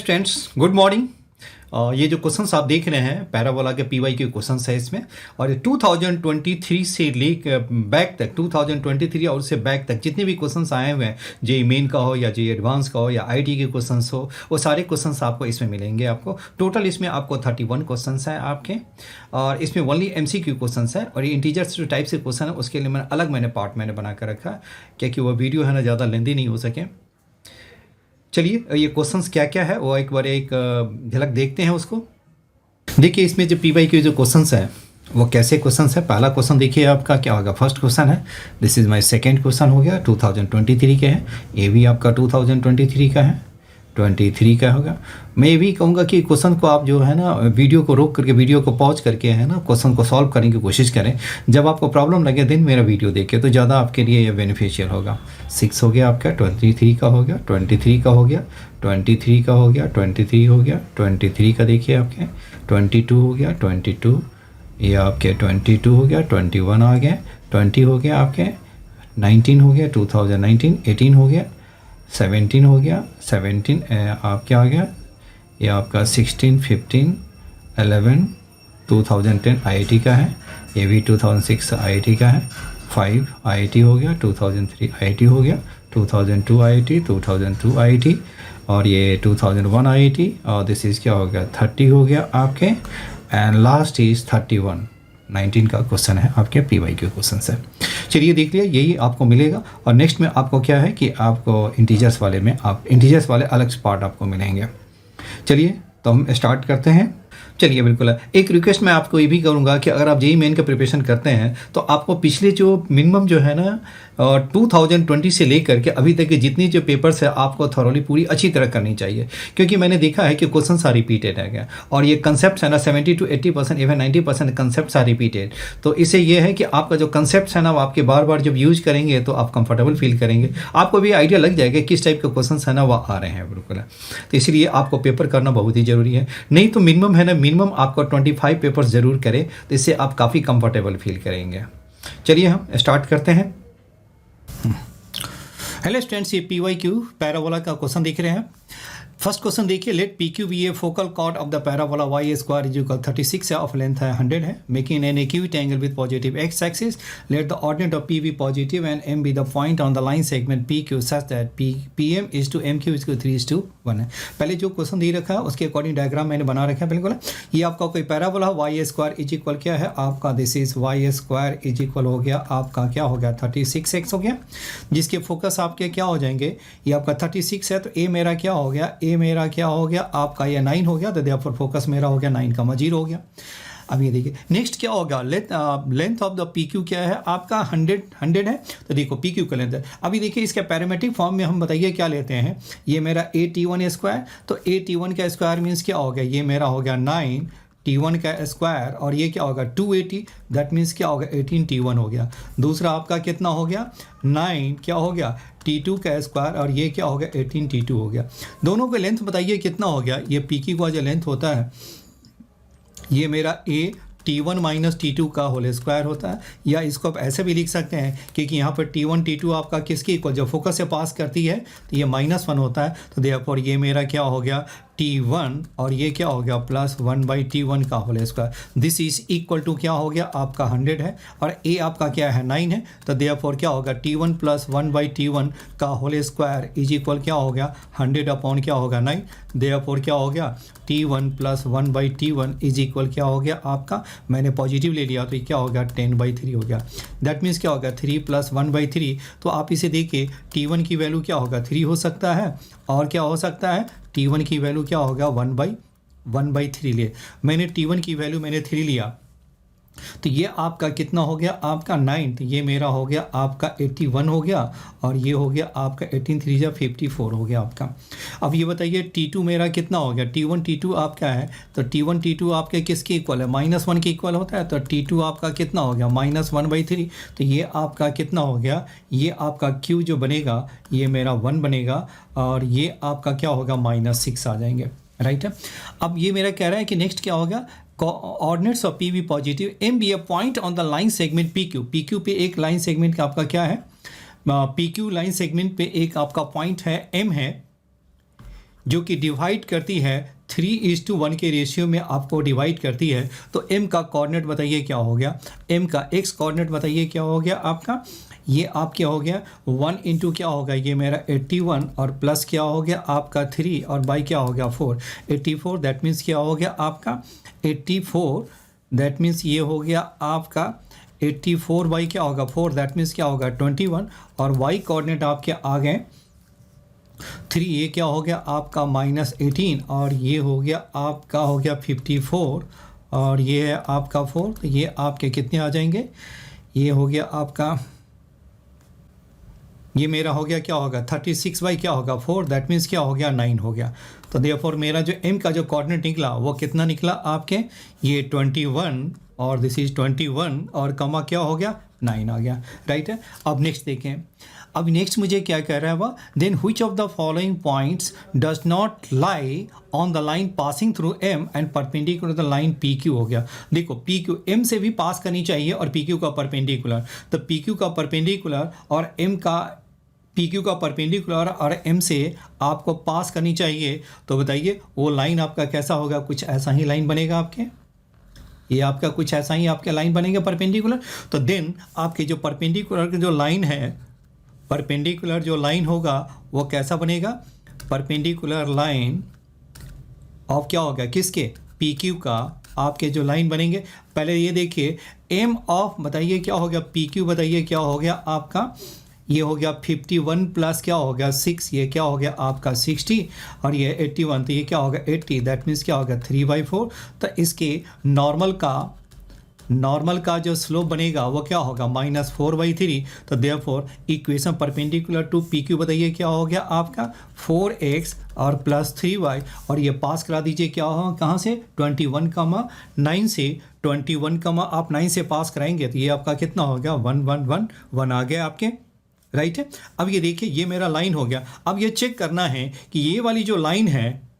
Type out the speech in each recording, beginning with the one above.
Students, good morning. ये जो questions आप देख रहे हैं पैराबोला के पीवाई के क्वेश्चंस है इसमें। और ये 2023 से लेकर बैक तक 2023 और उससे बैक तक जितने भी क्वेश्चंस आए हुए हैं, जेई मेन का हो या जेई एडवांस का हो या आईटी के क्वेश्चंस हो, वो सारे क्वेश्चंस आपको इसमें मिलेंगे। आपको टोटल इसमें आपको 31 क्वेश्चंस हैं आपके, और इसमें ओनली एमसीक्यू क्वेश्चंस है। और ये इंटीजर्स जो टाइप से क्वेश्चन है उसके लिए मैंने पार्ट बना कर रखा है, क्योंकि वो वीडियो है ना ज़्यादा लेंदी नहीं हो सके। चलिए ये क्वेश्चंस क्या क्या है वो एक बार एक झलक देखते हैं उसको। देखिए इसमें जो पीवाई के जो क्वेश्चंस है वो कैसे क्वेश्चंस है। पहला क्वेश्चन देखिए आपका क्या होगा। फर्स्ट क्वेश्चन है, this is my second question हो गया, 2023 के हैं। ये भी आपका 2023 का है, 23 का होगा। मैं ये भी कहूँगा कि क्वेश्चन को आप जो है ना वीडियो को रोक करके, वीडियो को पॉज करके है ना क्वेश्चन को सॉल्व करने की कोशिश करें। जब आपको प्रॉब्लम लगे दिन मेरा वीडियो देखिए तो ज़्यादा आपके लिए ये बेनिफिशियल होगा। 6 हो गया आपका, 23 का हो गया, 23 का हो गया, 23 का हो गया, 23 हो गया, 23 का देखिए आपके 22 हो गया, 22 ये आपके 22 हो गया, 21 आ गया, 20 हो गया आपके, 19 हो गया, 2019, 18 हो गया, 17 हो गया, 17 आप क्या आ गया ये आपका 16, 15, 11, 2010 आईआईटी का है। ये भी 2006 आईआईटी का है। 5 आईआईटी हो गया, 2003 आईआईटी हो गया, 2002 आईआईटी, 2002 आईआईटी, और ये 2001 आईआईटी, और दिस इज़ क्या हो गया 30 हो गया आपके, एंड लास्ट इज़ 31, 19 का क्वेश्चन है आपके पीवाई के क्वेश्चन है। चलिए देख लिया, यही आपको मिलेगा। और नेक्स्ट में आपको क्या है कि आपको इंटीजर्स वाले में आप इंटीजर्स वाले अलग पार्ट आपको मिलेंगे। चलिए तो हम स्टार्ट करते हैं। चलिए बिल्कुल, एक रिक्वेस्ट मैं आपको ये भी करूँगा कि अगर आप जेई मेन का प्रिपरेशन करते हैं तो आपको पिछले जो मिनिमम जो है ना 2020 से लेकर के अभी तक के जितनी जो पेपर्स है आपको थॉरोली पूरी अच्छी तरह करनी चाहिए। क्योंकि मैंने देखा है कि क्वेश्चन आर रिपीटेड है क्या, और ये कंसेप्ट है ना 70 to 80% even 90% concept are repeated. तो इससे ये है कि आपका जो कंसेप्ट है ना वो आपके बार बार जब यूज करेंगे तो आप कंफर्टेबल फील करेंगे, आपको भी आइडिया लग जाएगा किस टाइप के क्वेश्चन है ना वो आ रहे हैं। बिल्कुल, तो इसलिए आपको पेपर करना बहुत ही ज़रूरी है। नहीं तो मिनिमम है ना, मिनिमम आपको 25 पेपर्स ज़रूर करें, तो इससे आप काफ़ी कंफर्टेबल फील करेंगे। चलिए हम स्टार्ट करते हैं। हेलो स्टूडेंट्स, ये पीवाईक्यू पैराबोला का क्वेश्चन देख रहे हैं। फर्स्ट क्वेश्चन देखिए, let P Q be a focal chord of the parabola y square is equal 36 है, ऑफ लेंथ है 100 है, making an acute angle with positive x axis. Let the ordinate of P be positive and M be the point on the line segment P Q such that P M is to M Q is to 3:1 है। पहले जो question दे रखा है उसके according diagram मैंने बना रखा है। बिल्कुल, ये आपका कोई parabola y square is equal क्या है आपका, this is y square is equal हो गया आपका क्या हो गया 36x हो गया, जिसके फोकस आपके क्या हो जाएंगे, ये आपका 36 है तो ए मेरा क्या हो गया, ए मेरा क्या हो गया आपका ये 9 हो गया, तो देयरफॉर फोकस मेरा हो गया 9,0 हो गया। अब ये देखिए नेक्स्ट क्या होगा, length of the P Q क्या है आपका 100 है, तो देखो पी क्यू का लेंथ है। अभी देखिए इसके पैरामेट्रिक फॉर्म में हम बताइए क्या लेते हैं, ये मेरा AT1 स्क्वायर, तो AT1 का स्क्वायर मीन्स क्या हो गया, ये मेरा हो गया 9 T1 का स्क्वायर, और ये क्या होगा 280, दैट मीन्स क्या होगा 18 T1 हो गया। दूसरा आपका कितना हो गया 9 क्या हो गया T2 का स्क्वायर, और ये क्या हो गया 18 T2 हो गया। दोनों का लेंथ बताइए कितना हो गया। ये पी क्यू का जो लेंथ होता है ये मेरा A T1 माइनस T2 का होल स्क्वायर होता है, या इसको आप ऐसे भी लिख सकते हैं क्योंकि यहाँ पर T1 T2 आपका किसके इक्वल, जब फोकस से पास करती है तो ये -1 होता है, तो देयरफॉर ये मेरा क्या हो गया T1, और ये क्या हो गया +1/T1 का whole square. This is equal to क्या हो गया आपका 100 है, और A आपका क्या है 9 है, तो देयरफॉर क्या होगा T1 + 1/T1 का होल स्क्वायर इज इक्वल क्या हो गया 100 अपॉन क्या होगा 9। देयरफॉर क्या हो गया T1 + 1/T1 इज इक्वल क्या हो गया आपका, मैंने पॉजिटिव ले लिया तो ये क्या हो गया 10/3 हो गया। दैट मीन्स क्या होगा 3 + 1/3, तो आप इसे देखिए T1 की वैल्यू क्या होगा 3 हो सकता है, और क्या हो सकता है T1 की वैल्यू क्या होगा 1/3 लिए। मैंने T1 की वैल्यू मैंने 3 लिया, तो ये आपका कितना हो गया आपका 9, तो ये मेरा हो गया आपका 81 हो गया, और ये हो गया आपका 18 3 जा 54 हो गया आपका। अब ये बताइए T2 मेरा कितना हो गया, T1 T2 आपका है, तो T1 T2 आपके किसके इक्वल है -1 के इक्वल होता है, तो T2 आपका कितना हो गया -1/3, तो ये आपका कितना हो गया, ये आपका Q जो बनेगा ये मेरा 1 बनेगा, और ये आपका क्या होगा -6 आ जाएंगे। राइट है। अब ये मेरा कह रहा है कि नेक्स्ट क्या होगा, coordinates of P be positive, M be a point on the line segment P Q पे एक लाइन सेगमेंट का आपका क्या है, पी क्यू लाइन सेगमेंट पे एक आपका पॉइंट है एम है, जो कि डिवाइड करती है 3:1 के रेशियो में आपको डिवाइड करती है, तो m का कोऑर्डिनेट बताइए क्या हो गया, m का x कोऑर्डिनेट बताइए क्या हो गया आपका, ये आप क्या हो गया 1 इंटू क्या होगा, ये मेरा 81 और प्लस क्या हो गया आपका 3 और बाई क्या हो गया 4, 84 दैट मीन्स क्या हो गया आपका 84, दैट मीन्स ये हो गया आपका 84 बाई क्या होगा 4 दैट मीन्स क्या होगा 21 और y कोऑर्डिनेट आपके आ गए 3, ये क्या हो गया आपका -18 और ये हो गया आपका हो गया 54 और ये है आपका 4, तो ये आपके कितने आ जाएंगे, ये हो गया आपका, ये मेरा हो गया क्या होगा 36 बाई क्या होगा 4 दैट मीन्स क्या हो गया 9 हो गया। तो देयरफॉर मेरा जो m का जो कोऑर्डिनेट निकला वो कितना निकला आपके, ये 21 और दिस इज 21 और कमा क्या हो गया 9 आ गया, राइट है। अब नेक्स्ट देखें, अब नेक्स्ट मुझे क्या कह रहा है वह, then which of the following points does not lie on the line passing through m and perpendicular the line PQ हो गया। देखो PQ m से भी पास करनी चाहिए और PQ का परपेंडिकुलर, तो PQ का परपेंडिकुलर और m का PQ का परपेंडिकुलर और m से आपको पास करनी चाहिए, तो बताइए वो लाइन आपका कैसा होगा, कुछ ऐसा ही लाइन बनेगा आपके, ये आपका कुछ ऐसा ही आपके लाइन बनेगा परपेंडिकुलर। तो देन आपके जो परपेंडिकुलर की जो लाइन है, परपेंडिकुलर जो लाइन होगा वो कैसा बनेगा, परपेंडिकुलर लाइन ऑफ क्या होगा किसके, PQ का आपके जो लाइन बनेंगे, पहले ये देखिए m ऑफ बताइए क्या हो गया PQ, बताइए क्या हो गया आपका, ये हो गया 51 प्लस क्या हो गया 6, ये क्या हो गया आपका 60 और ये 81, तो ये क्या होगा 80 दैट मीन्स क्या होगा 3/4। तो इसके नॉर्मल का जो स्लोप बनेगा वो क्या होगा -4/3। तो therefore equation perpendicular to PQ बताइए क्या हो गया आपका 4x और प्लस 3y और ये पास करा दीजिए क्या होगा कहाँ से 21,9 से, 21, आप 9 से पास कराएंगे तो ये आपका कितना हो गया 1 आ गया आपके, राइट है। अब ये देखिए ये मेरा लाइन हो गया, अब ये चेक करना है कि ये वाली जो लाइन है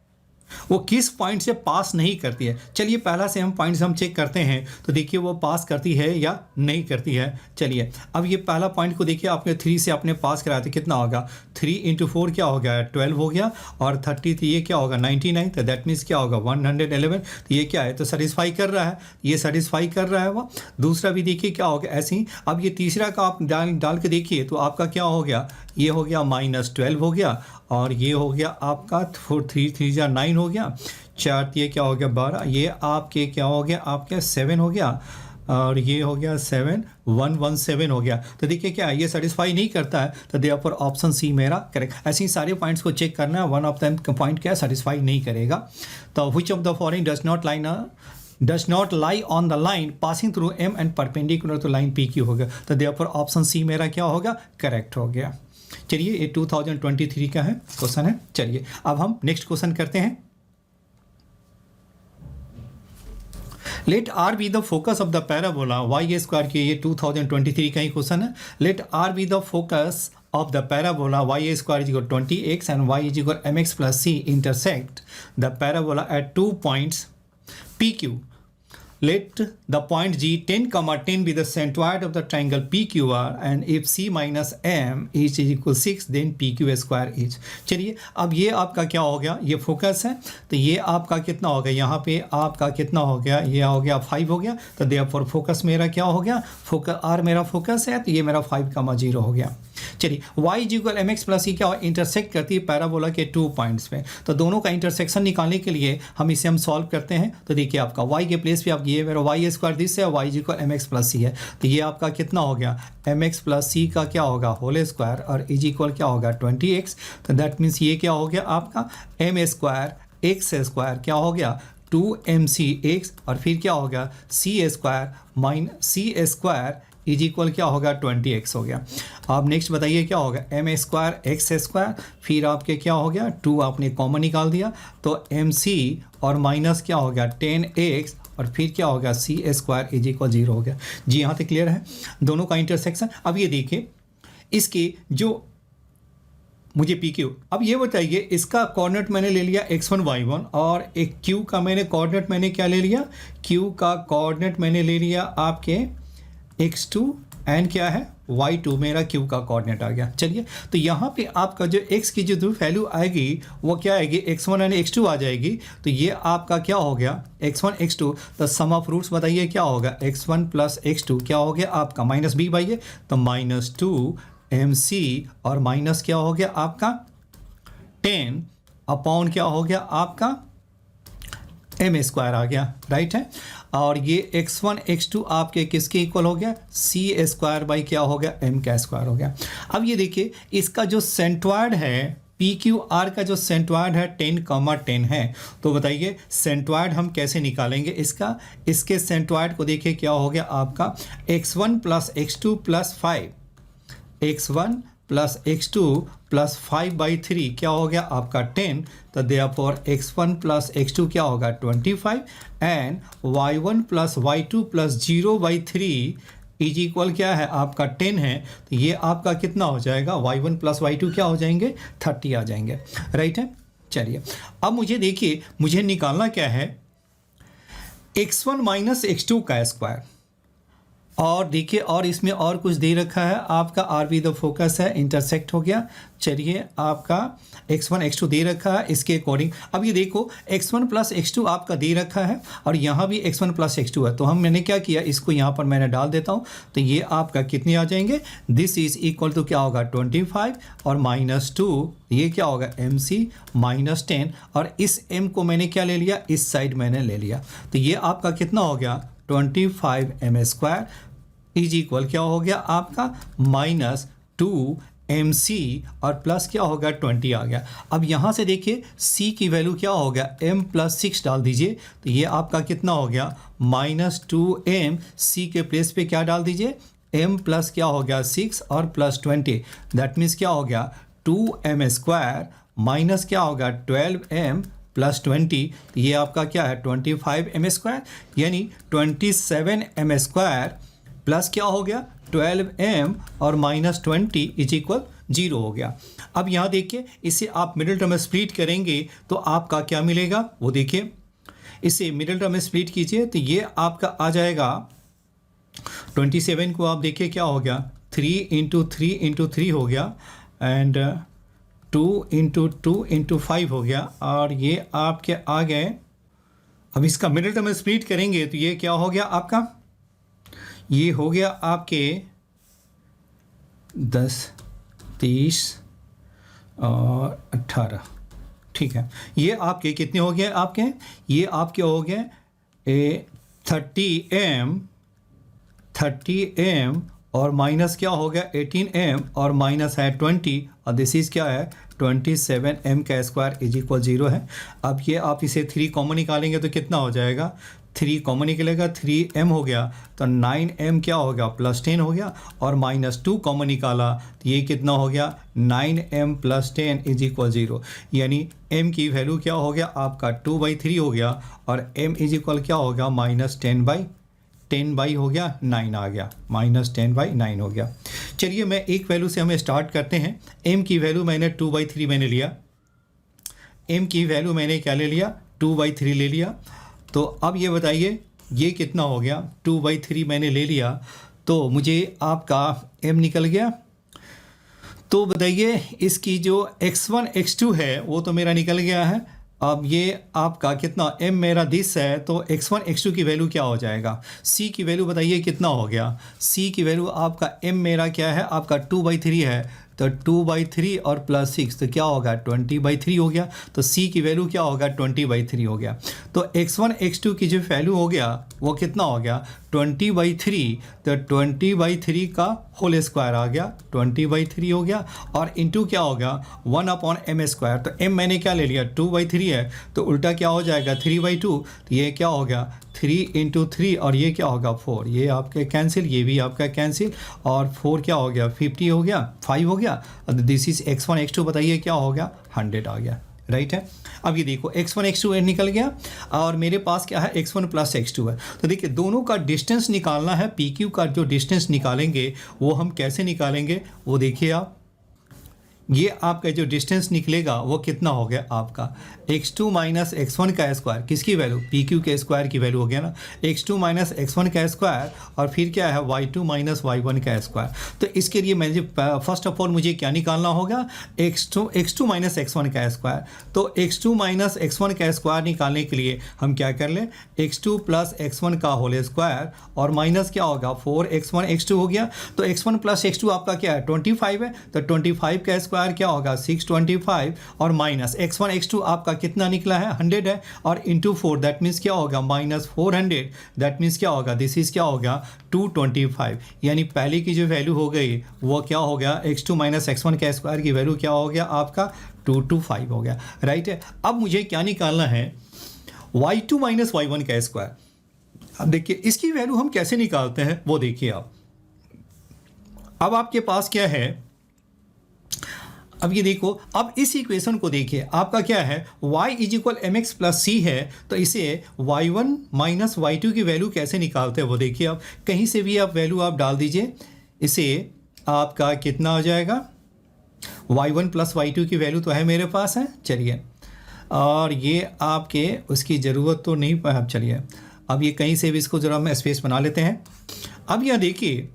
वो किस पॉइंट से पास नहीं करती है। चलिए पहला से हम पॉइंट्स हम चेक करते हैं, तो देखिए वो पास करती है या नहीं करती है। चलिए अब ये पहला पॉइंट को देखिए, आपने 3 से आपने पास कराया तो कितना होगा 3 × 4 क्या हो गया 12 हो गया और 30 तो ये क्या होगा 99, तो दैट मीन्स क्या होगा 111, तो ये क्या है तो सेटिस्फाई कर रहा है, ये सेटिस्फाई कर रहा है वो। दूसरा भी देखिए क्या होगा ऐसे ही। अब ये तीसरा का आप डाल के देखिए तो आपका क्या हो गया, ये हो गया -12 हो गया और ये हो गया आपका 4 3 3 9 हो गया, 4 ये क्या हो गया 12, ये आपके क्या हो गया आपके 7 हो गया और ये हो गया 7 117 हो गया। तो देखिए क्या ये सेटिस्फाई नहीं करता है, तो देयरफॉर ऑप्शन सी मेरा करेक्ट। ऐसे ही सारे पॉइंट्स को चेक करना है, वन ऑफ दैम पॉइंट क्या सेटिस्फाई नहीं करेगा। तो which of the following does not lie on the line passing through m and perpendicular to line PQ होगा। तो देयरफॉर ऑप्शन सी मेरा क्या होगा करेक्ट हो गया। चलिए ये 2023 का है क्वेश्चन है। चलिए अब हम नेक्स्ट क्वेश्चन करते हैं। Let R be the focus of the parabola y² के, ये 2023 का ही क्वेश्चन है। Let R be the focus of the parabola y² is equal to 20x and y is equal to mx plus c intersect the parabola at 2 points PQ. Let the point G 10, 10 be the centroid of the triangle PQR and if C minus M is equal 6 then PQ square is। चलिए अब ये आपका क्या हो गया, ये focus है तो ये आपका कितना हो गया, यहाँ पे आपका कितना हो गया, ये हो गया 5 हो गया। तो देयरफॉर फोकस मेरा क्या हो गया, फोकस R मेरा फोकस है तो ये मेरा 5,0 हो गया। चलिए y is equal mx plus c क्या इंटरसेक्ट करती है पैराबोला के 2 पॉइंट्स पे, तो दोनों का इंटरसेक्शन निकालने के लिए हम इसे हम सॉल्व करते हैं। तो देखिए आपका y के प्लेस पे आप ये मेरा y² दिस है, y is equal mx plus c है, तो ये आपका कितना हो गया mx प्लस c का क्या होगा होल स्क्वायर और इज इक्वल क्या होगा 20x। तो दैट मीन्स ये क्या हो गया आपका m² x² क्या हो गया 2mcx और फिर क्या हो गया c² इज इक्वल क्या होगा 20x हो गया। आप नेक्स्ट बताइए क्या होगा m² x², फिर आपके क्या हो गया 2 आपने कॉमन निकाल दिया तो mc और माइनस क्या हो गया 10x और फिर क्या हो गया c² इज इक्वल 0 हो गया। जी यहाँ तक क्लियर है दोनों का इंटरसेक्शन। अब ये देखिए इसके जो मुझे PQ, अब ये बताइए इसका कोऑर्डिनेट मैंने ले लिया x1 y1 और एक Q का मैंने कोऑर्डिनेट मैंने क्या ले लिया, Q का कोऑर्डिनेट मैंने ले लिया आपके x2 एंड क्या है y2 मेरा q का कोऑर्डिनेट आ गया। चलिए तो यहाँ पे आपका जो x की जो वैल्यू आएगी वो क्या आएगी, x1 एंड x2 आ जाएगी। तो ये आपका क्या हो गया x1 x2, तो सम ऑफ रूट्स बताइए क्या होगा, x1 प्लस x2 क्या हो गया आपका माइनस b बाई ए, तो -2 mc और माइनस क्या हो गया आपका 10 अपॉन क्या हो गया आपका एम स्क्वायर आ गया, राइट है। और ये x1 x2 आपके किसके इक्वल हो गया, सी स्क्वायर बाई क्या हो गया एम का स्क्वायर हो गया। अब ये देखिए इसका जो सेंट्रॉयड है पी क्यू आर का जो सेंट्रॉयड है 10,10 है। तो बताइए सेंट्रॉयड हम कैसे निकालेंगे इसका, इसके सेंट्रॉयड को देखिए क्या हो गया आपका x1 plus x2 plus 5, x1 plus x2 plus 5/3 क्या हो गया आपका 10। तो देयरफॉर x1 प्लस x2 क्या होगा 25 and y1 plus y2 plus 0/3 is equal क्या है आपका 10 है। तो ये आपका कितना हो जाएगा y1 प्लस y2 क्या हो जाएंगे 30 आ जाएंगे, राइट है। चलिए अब मुझे देखिए मुझे निकालना क्या है x1 माइनस x2 का स्क्वायर, और देखिए और इसमें और कुछ दे रखा है आपका आर बी द फोकस है इंटरसेक्ट हो गया। चलिए आपका x1 x2 दे रखा है इसके अकॉर्डिंग। अब ये देखो x1 प्लस x2 आपका दे रखा है और यहाँ भी x1 प्लस x2 है, तो मैंने क्या किया इसको यहाँ पर मैंने डाल देता हूँ। तो ये आपका कितने आ जाएंगे, दिस इज इक्वल टू क्या होगा 25 और -2 ये क्या होगा MC -10, और इस m को मैंने क्या ले लिया इस साइड मैंने ले लिया। तो ये आपका कितना हो गया 25 m स्क्वायर इज इक्वल क्या हो गया आपका -2 MC और प्लस क्या होगा 20 आ गया। अब यहाँ से देखिए C की वैल्यू क्या हो गया m प्लस 6 डाल दीजिए। तो ये आपका कितना हो गया -2m, C के प्लेस पे क्या डाल दीजिए m प्लस क्या हो गया 6 और प्लस 20, दैट मीन्स क्या हो गया 2m स्क्वायर माइनस क्या होगा 12m प्लस 20। ये आपका क्या है 25 m स्क्वायर, यानी 27 m स्क्वायर प्लस क्या हो गया 12m और -20 इज इक्वल 0 हो गया। अब यहाँ देखिए इसे आप मिडिल टर्म में स्प्लिट करेंगे तो आपका क्या मिलेगा वो देखिए, इसे मिडिल टर्म में स्प्लिट कीजिए तो ये आपका आ जाएगा 27 को आप देखिए क्या हो गया 3 × 3 × 3 हो गया एंड 2 × 2 × 5 हो गया, और ये आपके आ गए। अब इसका मिडिल टर्म में स्प्लिट करेंगे तो ये क्या हो गया आपका, ये हो गया आपके 10 30 और 18, ठीक है। ये आपके कितने हो गए आपके, ये आपके हो गए 30m और माइनस क्या हो गया 18m और माइनस है 20 और दिस इज क्या है 27m का स्क्वायर इज इक्वल 0 है। अब ये आप इसे 3 कॉमन निकालेंगे तो कितना हो जाएगा, 3 कॉमन निकलेगा 3m हो गया तो 9m क्या हो गया प्लस 10 हो गया, और -2 कॉमन निकाला तो ये कितना हो गया 9m प्लस 10 इज इक्वल 0, यानी m की वैल्यू क्या हो गया आपका 2/3 हो गया और m इज इक्वल क्या हो गया -10/10 हो गया 9 आ गया, -10/9 हो गया। चलिए मैं एक वैल्यू से हमें स्टार्ट करते हैं। m की वैल्यू मैंने 2/3 मैंने लिया, m की वैल्यू मैंने क्या ले लिया 2/3 ले लिया। तो अब ये बताइए ये कितना हो गया 2/3 मैंने ले लिया तो मुझे आपका m निकल गया। तो बताइए इसकी जो x1 x2 है वो तो मेरा निकल गया है। अब ये आपका कितना m मेरा 10 है तो x1 x2 की वैल्यू क्या हो जाएगा, c की वैल्यू बताइए कितना हो गया, c की वैल्यू आपका m मेरा क्या है आपका 2/3 है तो 2/3 और प्लस 6 तो क्या होगा 20/3 हो गया। तो c की वैल्यू क्या होगा 20/3 हो गया। तो x1 x2 की जो वैल्यू हो गया वो कितना हो गया 20/3, तो 20/3 का होल स्क्वायर आ गया 20/3 हो गया, और इंटू क्या हो गया 1/m स्क्वायर। तो m मैंने क्या ले लिया 2/3 है तो उल्टा क्या हो जाएगा 3/2, तो ये क्या हो गया 3 × 3 और ये क्या होगा 4, ये आपके कैंसिल, ये भी आपका कैंसिल, और 4 क्या हो गया 50 हो गया 5 हो गया। दिस इज x1 x2 बताइए क्या हो गया 100 आ गया, राइट है। अब ये देखो x1 x2 निकल गया और मेरे पास क्या है x1 प्लस x2 है। तो देखिए दोनों का डिस्टेंस निकालना है, PQ का जो डिस्टेंस निकालेंगे वो हम कैसे निकालेंगे वो देखिए आप। ये आपका जो डिस्टेंस निकलेगा वो कितना हो गया आपका x2 माइनस एक्स का स्क्वायर, किसकी वैल्यू, PQ के स्क्वायर की वैल्यू हो गया ना, x2 माइनस x1 का स्क्वायर और फिर क्या है y2 माइनस y1 का स्क्वायर। तो इसके लिए मुझे फर्स्ट ऑफ ऑल मुझे क्या निकालना होगा, x2 माइनस x1 का स्क्वायर। तो x2 माइनस x1 का स्क्वायर निकालने के लिए हम क्या कर लें, x2 प्लस x1 का होल स्क्वायर और माइनस क्या होगा 4x1 x2 हो गया। तो x1 प्लस x2 आपका क्या है 25 है, तो 25 का स्क्वायर क्या होगा 625 और माइनस x1 x2 आपका कितना निकला है 100 है और इंटू 4 दैट मीन्स क्या होगा माइनस 400, दैट मीन्स क्या होगा दिस इज क्या होगा 225। यानी पहले की जो वैल्यू हो गई वो क्या हो गया x2 माइनस x1 का स्क्वायर की वैल्यू क्या हो गया आपका 225 हो गया, राइट है। अब मुझे क्या निकालना है y2 माइनस y1 का स्क्वायर। अब देखिए इसकी वैल्यू हम कैसे निकालते हैं वो देखिए आप। अब आपके पास क्या है, अब ये देखो, अब इस इक्वेशन को देखिए, आपका क्या है y is equal M x plus c है, तो इसे y1 माइनस y2 की वैल्यू कैसे निकालते हैं वो देखिए आप। कहीं से भी आप वैल्यू आप डाल दीजिए, इसे आपका कितना हो जाएगा y1 प्लस y2 की वैल्यू तो है मेरे पास है, चलिए, और ये आपके उसकी ज़रूरत तो नहीं अब चलिए, अब ये कहीं से भी इसको ज़रा हम स्पेस बना लेते हैं। अब यह देखिए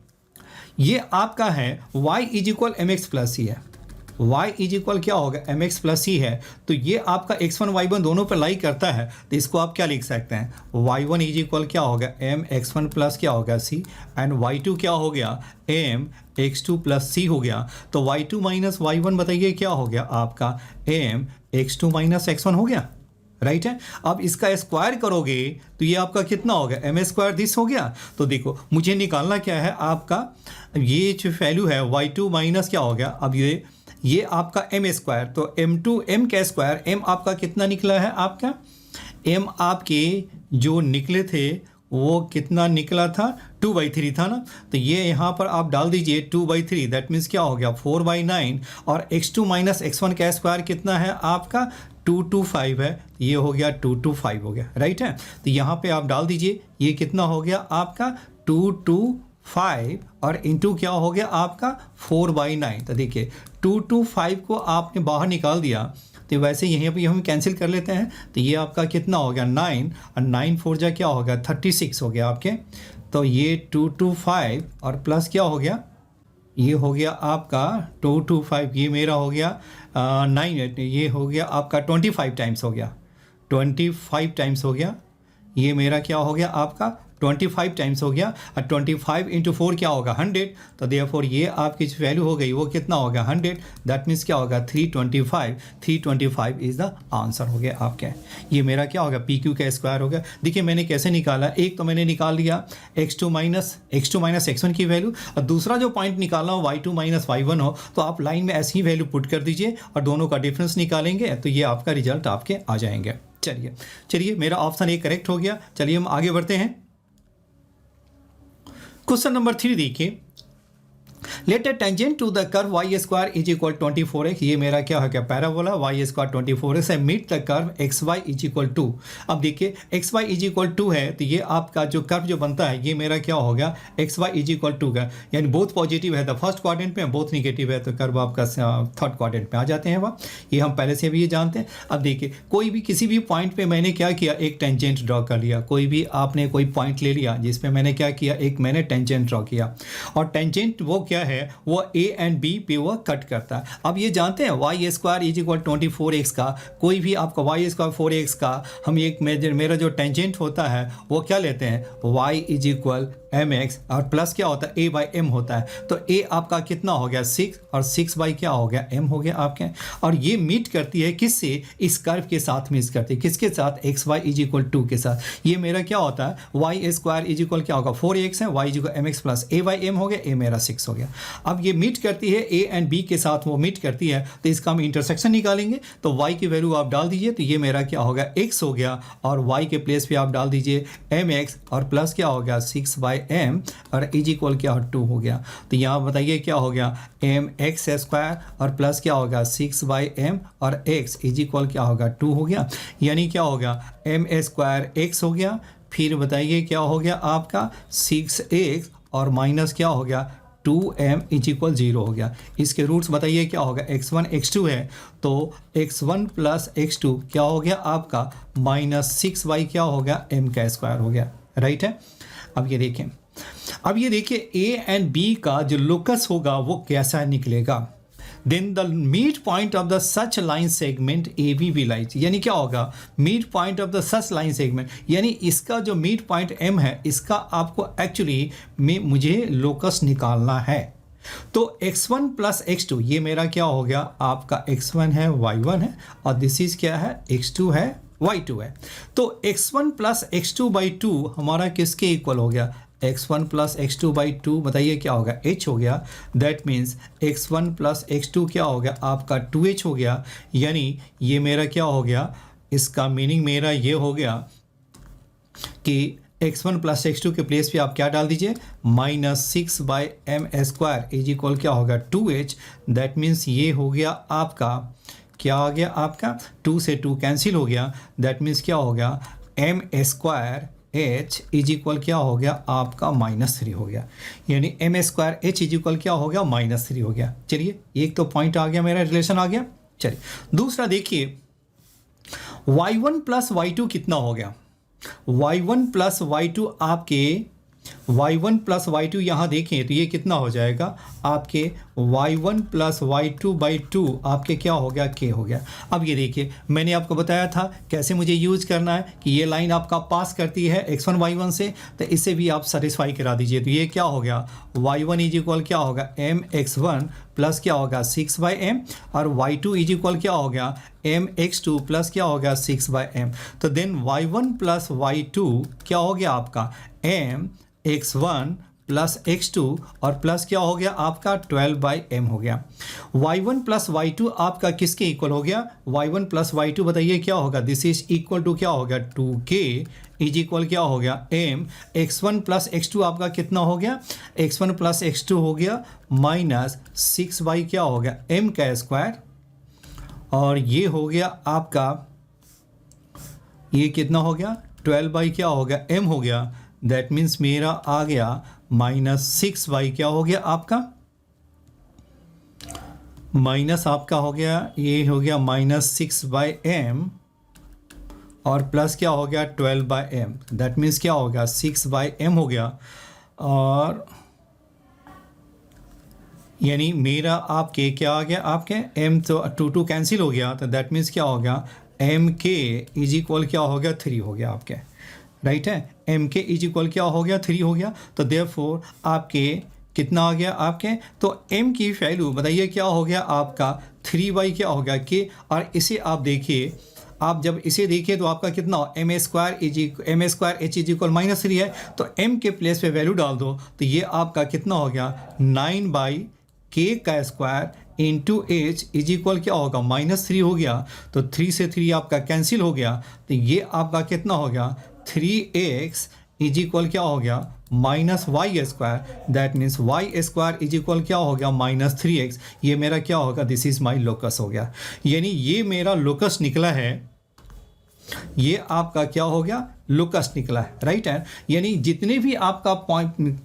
ये आपका है y is equal M x plus c है, y इज इक्वल क्या होगा एम एक्स प्लस सी है, तो ये आपका x1 y1 दोनों पर लाई करता है, तो इसको आप क्या लिख सकते हैं y1 इज इक्वल क्या होगा एम x1 प्लस क्या होगा सी एंड y2 क्या हो गया एम x2 प्लस सी हो गया। तो y2 माइनस y1 बताइए क्या हो गया आपका एम x2 माइनस x1 हो गया, राइट है। अब इसका स्क्वायर करोगे तो ये आपका कितना हो गया एम स्क्वायर दिस हो गया। तो देखो मुझे निकालना क्या है आपका, ये जो वैल्यू है y2 माइनस क्या हो गया, अब ये आपका एम स्क्वायर, तो m का स्क्वायर, m आपका कितना निकला है आपका, m आपके जो निकले थे वो कितना निकला था 2/3 था ना, तो ये यहाँ पर आप डाल दीजिए 2/3, दैट मीन्स क्या हो गया 4/9 और x2 माइनस x1 का स्क्वायर कितना है आपका 225 है, ये हो गया 225 हो गया, राइट है। तो यहाँ पे आप डाल दीजिए ये कितना हो गया आपका 225 और इंटू क्या हो गया आपका 4/9। तो देखिए 225 को आपने बाहर निकाल दिया, तो वैसे यहीं पे हम कैंसिल कर लेते हैं, तो ये आपका कितना हो गया 9 और 9 4 जा क्या हो गया 36 हो गया आपके। तो ये 225 और प्लस क्या हो गया, ये हो गया आपका 225, ये मेरा हो गया 9, ये हो गया आपका 25 टाइम्स हो गया, 25 टाइम्स हो गया, ये मेरा क्या हो गया आपका 25 टाइम्स हो गया और 25 इंटू 4 क्या होगा 100। तो देयरफॉर ये आपकी जो वैल्यू हो गई वो कितना होगा 100, दैट मीन्स क्या होगा 325 इज़ द आंसर हो गया आपके। ये मेरा क्या होगा PQ का स्क्वायर हो गया। देखिए मैंने कैसे निकाला, एक तो मैंने निकाल लिया x2 माइनस x1 की वैल्यू, और दूसरा जो पॉइंट निकालना हो y2 माइनस y1 हो, तो आप लाइन में ऐसी ही वैल्यू पुट कर दीजिए और दोनों का डिफरेंस निकालेंगे तो ये आपका रिजल्ट आपके आ जाएंगे। चलिए मेरा ऑप्शन ए करेक्ट हो गया। चलिए हम आगे बढ़ते हैं। क्वेश्चन नंबर 3 देखिए, let a tangent to the curve y square is equal 24x, ये मेरा क्या है क्या पैराबोला y स्क्वायर 24x है, meet the curve xy is equal 2। अब देखिए xy इज इक्वल 2 है, तो ये आपका जो कर्व जो बनता है ये मेरा क्या हो गया xy इज इक्वल 2 का, यानी बोथ पॉजिटिव है तो फर्स्ट क्वाड्रेंट में, बोथ निगेटिव है तो कर्व आपका थर्ड क्वाड्रेंट में आ जाते हैं वह, ये हम पहले से भी ये जानते हैं। अब देखिए कोई भी किसी भी पॉइंट पे मैंने क्या किया एक टेंजेंट ड्रॉ कर लिया, कोई भी आपने कोई पॉइंट ले लिया जिसपे मैंने क्या किया एक मैंने टेंजेंट ड्रॉ किया, और टेंजेंट वो क्या है वो a एंड b पे वो कट करता है। अब ये जानते हैं y square is equal 24x का, कोई भी आपका y स्क्वायर 4x का हम एक मेरा जो टेंजेंट होता है वो क्या लेते हैं y इज इक्वल mx और प्लस क्या होता है a बाई m होता है, तो a आपका कितना हो गया 6 और 6 बाई क्या हो गया m हो गया आपके। और ये मीट करती है किससे, इस कर्व के साथ मीट करती है, किसके साथ xy इज इक्वल 2 के साथ। ये मेरा क्या होता है y स्क्वायर इज इक्वल क्या होगा 4x है, y is equal mx plus a by m हो गया, a मेरा 6 हो गया। अब ये मीट करती है a एंड b के साथ, वो मीट करती है तो इसका हम इंटरसेक्शन निकालेंगे, तो y की वैल्यू आप डाल दीजिए, तो ये मेरा क्या होगा x हो गया, और y के प्लेस पे आप डाल दीजिए mx और प्लस क्या हो गया 6 बाई m और इज इक्वल क्या 2 हो गया। तो यहाँ बताइए क्या हो गया mx स्क्वायर और प्लस क्या होगा 6 बाई m और x इज इक्वल क्या होगा 2 हो गया, यानी क्या हो गया m स्क्वायर x हो गया, फिर बताइए क्या हो गया आपका 6x और माइनस क्या हो गया 2m इज इक्वल 0 हो गया। इसके रूट्स बताइए क्या होगा, x1 x2 है तो x1 प्लस x2 क्या हो गया आपका -6y क्या हो गया m का स्क्वायर हो गया, राइट है। अब ये देखिए a एंड b का जो लोकस होगा वो कैसा निकलेगा। Then the midpoint of the such line segment A B B lies, यानी क्या होगा midpoint of the such line segment, यानी इसका जो मिड पॉइंट m है इसका आपको एक्चुअली में मुझे लोकस निकालना है। तो x1 प्लस x2 ये मेरा क्या हो गया आपका x1 है y1 है और दिस इज क्या है x2 है y2 है। तो x1 प्लस x2 बाई 2 हमारा किसके इक्वल हो गया, x1 प्लस x2 बाई 2 बताइए क्या होगा h हो गया। That means x1 plus x2 क्या हो गया आपका 2h हो गया, यानी ये मेरा क्या हो गया, इसका मीनिंग मेरा ये हो गया कि x1 प्लस x2 के प्लेस पे आप क्या डाल दीजिए -6 by m square is equal क्या होगा 2h। दैट मीन्स ये हो गया आपका क्या आ गया आपका 2 से 2 कैंसिल हो गया। दैट मीन्स क्या हो गया m square h is equal क्या हो गया आपका -3 हो गया, यानी m square h is equal क्या हो गया -3 हो गया। चलिए एक तो पॉइंट आ गया, मेरा रिलेशन आ गया। चलिए दूसरा देखिए y1 प्लस y2 कितना हो गया, y1 प्लस y2 आपके y1 प्लस y2 यहाँ देखें तो ये कितना हो जाएगा आपके y1 प्लस y2 बाई 2 आपके क्या हो गया k हो गया। अब ये देखिए मैंने आपको बताया था कैसे मुझे यूज करना है कि ये लाइन आपका पास करती है x1 y1 से, तो इसे भी आप सेटिस्फाई करा दीजिए। तो ये क्या हो गया y1 इज इक्वल क्या होगा m x1 प्लस क्या होगा 6 बाई m और y2 इज इक्वल क्या हो गया m x2 प्लस क्या हो गया 6 बाई m। तो देन y1 प्लस y2 क्या हो गया आपका m x1 प्लस x2 और प्लस क्या हो गया आपका 12 बाई m हो गया। y1 प्लस y2 आपका किसके इक्वल हो गया, y1 प्लस y2 बताइए क्या होगा, दिस इज इक्वल टू क्या हो गया 2k इज इक्वल क्या हो गया m x1 प्लस x2 आपका कितना हो गया, x1 प्लस x2 हो गया -6 बाई क्या हो गया m का स्क्वायर और ये हो गया आपका ये कितना हो गया 12 बाई क्या हो गया m हो गया। दैट मीन्स मेरा आ गया -6 बाई क्या हो गया आपका माइनस आपका हो गया ये हो गया -6 बाई m और प्लस क्या हो गया 12 बाई m। दैट मीन्स क्या हो गया 6 बाई m हो गया और यानी मेरा आपके क्या आ गया आपके m तो 2 कैंसिल हो गया, तो दैट मीन्स क्या हो गया m k इज इक्वल क्या हो गया 3 हो गया आपके, राइट है। m के इज इक्वल क्या हो गया 3 हो गया। तो देयरफॉर आपके कितना आ गया आपके, तो m की वैल्यू बताइए क्या हो गया आपका 3 बाई क्या हो गया k और इसे आप देखिए आप जब इसे देखिए तो आपका कितना m square h is equal -3 है, तो m के प्लेस पे वैल्यू डाल दो तो ये आपका कितना हो गया 9 बाई k का square into h is equal क्या होगा -3 हो गया। तो 3 से 3 आपका कैंसिल हो गया, तो ये आपका कितना हो गया 3x इज इक्वल क्या हो गया -y square. That means y square is equal क्या हो गया -3x। ये मेरा क्या होगा दिस इज माई लोकस हो गया, यानी ये मेरा लोकस निकला है, ये आपका क्या हो गया लोकस निकला है, राइट है। यानी जितने भी आपका पॉइंट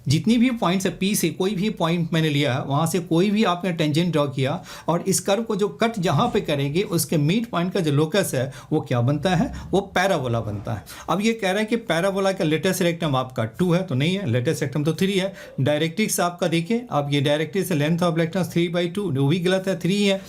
जितनी भी पॉइंट्स है P से कोई भी पॉइंट मैंने लिया वहाँ से कोई भी आपने टेंजेंट ड्रॉ किया और इस कर्व को जो कट जहाँ पे करेंगे उसके मिड पॉइंट का जो लोकस है वो क्या बनता है, वो पैराबोला बनता है। अब ये कह रहा है कि पैराबोला का लेटेस्ट रेक्टम आपका 2 है, तो नहीं है, लेटेस्ट रेक्टम तो 3 है। डायरेक्ट्रिक्स आपका देखिए अब ये डायरेक्ट्रिक्स लेंथ ऑफ रेक्टम 3/2 वो भी गलत है, 3 है।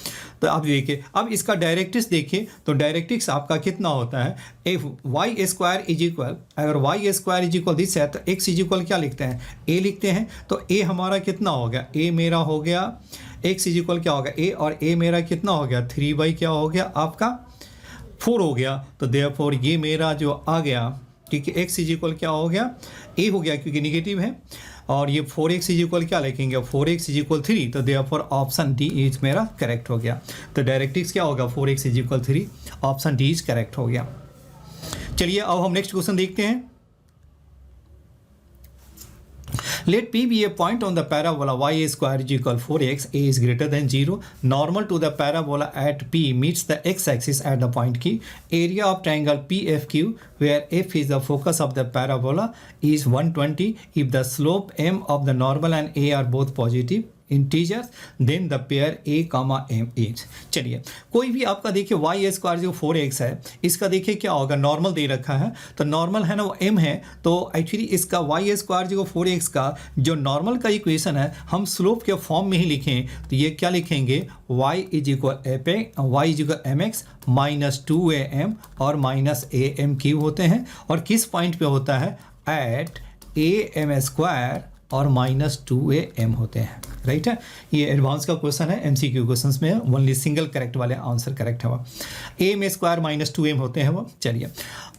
तो आप देखिए अब इसका डायरेक्ट्रिक्स देखिए तो डायरेक्ट्रिक्स आपका कितना होता है f y square is equal, अगर y square is equal this है तो एक्स इज इक्वल क्या लिखते हैं ए लिखते हैं। तो ए हमारा कितना हो गया, ए मेरा हो गया एक्स इज इक्वल क्या होगा ए और ए मेरा कितना हो गया 3 बाई क्या हो गया आपका 4 हो गया। तो देयरफॉर ये मेरा जो आ गया क्योंकि एक्स इज इक्वल क्या हो गया ए हो गया क्योंकि निगेटिव है और ये 4x इज इक्वल क्या लिखेंगे 4x इज इक्वल 3। तो देयरफॉर ऑप्शन डी इज मेरा करेक्ट हो गया। तो डायरेक्ट्रिक्स क्या होगा 4x is equal 3, option D is correct हो गया। चलिए अब हम नेक्स्ट क्वेश्चन देखते हैं। Let P be a point on the parabola y square is equal 4x, a is greater than 0. Normal to the parabola at P meets the x-axis at the point Q. Area of triangle PFQ, where F is the focus of the parabola, is 120 if the slope m of the normal and a are both positive integers then the pair a comma m is. चलिए कोई भी आपका देखिए y square जो 4x है इसका देखिए क्या होगा, नॉर्मल दे रखा है तो नॉर्मल है ना वो m है, तो एक्चुअली इसका वाई स्क्वायर जो 4x का जो नॉर्मल का इक्वेशन है हम स्लोप के फॉर्म में ही लिखें तो ये क्या लिखेंगे, y is equal M x minus 2am और माइनस am³ होते हैं और किस पॉइंट पे होता है, एट am स्क्वायर और माइनस 2am होते हैं, राइट है। ये एडवांस का क्वेश्चन है, एमसीक्यू क्वेश्चंस में ओनली सिंगल करेक्ट वाले आंसर करेक्ट है वो, am स्क्वायर माइनस 2m होते हैं वो। चलिए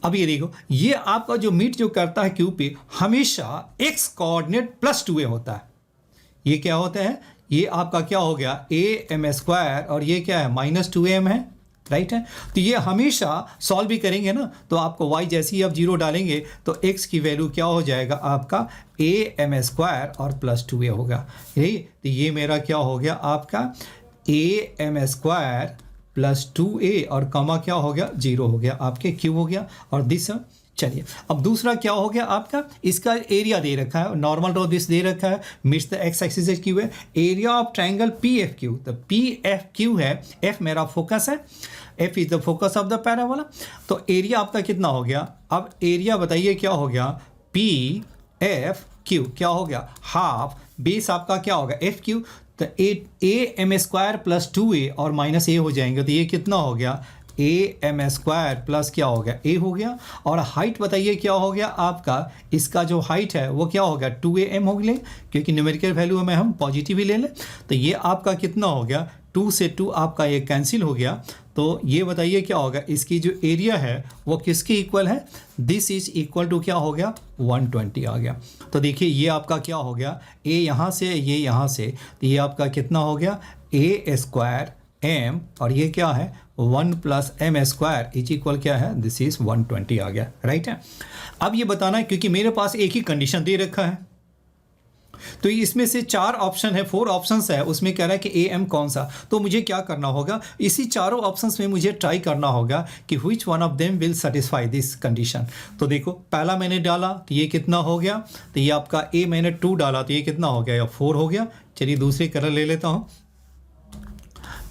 अब ये देखो, ये आपका जो मीट जो करता है क्यू पे हमेशा x कोऑर्डिनेट प्लस 2a होता है। ये क्या होता है, ये आपका क्या हो गया am स्क्वायर और ये क्या है माइनस 2am है, राइट है। तो ये हमेशा सॉल्व भी करेंगे ना तो आपको y जैसे ही आप 0 डालेंगे तो x की वैल्यू क्या हो जाएगा आपका am स्क्वायर और प्लस 2a होगा, यही तो ये मेरा क्या हो गया आपका am स्क्वायर प्लस 2a और कमा क्या हो गया 0 हो गया आपके q हो गया और दिस। चलिए अब दूसरा क्या हो गया आपका, इसका एरिया दे रखा है, नॉर्मल रो दिस दे रखा है, meets the x axis q है, area of triangle p f q, तो पी एफ क्यू है, एफ मेरा फोकस है, f is the focus of the parabola, तो एरिया आपका कितना हो गया, अब एरिया बताइए क्या हो गया, पी एफ क्यू क्या हो गया हाफ, बेस आपका क्या होगा एफ क्यू, तो A M square plus 2a और माइनस ए हो जाएंगे तो ये कितना हो गया am स्क्वायर प्लस क्या हो गया a हो गया, और हाइट बताइए क्या हो गया आपका, इसका जो हाइट है वो क्या हो गया 2am हो गया, क्योंकि न्यूमेरिकल वैल्यू में हम पॉजिटिव ही ले लें, तो ये आपका कितना हो गया 2 से 2 आपका ये कैंसिल हो गया, तो ये बताइए क्या होगा, इसकी जो एरिया है वो किसके इक्वल है, दिस इज इक्वल टू क्या हो गया 120 आ गया। तो देखिए ये आपका क्या हो गया a यहाँ से ये यहाँ से, तो ये आपका कितना हो गया a स्क्वायर m और ये क्या है 1 plus m square is equal क्या है, दिस इज 120 आ गया, राइट है। अब ये बताना है क्योंकि मेरे पास एक ही कंडीशन दे रखा है तो इसमें से 4 ऑप्शन है, 4 ऑप्शंस है, उसमें कह रहा है कि am कौन सा, तो मुझे क्या करना होगा, इसी चारों ऑप्शंस में मुझे ट्राई करना होगा कि which one of them will satisfy this condition. तो देखो पहला मैंने डाला तो ये कितना हो गया, तो ये आपका a मैंने 2 डाला तो ये कितना हो गया 4 हो गया। चलिए दूसरे कलर ले लेता हूँ,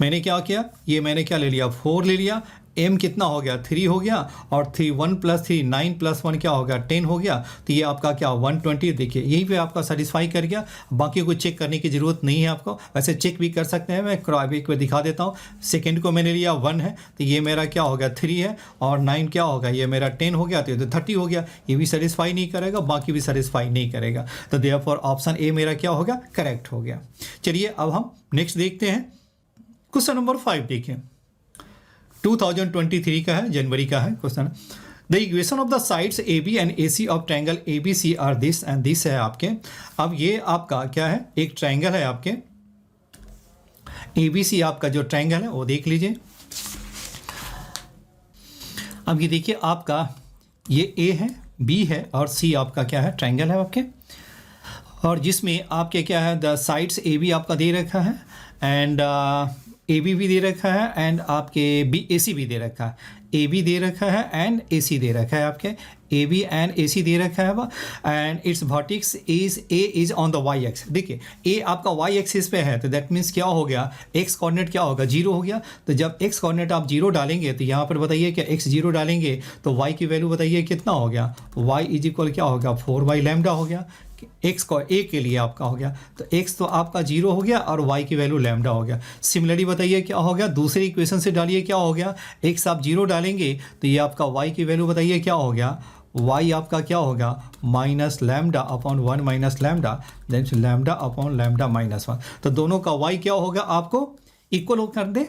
मैंने क्या किया, ये मैंने क्या ले लिया 4 ले लिया, m कितना हो गया 3 हो गया और 3 1 प्लस 3 9 प्लस 1 क्या हो गया 10 हो गया, तो ये आपका क्या 120, देखिए यहीं पे आपका सेटिस्फाई कर गया, बाकी को चेक करने की ज़रूरत नहीं है आपको, वैसे चेक भी कर सकते हैं, मैं एक बार दिखा देता हूँ। सेकंड को मैंने लिया 1 है तो ये मेरा क्या हो गया 3 है और 9 क्या होगा ये मेरा 10 हो गया तो ये तो 30 हो गया, ये भी सेटिस्फाई नहीं करेगा बाकी भी सेटिस्फाई नहीं करेगा, तो देयरफॉर ऑप्शन ए मेरा क्या होगा करेक्ट हो गया। चलिए अब हम नेक्स्ट देखते हैं, क्वेश्चन नंबर 5 देखिए, 2023 का है, जनवरी का है question. The equation of the sides A B and A C of triangle A B C are this and this है आपके। अब ये आपका क्या है, एक ट्राइंगल है आपके ए बी सी, आपका जो ट्राइंगल है वो देख लीजिए। अब ये देखिए आपका ये ए है, बी है और सी आपका क्या है ट्राइंगल है आपके, और जिसमें आपके क्या है द साइड्स ए बी आपका दे रखा है एंड ए बी भी दे रखा है एंड आपके बी ए सी भी दे रखा है, ए बी दे रखा है एंड ए सी दे रखा है आपके, ए बी एंड ए सी दे रखा है and its vertex is A is on the y x. देखिए ए आपका वाई एक्सिस पे है तो दैट मीन्स क्या हो गया एक्स कोऑर्डिनेट क्या होगा 0 हो गया, तो जब एक्स कोऑर्डिनेट आप 0 डालेंगे तो यहाँ पर बताइए क्या एक्स 0 डालेंगे तो वाई की वैल्यू बताइए कितना हो गया, वाई इज इक्वल क्या होगा 4 लैम्डा हो गया, एक्स को ए के लिए आपका हो गया, तो एक्स तो आपका 0 हो गया और वाई की वैल्यू लैम्डा हो गया। सिमिलरली बताइए क्या हो गया, दूसरी इक्वेशन से डालिए क्या हो गया, एक्स आप 0 डालेंगे तो ये आपका वाई की वैल्यू बताइए क्या हो गया, वाई आपका क्या होगा minus lambda upon 1 minus lambda then lambda upon lambda minus 1, तो दोनों का वाई क्या होगा आपको इक्वल कर दे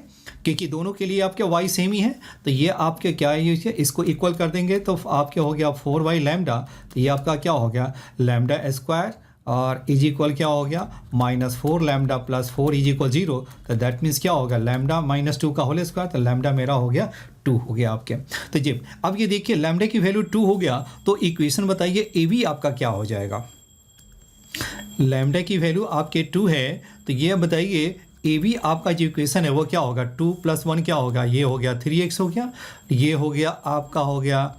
क्योंकि दोनों के लिए आपके y सेम ही है, तो ये आपके क्या है इसको इक्वल कर देंगे तो आपके हो गया 4y लैम्डा, तो ये आपका क्या हो गया लैम्डा स्क्वायर और इज इक्वल क्या हो गया -4 लैम्डा प्लस 4 इज इक्वल 0, तो दैट मीन्स क्या होगा लैम्डा -2 का होल स्क्वायर, तो लैम्डा मेरा हो गया 2 हो गया आपके। तो जी अब ये देखिए लैम्डा की वैल्यू 2 हो गया तो इक्वेशन बताइए ए बी आपका क्या हो जाएगा, लैम्डा की वैल्यू आपके 2 है, तो ये बताइए ए बी आपका जो इक्वेशन है वो क्या होगा, 2 + 1 क्या होगा, ये हो गया 3x हो गया, ये हो गया आपका हो गया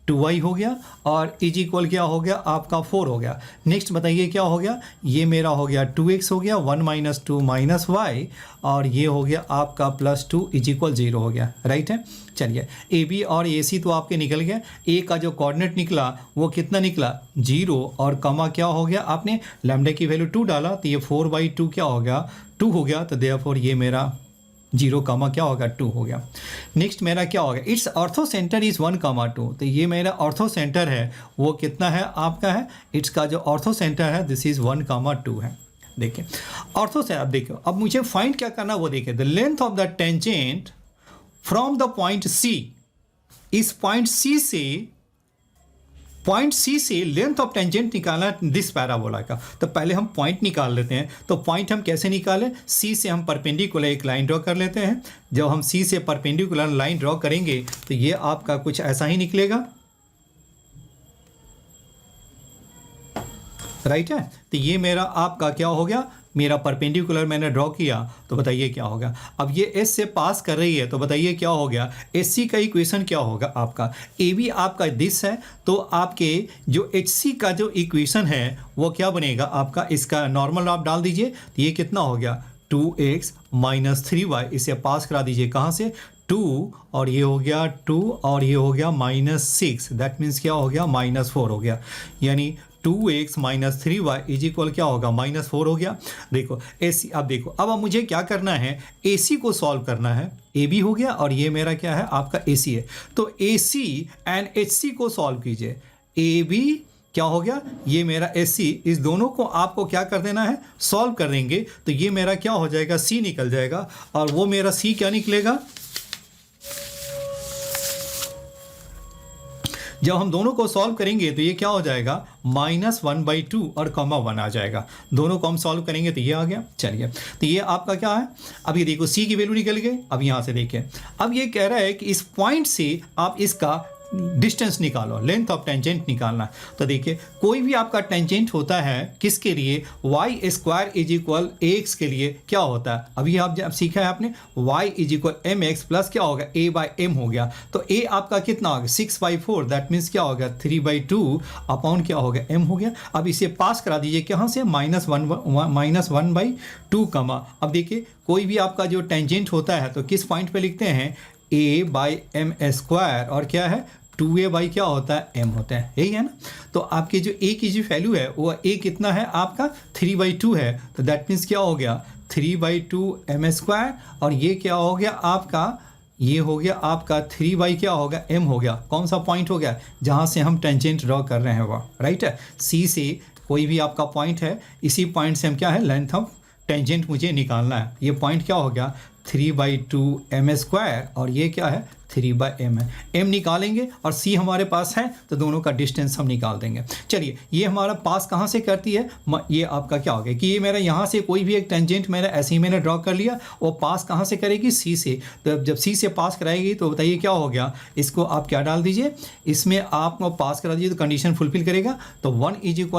2y हो गया, और इज इक्वल क्या हो गया आपका 4 हो गया। नेक्स्ट बताइए क्या हो गया, ये मेरा हो गया 2x हो गया, 1 - 2 - y, और ये हो गया आपका +2 इज इक्वल 0 हो गया, राइट है। चलिए ए बी और ए सी तो आपके निकल गया, ए का जो कोऑर्डिनेट निकला वो कितना निकला 0, और कमा क्या हो गया, आपने लैम्डा की वैल्यू 2 डाला तो ये 4/2 क्या हो गया 2 हो गया, तो देयरफॉर ये मेरा 0 कमा क्या होगा 2 हो गया। नेक्स्ट मेरा क्या होगा, इट्स ऑर्थो सेंटर इज़ 1, 2, तो ये मेरा ऑर्थो सेंटर है वो कितना है आपका है, इट्स का जो ऑर्थो सेंटर है दिस इज़ 1, 2 है। देखिए ऑर्थो से अब देखो, अब मुझे फाइंड क्या करना वो देखिए, the length of the tangent from the point C, इस पॉइंट सी से लेंथ ऑफ टेंजेंट निकालना दिस पैराबोला का। तो पहले हम पॉइंट निकाल लेते हैं, तो पॉइंट हम कैसे निकालें, सी से हम परपेंडिकुलर एक लाइन ड्रॉ कर लेते हैं। जब हम सी से परपेंडिकुलर लाइन ड्रॉ करेंगे तो ये आपका कुछ ऐसा ही निकलेगा, राइट है। तो ये मेरा आपका क्या हो गया, मेरा परपेंडिकुलर मैंने ड्रॉ किया, तो बताइए क्या होगा। अब ये एस से पास कर रही है तो बताइए क्या हो गया, एस सी का इक्वेशन क्या होगा आपका, ए बी आपका दिस है, तो आपके जो एच सी का जो इक्वेशन है वो क्या बनेगा आपका, इसका नॉर्मल आप डाल दीजिए, तो ये कितना हो गया 2x - 3y, इसे पास करा दीजिए कहाँ से 2, और ये हो गया 2, और ये हो गया -6, दैट मीन्स क्या हो गया -4 हो गया, यानी 2x - 3y इज इक्वल क्या होगा -4 हो गया। देखो AC, अब देखो अब मुझे क्या करना है, AC को सॉल्व करना है, AB हो गया और ये मेरा क्या है आपका AC है, तो AC एंड HC को सॉल्व कीजिए, AB क्या हो गया, ये मेरा SC, इस दोनों को आपको क्या कर देना है सॉल्व कर देंगे, तो ये मेरा क्या हो जाएगा C निकल जाएगा, और वो मेरा C क्या निकलेगा, जब हम दोनों को सॉल्व करेंगे तो ये क्या हो जाएगा -1/2 और कॉमा 1 आ जाएगा, दोनों को हम सॉल्व करेंगे तो ये आ गया। चलिए तो ये आपका क्या है, अब ये देखो सी की वैल्यू निकल गई। अब यहाँ से देखिए, अब ये कह रहा है कि इस पॉइंट से आप इसका डिस्टेंस निकालो, लेंथ ऑफ टेंजेंट निकालना। तो देखिए कोई भी आपका टेंजेंट होता है किसके लिए, y² = ax के लिए क्या होता है, अभी आप जब सीखा है आपने y = mx प्लस क्या होगा a/m हो गया, तो a आपका कितना होगा 6/4, दैट मीन्स क्या होगा 3/2 अपॉन क्या होगा m हो गया। अब इसे पास करा दीजिए कहाँ से -1/2 कमा। अब देखिए कोई भी आपका जो टेंजेंट होता है तो किस पॉइंट पे लिखते हैं a/m², और क्या है 2a/ क्या होता है m होता है, यही है ना। तो आपकी जो a की जो वैल्यू है वो a कितना है आपका 3/2 है, तो दैट मीन्स क्या हो गया 3/2 m², और ये क्या हो गया आपका, ये हो गया आपका 3 क्या होगा m हो गया। कौन सा पॉइंट हो गया जहाँ से हम टेंजेंट ड्रॉ कर रहे हैं वो, राइट है। सी से कोई भी आपका पॉइंट है, इसी पॉइंट से हम क्या है लेंथ ऑफ टेंजेंट मुझे निकालना है। ये पॉइंट क्या हो गया 3/2 m², और ये क्या है 3/m है। m निकालेंगे और c हमारे पास है तो दोनों का डिस्टेंस हम निकाल देंगे। चलिए ये हमारा पास कहाँ से करती है, ये आपका क्या हो गया कि ये मेरा यहाँ से कोई भी एक टेंजेंट मेरा ऐसे ही मैंने ड्रॉ कर लिया, वो पास कहाँ से करेगी c से। तो जब c से पास कराएगी तो बताइए क्या हो गया, इसको आप क्या डाल दीजिए, इसमें आप पास करा दीजिए तो कंडीशन फुलफिल करेगा। तो 1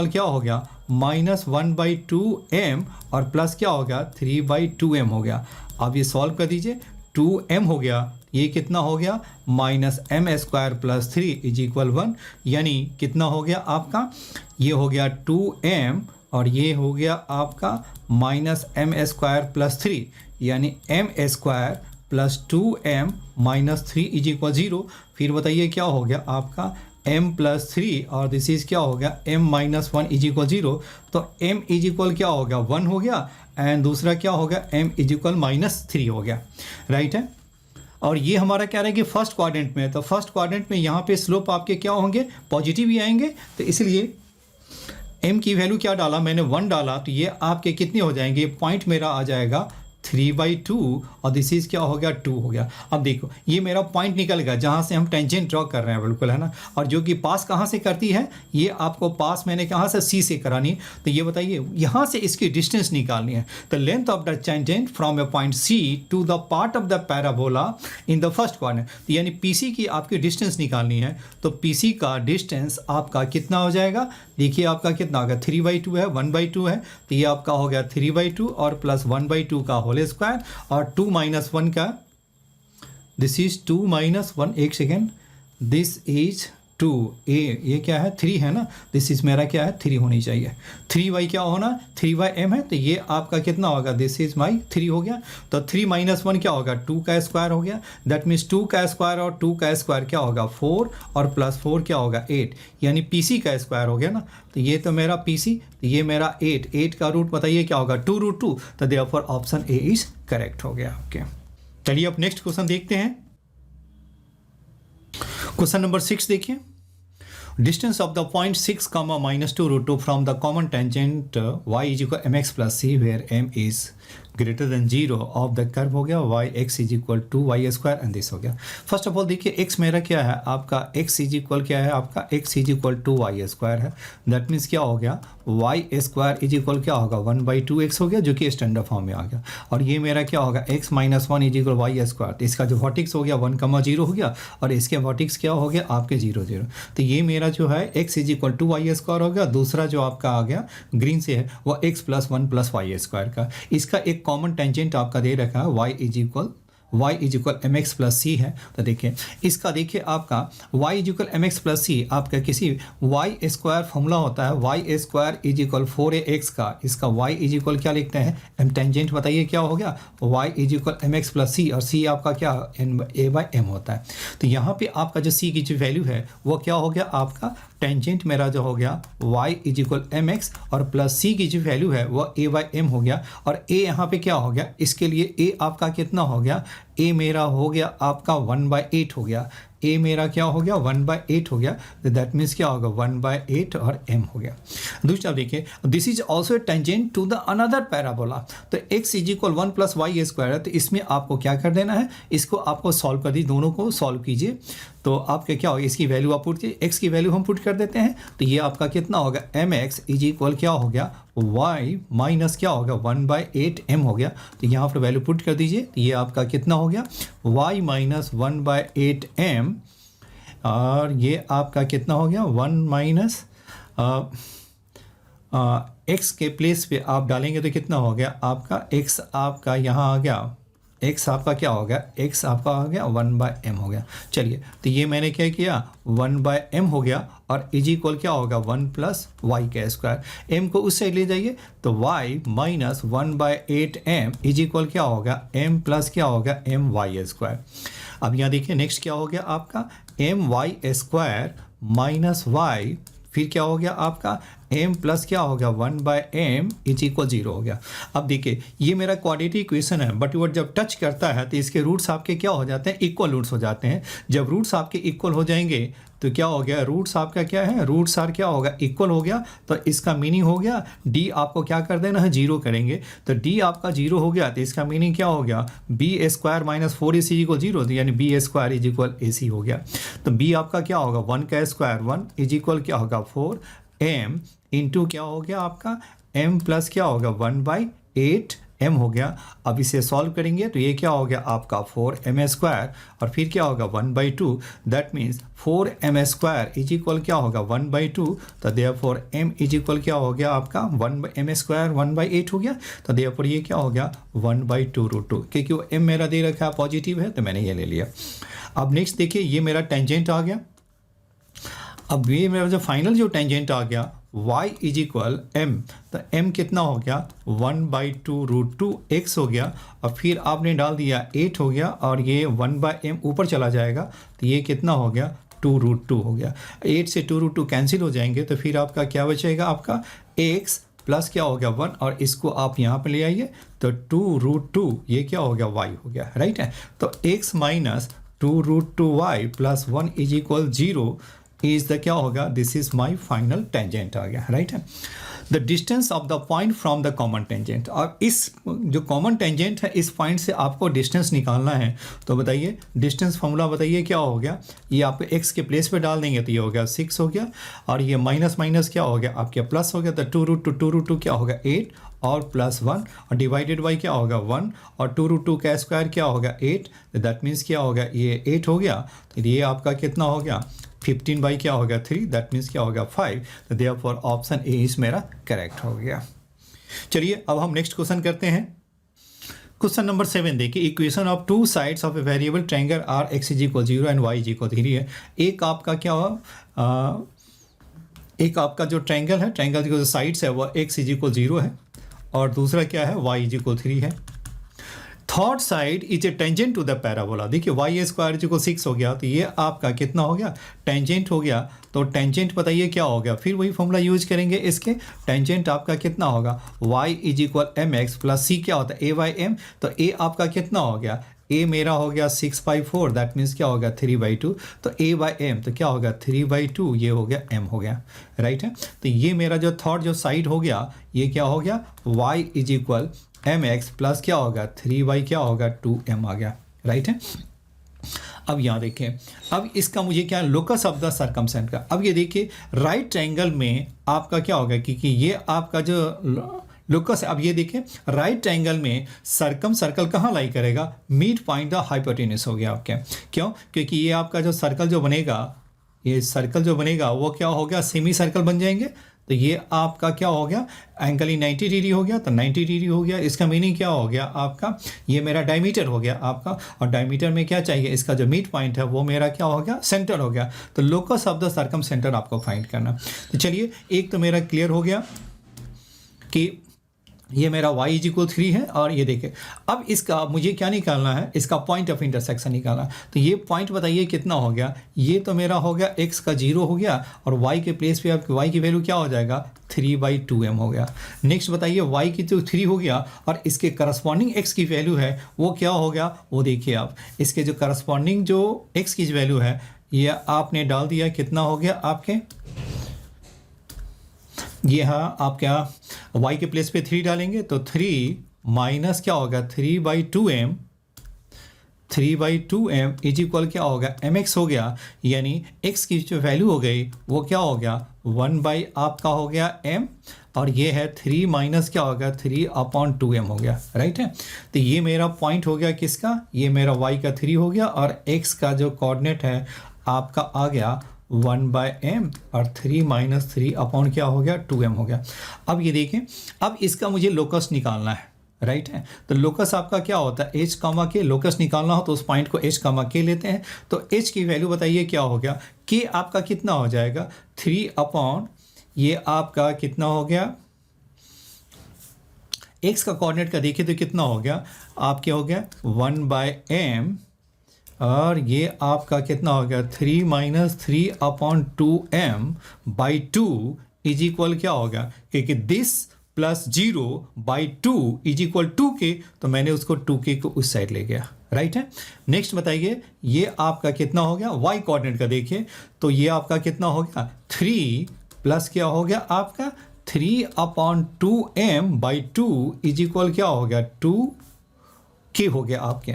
= क्या हो गया -1/2m और प्लस क्या हो गया 3/2m हो गया। अब ये सॉल्व कर दीजिए, 2m हो गया, ये कितना हो गया -m² + 3 = 1, यानी कितना हो गया आपका, ये हो गया 2m और ये हो गया आपका -m² + 3, यानी m² + 2m - 3 = 0। फिर बताइए क्या हो गया आपका m + 3 और दिस इज क्या हो गया m - 1 = 0। तो m = क्या हो गया 1 हो गया, एंड दूसरा क्या हो गया m = -3 हो गया, राइट है। और ये हमारा क्या रहेगा फर्स्ट क्वाड्रेंट में, तो फर्स्ट क्वाड्रेंट में यहाँ पे स्लोप आपके क्या होंगे पॉजिटिव ही आएंगे, तो इसलिए m की वैल्यू क्या डाला मैंने 1 डाला, तो ये आपके कितने हो जाएंगे, पॉइंट मेरा आ जाएगा 3/2 और दिस इज क्या हो गया 2 हो गया। अब देखो ये मेरा पॉइंट निकल गया जहाँ से हम टेंजेंट ड्रॉ कर रहे हैं, बिल्कुल है ना। और जो कि पास कहाँ से करती है, ये आपको पास मैंने कहाँ से सी से करानी है। तो ये बताइए यहाँ से इसकी डिस्टेंस निकालनी है। तो length of the tangent from a point C to the part of the parabola in the first quadrant, तो यानी पीसी की आपकी डिस्टेंस निकालनी है। तो पीसी का डिस्टेंस आपका कितना हो जाएगा, देखिए आपका कितना होगा 3/2 है, 1/2 है, तो ये आपका हो गया 3/2 और प्लस 1/2 का होल स्क्वायर और 2 - 1 का, दिस इज 2 - 1, एक सेकेंड, दिस इज 2 ये क्या है 3 है ना, दिस इज मेरा क्या है 3 होनी चाहिए। 3y क्या होना 3/m है, तो ये आपका कितना होगा, दिस इज माई 3 हो गया। तो 3 - 1 क्या होगा 2 का स्क्वायर हो गया, दैट मीन्स 2 का स्क्वायर और 2 का स्क्वायर क्या होगा 4 और प्लस 4 क्या होगा 8, यानी पीसी का स्क्वायर हो गया ना। तो ये तो मेरा पीसी, तो ये मेरा 8 का रूट बताइए क्या होगा 2√2, तो therefore option A is correct हो गया। ओके चलिए अब नेक्स्ट क्वेश्चन देखते हैं। क्वेश्चन नंबर 6 देखिए, distance of the point 6, -2√2 from the common tangent y is equal mx plus c where m is greater than 0 of the curve हो गया y x is equal to y square and this हो गया। First of all देखिए x मेरा क्या है आपका x is equal क्या है आपका x is equal to y square है, दैट मीन्स क्या हो गया y स्क्वायर इज इक्वल क्या होगा 1/2x हो गया जो कि स्टैंडर्ड फॉर्म में आ गया। और ये मेरा क्या होगा x - 1 is equal y square, तो इसका जो वर्टेक्स हो गया 1,0 हो गया और इसके वर्टेक्स क्या हो गया आपके 0 0। तो ये मेरा जो है x is equal to y square हो गया। दूसरा जो आपका आ गया ग्रीन से है वो x + 1 + वाई स्क्वायर का, इसका एक कॉमन टेंजेंट आपका दे रखा है y is equal mx plus c है। तो देखिए इसका देखिए आपका y is equal mx plus c आपका किसी y स्क्वायर फॉर्मूला होता है y square is equal 4ax का, इसका y इज इक्वल क्या लिखते हैं टेंजेंट बताइए क्या हो गया y is equal mx plus c और c आपका क्या a/m होता है। तो यहाँ पे आपका जो c की जो वैल्यू है वो क्या हो गया आपका टेंजेंट मेरा जो हो गया y इज इक्वल mx और प्लस c की जो वैल्यू है वो a/m हो गया। और a यहाँ पे क्या हो गया, इसके लिए a आपका कितना हो गया, a मेरा हो गया आपका 1/8 हो गया, a मेरा क्या हो गया 1/8 हो गया, तो दैट मीन्स क्या होगा 1/8 और m हो गया। दूसरा देखिए this is also tangent to the another parabola, तो x is equal 1 + y square है। तो इसमें आपको क्या कर देना है, इसको आपको सॉल्व कर दी, दोनों को सॉल्व कीजिए। तो आपके क्या होगा इसकी वैल्यू आप पुट कीजिए, x की वैल्यू हम पुट कर देते हैं, तो ये आपका कितना होगा mx इज इक्वल क्या हो गया y माइनस क्या होगा 1/8m हो गया। तो यहाँ पर वैल्यू पुट कर दीजिए, तो ये आपका कितना हो गया y - 1/8m और ये आपका कितना हो गया 1 - x के प्लेस पे आप डालेंगे तो कितना हो गया आपका x आपका यहाँ आ गया, x आपका क्या हो गया x आपका आ गया 1/m हो गया। चलिए तो ये मैंने क्या किया 1/m हो गया और इज इक्वल क्या होगा 1 + y का स्क्वायर, m को उस साइड ले जाइए तो y - 1/8m इज इक्वल क्या होगा m प्लस क्या होगा my स्क्वायर। अब यहाँ देखिए नेक्स्ट क्या हो गया आपका my स्क्वायर माइनस y, फिर क्या हो गया आपका m प्लस क्या हो गया 1/m इज इक्वल 0 हो गया। अब देखिए ये मेरा क्वाड्रेटिक इक्वेशन है, बट वो जब टच करता है तो इसके रूट्स आपके क्या हो जाते हैं इक्वल रूट्स हो जाते हैं। जब रूट्स आपके इक्वल हो जाएंगे तो क्या हो गया रूट्स आपका क्या है रूट्स आर क्या होगा इक्वल हो गया, तो इसका मीनिंग हो गया d आपको क्या कर देना है 0 करेंगे, तो d आपका 0 हो गया तो इसका मीनिंग क्या हो गया b² - 4ac इक्वल 0, यानी b² इज इक्वल ac हो गया। तो b आपका क्या होगा 1 का स्क्वायर 1 इज इक्वल क्या होगा 4m इंटू क्या हो गया आपका m प्लस क्या होगा 1/8m हो गया। अब इसे सॉल्व करेंगे तो ये क्या हो गया आपका 4m² और फिर क्या होगा 1/2, that means 4m² is equal क्या होगा 1/2, तो देयरफॉर m इज इक्वल क्या हो गया आपका 1m² 1/8 हो गया। तो देयरफॉर ये क्या हो गया 1/2√2, क्योंकि वो m मेरा दे रखा है पॉजिटिव है तो मैंने ये ले लिया। अब नेक्स्ट देखिए ये मेरा टेंजेंट आ गया। अब ये मेरा जो फाइनल जो टेंजेंट आ गया y इज इक्वल m, तो m कितना हो गया 1/2√2x हो गया और फिर आपने डाल दिया 8 हो गया और ये 1/m ऊपर चला जाएगा तो ये कितना हो गया 2√2 हो गया। 8 से 2√2 कैंसिल हो जाएंगे तो फिर आपका क्या बचेगा आपका x प्लस क्या हो गया 1 और इसको आप यहाँ पे ले आइए तो 2√2 ये क्या हो गया y हो गया, राइट है। तो x - 2√2y + 1 is equal 0, is the क्या होगा, this is my final tangent आ गया, राइट है। The distance of the point from the common tangent, और इस जो कॉमन टेंजेंट है इस पॉइंट से आपको डिस्टेंस निकालना है। तो बताइए डिस्टेंस फॉर्मूला बताइए क्या हो गया, ये आप एक्स के प्लेस पे डाल देंगे तो ये हो गया 6 हो गया, और ये माइनस माइनस क्या हो गया आपके प्लस हो गया, तो 2√2 क्या होगा 8 और प्लस 1 और डिवाइडेड बाई क्या होगा 1 और 2√2 का स्क्वायर क्या होगा 8, दैट मीन्स क्या होगा ये 8 हो गया, तो ये आपका कितना हो गया 15 बाई क्या होगा 3, दैट मीन्स क्या होगा 5, तो देयरफॉर ऑप्शन ए इज मेरा करेक्ट हो गया। चलिए अब हम नेक्स्ट क्वेश्चन करते हैं। क्वेश्चन नंबर 7 देखिए, equation of two sides of a variable triangle are x is equal 0 and y is equal 3 है। एक आपका क्या हुआ, एक आपका जो ट्रायंगल है, ट्रायंगल की जो साइड्स है वो एक्स इज इक्वल 0 है और दूसरा क्या है वाई इज इक्वल 3 है। Third side is a tangent to the parabola. देखिए वाई स्क्वायर इक्वल 6 हो गया, तो ये आपका कितना हो गया टेंजेंट हो गया। तो टेंजेंट बताइए क्या हो गया, फिर वही फॉर्मूला यूज करेंगे इसके, टेंजेंट आपका कितना होगा y is equal M x plus c क्या होता है a बाई एम, तो a आपका कितना हो गया, a मेरा हो गया 6/4, दैट मीन्स क्या होगा 3/2, तो a बाई एम तो क्या होगा 3/2, ये हो गया m हो गया, राइट है। तो ये मेरा जो थर्ड जो साइड हो गया ये क्या हो गया y is equal M x plus क्या होगा 3 क्या होगा 2m आ गया, राइट है। अब यहाँ देखिए, अब इसका मुझे क्या लोकस ऑफ द सर्कमसेंट का, अब ये देखिए राइट ट्रायंगल में आपका क्या होगा, क्योंकि ये आपका जो लोकस है, अब ये देखिए राइट ट्रायंगल में सर्कल कहाँ लाई करेगा, मिड पॉइंट द हाइपोटेन्यूस हो गया आपके, क्यों, क्योंकि ये आपका जो सर्कल जो बनेगा, ये सर्कल जो बनेगा वो क्या हो गया सेमी सर्कल बन जाएंगे, तो ये आपका क्या हो गया एंगल ही 90 डिग्री हो गया, तो 90 डिग्री हो गया, इसका मीनिंग क्या हो गया आपका, ये मेरा डायमीटर हो गया आपका, और डायमीटर में क्या चाहिए, इसका जो मिड पॉइंट है वो मेरा क्या हो गया सेंटर हो गया, तो locus of the circum centre आपको फाइंड करना। तो चलिए एक तो मेरा क्लियर हो गया कि ये मेरा y इज इक्वल 3 है, और ये देखिए अब इसका मुझे क्या निकालना है, इसका पॉइंट ऑफ इंटरसेक्शन निकालना। तो ये पॉइंट बताइए कितना हो गया, ये तो मेरा हो गया x का 0 हो गया, और y के प्लेस पे आपकी y की वैल्यू क्या हो जाएगा 3/2m हो गया। नेक्स्ट बताइए y की जो 3 हो गया, और इसके करस्पॉन्डिंग x की वैल्यू है वो क्या हो गया, वो देखिए आप, इसके जो करस्पॉन्डिंग जो x की वैल्यू है ये आपने डाल दिया, कितना हो गया आपके, ये हाँ आप क्या y के प्लेस पे 3 डालेंगे तो 3 माइनस क्या होगा 3/2m, 3/2m इज इक्वल क्या होगा mx हो गया, यानी x की जो वैल्यू हो गई वो क्या हो गया 1/ आपका हो गया m, और ये है 3 माइनस क्या होगा 3/2m हो गया, राइट है। तो ये मेरा पॉइंट हो गया किसका, ये मेरा y का 3 हो गया, और x का जो कोऑर्डिनेट है आपका आ गया 1/m, और 3 माइनस 3 क्या हो गया 2m हो गया। अब ये देखें, अब इसका मुझे लोकस निकालना है, राइट है। तो लोकस आपका क्या होता है h कामा के, लोकस निकालना हो तो उस पॉइंट को h कामा के लेते हैं, तो h की वैल्यू बताइए क्या हो गया, k आपका कितना हो जाएगा 3 ये आपका कितना हो गया, x का कोऑर्डिनेट का देखिए तो कितना हो गया आपके हो गया 1/m, और ये आपका कितना हो गया 3 माइनस 3/2m/2 इज इक्वल क्या होगा, क्योंकि this plus 0/2 is equal 2k, तो मैंने उसको 2k को उस साइड ले गया, राइट है। नेक्स्ट बताइए ये आपका कितना हो गया y कोऑर्डिनेट का देखिए, तो ये आपका कितना हो गया 3 प्लस क्या हो गया आपका 3/2m/2 इज इक्वल क्या हो गया 2k हो गया आपके,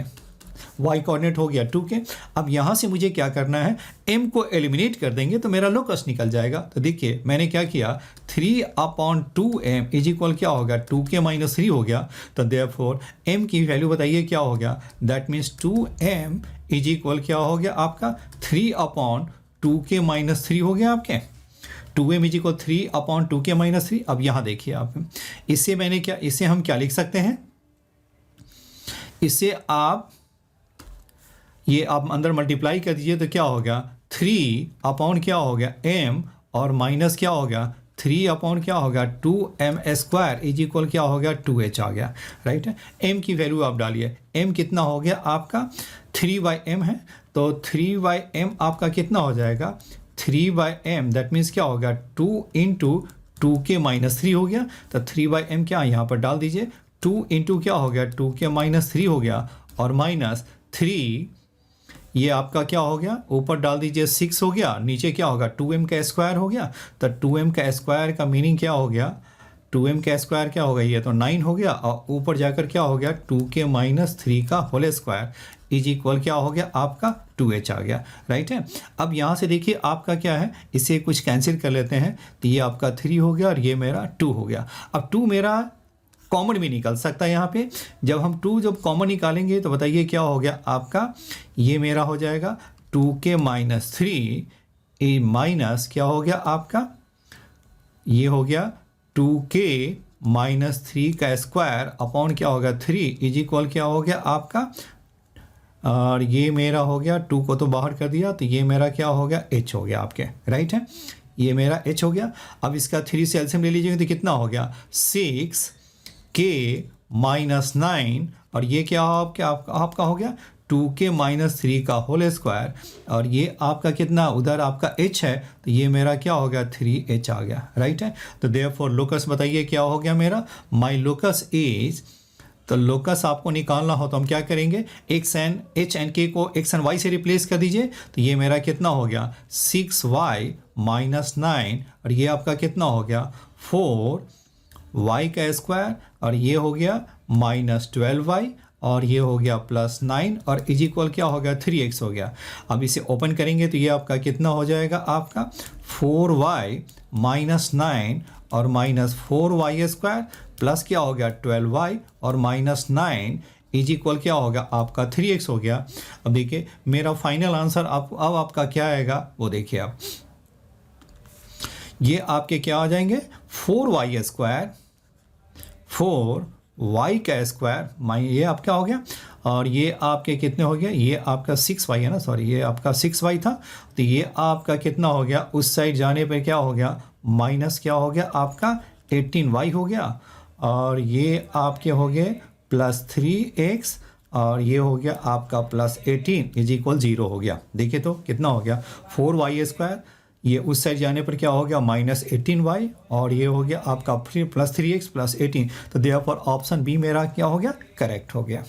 y कोऑर्डिनेट हो गया 2k। अब यहाँ से मुझे क्या करना है, m को एलिमिनेट कर देंगे तो मेरा लोकस निकल जाएगा। तो देखिए मैंने क्या किया 3/2m इज इक्वल क्या होगा 2k माइनस 3 हो गया, तो देयरफॉर m की वैल्यू बताइए क्या हो गया, that means 2m is equal क्या हो गया आपका 3/2k माइनस 3 हो गया आपके, 2m is equal 3/2k minus 3। अब यहाँ देखिए आप, इससे मैंने क्या, इससे हम क्या लिख सकते हैं, इससे आप ये आप अंदर मल्टीप्लाई कर दीजिए तो क्या हो गया 3 क्या हो गया m, और माइनस क्या हो गया 3 क्या हो गया 2m² इज इक्वल क्या हो गया 2h आ गया, राइट है। m की वैल्यू आप डालिए, m कितना हो गया आपका 3/m है, तो 3/m आपका कितना हो जाएगा 3/m, दैट मीन्स क्या होगा 2 इंटू 2k माइनस 3 हो गया, तो 3/m क्या यहाँ पर डाल दीजिए, 2 इंटू क्या हो गया 2k माइनस 3 हो गया, और माइनस 3 ये आपका क्या हो गया, ऊपर डाल दीजिए 6 हो गया, नीचे क्या होगा 2m का स्क्वायर हो गया। तो 2m का स्क्वायर का मीनिंग क्या हो गया, 2m का स्क्वायर क्या होगा, ये तो 9 हो गया, और ऊपर जाकर क्या हो गया 2k माइनस 3 का होल स्क्वायर इज इक्वल क्या हो गया आपका 2h आ गया, राइट है। अब यहाँ से देखिए आपका क्या है, इसे कुछ कैंसिल कर लेते हैं, तो ये आपका 3 हो गया और ये मेरा 2 हो गया। अब 2 मेरा कॉमन भी निकल सकता है यहाँ पे, जब हम 2 जब कॉमन निकालेंगे तो बताइए क्या हो गया आपका, ये मेरा हो जाएगा 2k माइनस 3 माइनस क्या हो गया आपका, ये हो गया 2k माइनस 3 का स्क्वायर अपॉन क्या होगा 3 इज इक्वल क्या हो गया आपका, और ये मेरा हो गया 2 को तो बाहर कर दिया, तो ये मेरा क्या हो गया h हो गया आपके, राइट है, ये मेरा h हो गया। अब इसका 3 से एलसीएम ले लीजिएगा तो कितना हो गया 6k माइनस 9, और ये क्या हो आपका हो गया 2k माइनस 3 का होल स्क्वायर, और ये आपका कितना उधर आपका h है, तो ये मेरा क्या हो गया 3h आ गया, राइट है। तो देयरफॉर लोकस बताइए क्या हो गया मेरा, माय लोकस इज, तो लोकस आपको निकालना हो तो हम क्या करेंगे, एक्स एन एच एन के को एक्स एन वाई से रिप्लेस कर दीजिए, तो ये मेरा कितना हो गया 6y माइनस 9, और ये आपका कितना हो गया 4y का स्क्वायर, और ये हो गया माइनस 12y, और ये हो गया प्लस 9, और इज इक्वल क्या हो गया 3x हो गया। अब इसे ओपन करेंगे तो ये आपका कितना हो जाएगा आपका 4y माइनस 9 और माइनस 4y स्क्वायर प्लस क्या हो गया 12y और माइनस 9 इज इक्वल क्या होगा आपका 3x हो गया। अब देखिए मेरा फाइनल आंसर अब आपका क्या आएगा वो देखिए आप, ये आपके क्या आ जाएंगे 4y स्क्वायर 4y का स्क्वायर ये आप क्या हो गया, और ये आपके कितने हो गया, ये आपका 6y है ना, सॉरी ये आपका 6y था, तो ये आपका कितना हो गया उस साइड जाने पे क्या हो गया माइनस क्या हो गया आपका 18y हो गया, और ये आपके हो गए प्लस 3x, और ये हो गया आपका प्लस 18 इज इक्वल 0 हो गया। देखिए तो कितना हो गया 4y स्क्वायर, ये उस साइड जाने पर क्या हो गया माइनस 18y, और ये हो गया आपका प्लस 3x प्लस 18, तो देयरफॉर ऑप्शन बी मेरा क्या हो गया करेक्ट हो गया।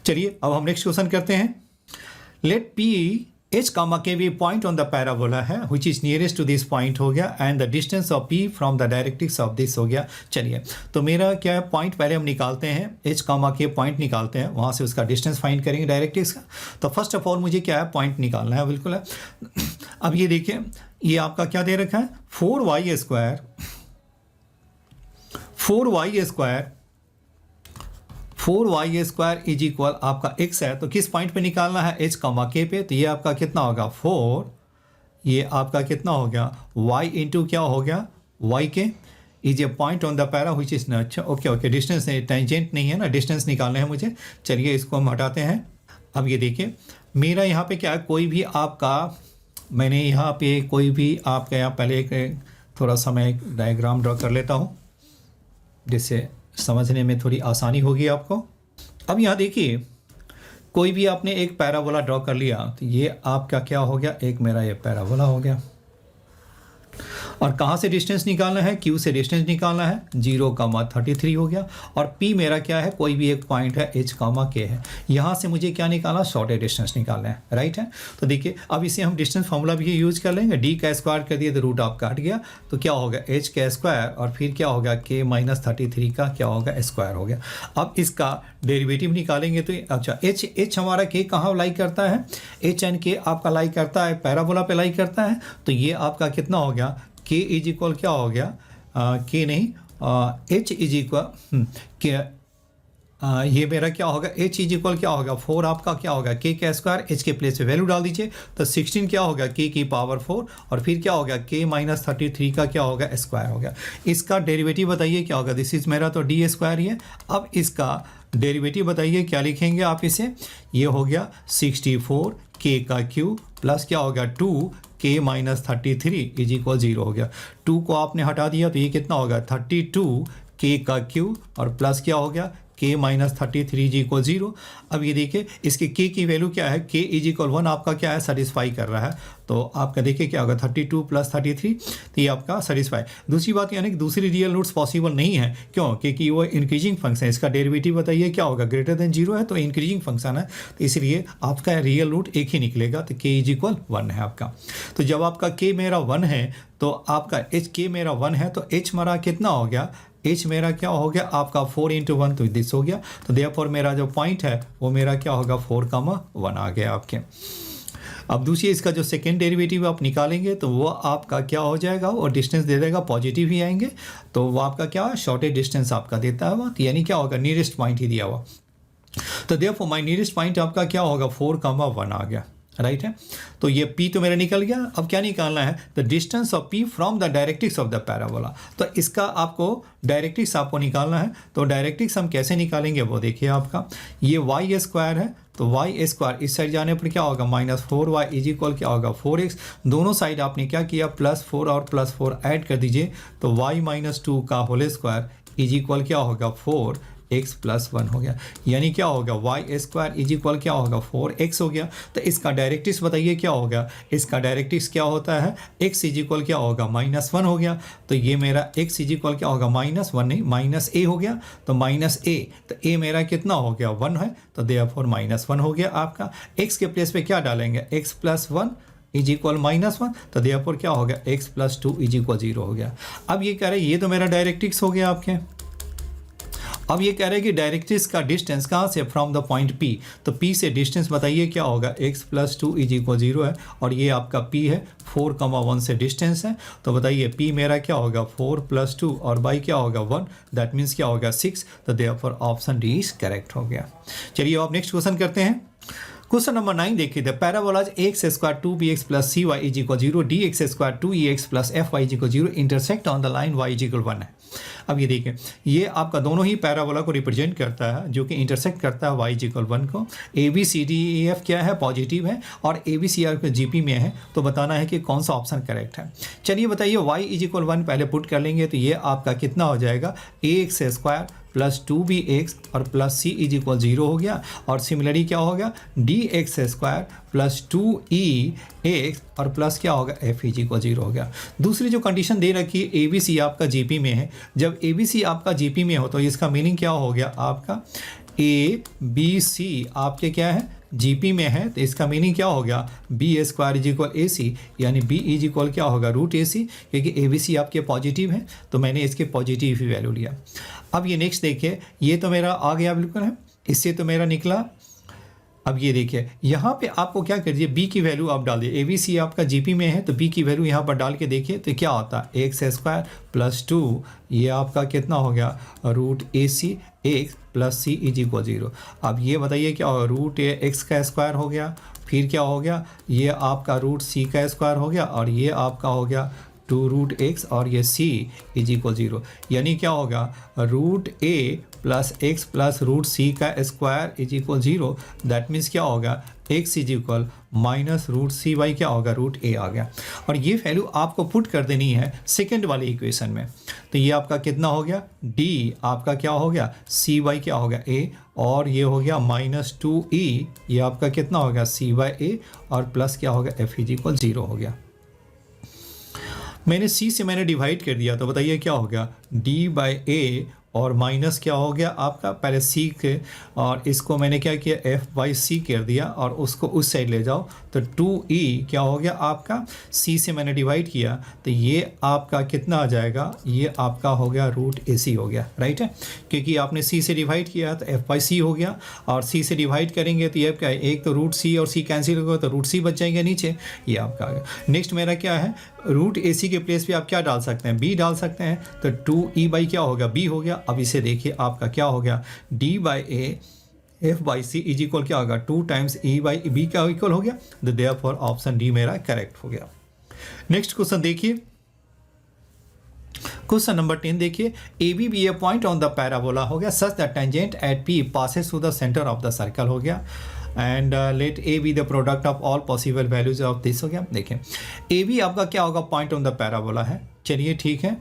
चलिए अब हम नेक्स्ट क्वेश्चन करते हैं। Late P h comma k we point on the parabola है which is nearest to this point हो गया, and the distance of p from the directrix of this हो गया। चलिए तो मेरा क्या है पॉइंट पहले हम निकालते हैं, एच कामा के पॉइंट निकालते हैं, वहाँ से उसका डिस्टेंस फाइंड करेंगे डायरेक्ट्रिक्स का। तो फर्स्ट ऑफ ऑल मुझे क्या है पॉइंट निकालना है, बिल्कुल है। अब ये देखिए ये आपका क्या दे रखा है 4y square 4y square is equal आपका x है, तो किस पॉइंट पे निकालना है h कॉमा k पे, तो ये आपका कितना होगा 4, ये आपका कितना हो गया y इंटू क्या हो गया y के is a point on the para which is अच्छा ओके डिस्टेंस टेंजेंट नहीं है ना, डिस्टेंस निकालना है मुझे। चलिए इसको हम हटाते हैं। अब ये देखिए मेरा यहाँ पे क्या है, कोई भी आपका मैंने यहाँ पे कोई भी आपका यहाँ पहले एक थोड़ा सा मैं एक डायग्राम ड्रॉ कर लेता हूँ जिससे समझने में थोड़ी आसानी होगी आपको। अब यहाँ देखिए कोई भी आपने एक पैराबोला ड्रॉ कर लिया, तो ये आपका क्या हो गया एक मेरा ये पैराबोला हो गया, और कहाँ से डिस्टेंस निकालना है Q से डिस्टेंस निकालना है 0,33 हो गया, और P मेरा क्या है कोई भी एक पॉइंट है H, K है, यहाँ से मुझे क्या निकालना शॉर्टेस्ट डिस्टेंस निकालना है, राइट है। तो देखिए अब इसे हम डिस्टेंस फार्मूला भी यूज कर लेंगे, D का स्क्वायर कर दिए तो रूट ऑफ काट गया, तो क्या होगा H का स्क्वायर और फिर क्या होगा K माइनस 33 का क्या होगा स्क्वायर हो गया। अब इसका डेरिवेटिव निकालेंगे तो अच्छा H हमारा K कहाँ लाई करता है, H एंड K आपका लाई करता है पैराबोला पे लाई करता है, तो ये आपका कितना हो गया k इज इक्वल क्या हो गया k नहीं h इज इक्वल ये मेरा क्या होगा h इज इक्वल क्या होगा 4 आपका क्या होगा k का स्क्वायर h के प्लेस पे वैल्यू डाल दीजिए, तो 16 क्या होगा k की पावर 4 और फिर क्या होगा k माइनस 33 का क्या होगा स्क्वायर हो गया। इसका डेरिवेटिव बताइए क्या होगा, दिस इज मेरा तो d स्क्वायर ही है। अब इसका डेरिवेटिव बताइए क्या लिखेंगे आप इसे, ये हो गया 64 k का क्यूब प्लस क्या होगा 2 k माइनस 33 इज इक्वल 0 हो गया। 2 को आपने हटा दिया तो ये कितना होगा 32 k का क्यूब और प्लस क्या हो गया k माइनस 33 इज इक्वल 0। अब ये देखिए इसके k की वैल्यू क्या है, k इज इक्वल 1 आपका क्या है, सेटिस्फाई कर रहा है। तो आपका देखिए क्या होगा 32 प्लस 33, तो ये आपका सेटिस्फाई। दूसरी बात यानी कि दूसरी रियल रूट्स पॉसिबल नहीं है, क्यों, क्योंकि वो इंक्रीजिंग फंक्शन है, इसका डेरिवेटिव बताइए क्या होगा, ग्रेटर देन 0 है तो इंक्रीजिंग फंक्शन है, तो इसलिए आपका रियल रूट एक ही निकलेगा, तो k इज इक्वल 1 है आपका। तो जब आपका k मेरा 1 है तो आपका h k मेरा 1 है तो h मेरा कितना हो गया, h मेरा क्या हो गया आपका 4 × 1, तो दिस हो गया। तो देयरफॉर मेरा जो पॉइंट है वो मेरा क्या होगा 4, 1 आ गया आपके। अब दूसरी इसका जो सेकेंड डेरिवेटिव आप निकालेंगे तो वो आपका क्या हो जाएगा, वो डिस्टेंस दे देगा, पॉजिटिव ही आएंगे, तो वो आपका क्या शॉर्टेज डिस्टेंस आपका देता है वो, यानी क्या होगा नियरेस्ट पॉइंट ही दिया हुआ। तो देयरफॉर माय नियरेस्ट पॉइंट आपका क्या होगा 4, 1 आ गया, राइट है। तो ये P तो मेरा निकल गया। अब क्या निकालना है, the distance of P from the directrix of the parabola. तो इसका आपको डायरेक्ट्रिक्स आपको निकालना है, तो डायरेक्ट्रिक्स हम कैसे निकालेंगे वो देखिए आपका, ये y स्क्वायर है, तो y स्क्वायर इस साइड जाने पर क्या होगा -4y इज इक्वल क्या होगा 4x। दोनों साइड आपने क्या किया +4 और +4 ऐड कर दीजिए, तो y - 2 का होल स्क्वायर इज इक्वल क्या होगा 4x + 1 हो गया, यानी क्या होगा y स्क्वायर इज इक्वल क्या होगा 4x हो गया। तो इसका डायरेक्ट्रिक्स बताइए क्या होगा, इसका डायरेक्ट्रिक्स क्या होता है, x इज इक्वल क्या होगा -1 हो गया। तो ये मेरा x इज इक्वल क्या होगा -1 नहीं -a हो गया, तो -a, तो a मेरा कितना हो गया 1 है, तो देयरफॉर -1 हो गया आपका। x के प्लेस पे क्या डालेंगे x + 1 इज इक्वल -1, तो देयरफॉर क्या हो गया x + 2 इज इक्वल 0 हो गया। अब ये कह रहे हैं ये तो मेरा डायरेक्ट्रिक्स हो गया आपके। अब ये कह रहे हैं कि डायरेक्ट्रिक्स का डिस्टेंस कहाँ से, फ्रॉम द पॉइंट P, तो P से डिस्टेंस बताइए क्या होगा x + 2 इज इक्वल 0 है, और ये आपका P है 4, 1 से डिस्टेंस है, तो बताइए P मेरा क्या होगा 4 + 2 और y क्या होगा 1, दैट मीन्स क्या होगा 6, तो therefore option D is correct हो गया। चलिए अब नेक्स्ट क्वेश्चन करते हैं। क्वेश्चन नंबर 9 देखिए, the parabolas x² 2bx + cy is equal 0, dx² 2ex + fy is equal 0 intersect on the line y is equal 1 है। अब ये देखिए ये आपका दोनों ही पैराबोला को रिप्रेजेंट करता है, जो कि इंटरसेक्ट करता है y इज इक्वल 1 को। ABCDEF क्या है, पॉजिटिव है, और ABCR को GP में है, तो बताना है कि कौन सा ऑप्शन करेक्ट है। चलिए बताइए y इज इक्वल 1 पहले पुट कर लेंगे, तो ये आपका कितना हो जाएगा ax² + 2bx और +c इज इक्वल 0 हो गया, और सिमिलरली क्या हो गया dx² + 2ex और प्लस क्या होगा f इज इक्वल 0 हो गया। दूसरी जो कंडीशन दे रखी है ABC आपका GP में है, जब ABC आपका GP में हो तो इसका मीनिंग क्या हो गया आपका ABC आपके क्या है GP में है, तो इसका मीनिंग क्या हो गया B² इज इक्वल AC, यानी B इज इक्वल क्या होगा √AC, क्योंकि ABC आपके पॉजिटिव है, तो मैंने इसके पॉजिटिव ही वैल्यू लिया। अब ये नेक्स्ट देखिए, ये तो मेरा आ गया बिल्कुल है, इससे तो मेरा निकला। अब ये देखिए यहाँ पे आपको क्या कर दिए, B की वैल्यू आप डाल दिए, ABC आपका GP में है तो B की वैल्यू यहाँ पर डाल के देखिए तो क्या होता है x² + 2, ये आपका कितना हो गया √AC x + c is equal 0। अब ये बताइए क्या होगा √x² हो गया, फिर क्या हो गया ये आपका √c² हो गया, और ये आपका हो गया 2√x और ये c इज इक्वल 0, यानी क्या होगा √a + x + √c² is equal 0, that means क्या होगा x इज इक्वल -√c/, क्या होगा √a आ गया। और ये वैल्यू आपको पुट कर देनी है सेकेंड वाले इक्वेशन में, तो ये आपका कितना हो गया d आपका क्या हो गया c/, क्या हो गया a, और ये हो गया -2e, ये आपका कितना हो गया c/a, और प्लस क्या होगा f इज इक्वल 0 हो गया। मैंने c से मैंने डिवाइड कर दिया, तो बताइए क्या हो गया d/a, और माइनस क्या हो गया आपका पहले c के, और इसको मैंने क्या किया f/c कर दिया, और उसको उस साइड ले जाओ तो 2e क्या हो गया आपका c से मैंने डिवाइड किया, तो ये आपका कितना आ जाएगा, ये आपका हो गया √AC हो गया, राइट है, क्योंकि आपने c से डिवाइड किया तो f/c हो गया, और c से डिवाइड करेंगे तो ये क्या है, एक तो √c और c कैंसिल होगा तो √c बच जाएंगे नीचे, ये आपका आ गया। नेक्स्ट मेरा क्या है √AC के प्लेस पे आप क्या डाल सकते हैं, b डाल सकते हैं, तो 2e/ क्या होगा b हो गया। अब इसे देखिए आपका क्या हो गया d/a f/c इज इक्वल क्या होगा 2 × e/b का इक्वल हो गया, तो देयरफॉर ऑप्शन डी मेरा करेक्ट हो गया। नेक्स्ट क्वेश्चन देखिए, क्वेश्चन नंबर 10 देखिए, AB be a point on the parabola हो गया, सच the tangent eight P passes through the center of the circle हो गया, and let A be the product of all possible values of this हो गया। देखिए AB आपका क्या होगा पॉइंट ऑन द पैराबोला है, चलिए ठीक है।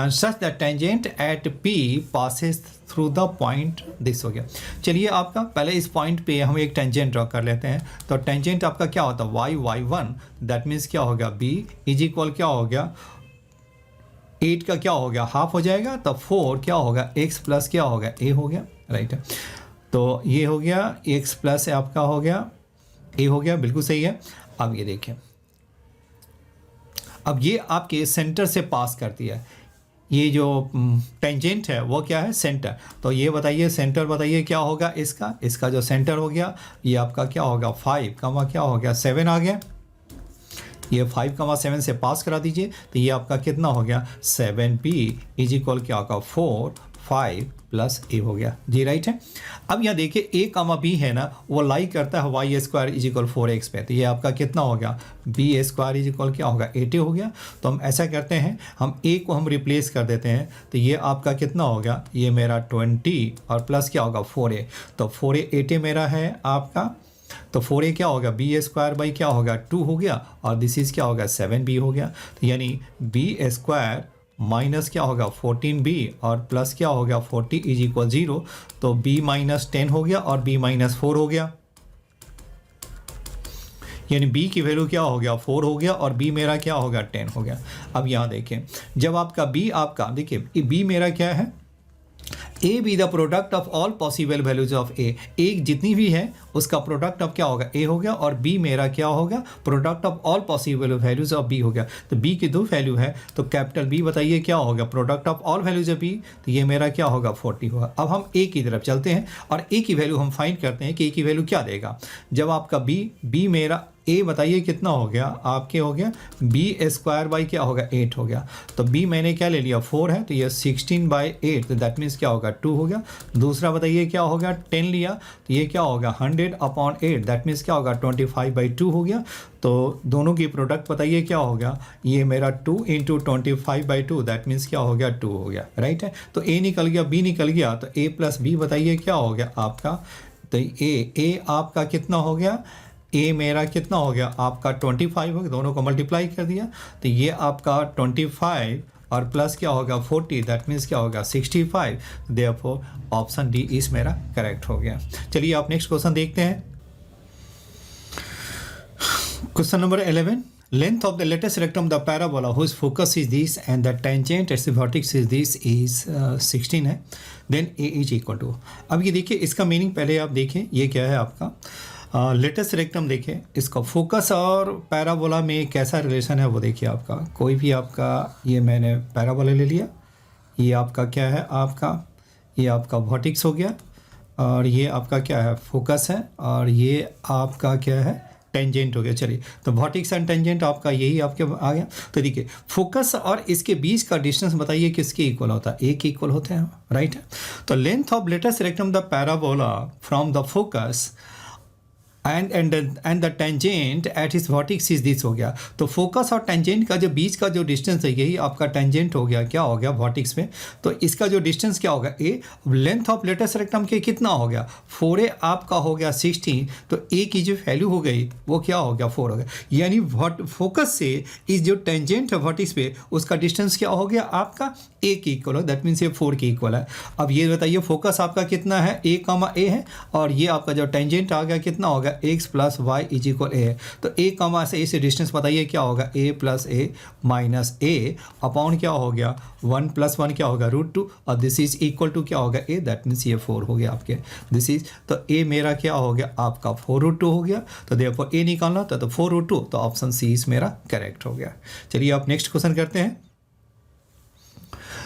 सच the tangent eight P passes through the point this हो गया। चलिए आपका पहले इस पॉइंट पे हम एक टेंजेंट ड्रॉ कर लेते हैं। तो टेंजेंट आपका क्या होता है, y y one, that means क्या हो गया, बी इज इक्वल क्या हो गया, 8 का क्या हो गया, हाफ हो जाएगा, तो 4 क्या होगा, x प्लस क्या होगा, a हो गया, राइट है। तो ये हो गया x प्लस आपका हो गया a हो गया, बिल्कुल सही है। अब ये देखिए, अब ये आपके सेंटर से पास करती है, ये जो टेंजेंट है वो क्या है, सेंटर। तो ये बताइए सेंटर बताइए क्या होगा इसका जो सेंटर हो गया ये आपका क्या होगा, 5 कमा क्या हो गया 7 आ गया। ये 5,7 से पास करा दीजिए, तो ये आपका कितना हो गया, 7b इज इक्वल क्या होगा 4 5 प्लस a हो गया जी, राइट है। अब यहाँ देखिए a कामा b है ना, वो लाई करता है Y square is equal 4x पे, तो ये आपका कितना हो गया, b स्क्वायर इज इक्वल क्या होगा 8a हो गया। तो हम ऐसा करते हैं, हम a को हम रिप्लेस कर देते हैं, तो ये आपका कितना हो गया, ये मेरा 20 और प्लस क्या होगा 4a, तो 4a 8a मेरा है आपका, तो 4a क्या होगा, बी स्क्वायर बाई क्या होगा 2 हो गया, और दिस इज क्या होगा 7b हो गया। तो यानी बी स्क्वायर माइनस क्या होगा 14b और प्लस क्या हो गया 40 इज इक्वल 0, तो b माइनस 10 हो गया और b माइनस 4 हो गया, यानी b की वैल्यू क्या हो गया 4 हो गया और b मेरा क्या होगा 10 हो गया। अब यहाँ देखें, जब आपका b आपका देखिए b मेरा क्या है, a b the product of all possible values of a, एक जितनी भी है उसका प्रोडक्ट ऑफ क्या होगा ए हो गया, और बी मेरा क्या होगा product of all possible values of b हो गया। तो बी की 2 वैल्यू है, तो कैपिटल बी बताइए क्या होगा product of all values of b, तो ये मेरा क्या होगा 40 होगा। अब हम ए की तरफ चलते हैं और ए की वैल्यू हम फाइंड करते हैं कि ए की वैल्यू क्या देगा। जब आपका बी मेरा ए बताइए कितना हो गया, आपके हो गया बी स्क्वायर बाई क्या होगा 8 हो गया, तो बी मैंने क्या ले लिया 4 है, तो ये 16/8, तो दैट मीन्स क्या होगा 2 हो गया। दूसरा बताइए क्या होगा 10 लिया, तो ये क्या होगा 100/8, दैट मीन्स क्या होगा 25/2 हो गया। तो दोनों की प्रोडक्ट बताइए क्या होगा, ये मेरा 2 × 25/2, दैट मीन्स क्या हो गया 2 हो गया, राइट है। तो ए निकल गया, बी निकल गया, तो ए प्लस बी बताइए क्या हो गया आपका, तो ए आपका कितना हो गया, ए मेरा कितना हो गया आपका 25 हो गया, दोनों को मल्टीप्लाई कर दिया, तो ये आपका 25 और प्लस क्या होगा 40, दैट मीन्स क्या होगा 65, देयरफॉर ऑप्शन डी इस मेरा करेक्ट हो गया। चलिए आप नेक्स्ट क्वेश्चन देखते हैं। Question number 11, length of the lattice rectum of the parabola whose focus is this and the tangent its vertex is this is 16 है, then a is equal to। अब ये देखिए इसका मीनिंग पहले आप देखें, ये क्या है आपका लेटेस्ट रेक्टम देखें, इसका फोकस और पैराबोला में कैसा रिलेशन है वो देखिए। आपका कोई भी आपका, ये मैंने पैराबोला ले लिया, ये आपका क्या है आपका, ये आपका वर्टेक्स हो गया, और ये आपका क्या है फोकस है, और ये आपका क्या है टेंजेंट हो गया। चलिए तो वर्टेक्स एंड टेंजेंट आपका यही आपके आ गया। तो देखिए फोकस और इसके बीच का डिस्टेंस बताइए किसके इक्वल होता है, ए के इक्वल होते हैं, राइट है। तो length of latus rectum the parabola from the focus and the tangent at his vertex is this हो गया। तो फोकस और टेंजेंट का जो बीच का जो डिस्टेंस है यही आपका टेंजेंट हो गया, क्या हो गया वर्टेक्स में। तो इसका जो डिस्टेंस क्या होगा ए, लेंथ ऑफ लेटेस्ट रेक्टम के कितना हो गया 4a आपका हो गया 16, तो ए की जो वैल्यू हो गई वो क्या हो गया 4 हो गया, यानी फोकस से इस जो टेंजेंट है वर्टेक्स पे उसका डिस्टेंस क्या हो गया आपका ए के इक्वल है, दैट मीन्स ये 4 के इक्वल है। अब ये बताइए फोकस आपका कितना है a, ए है, और ये आपका जो टेंजेंट आ गया कितना होगा x plus y is equal a है। तो a, से a से डिस्टेंस बताइए क्या होगा a plus a minus a upon क्या हो गया 1 + 1 क्या होगा √2, और दिस इज इक्वल टू क्या होगा a, दैट मीन्स ये 4 हो गया आपके, दिस इज, तो a मेरा क्या हो गया आपका 4√2 हो गया। तो देयरफॉर a निकालना था तो 4√2, तो ऑप्शन सी इज मेरा करेक्ट हो गया। चलिए आप नेक्स्ट क्वेश्चन करते हैं।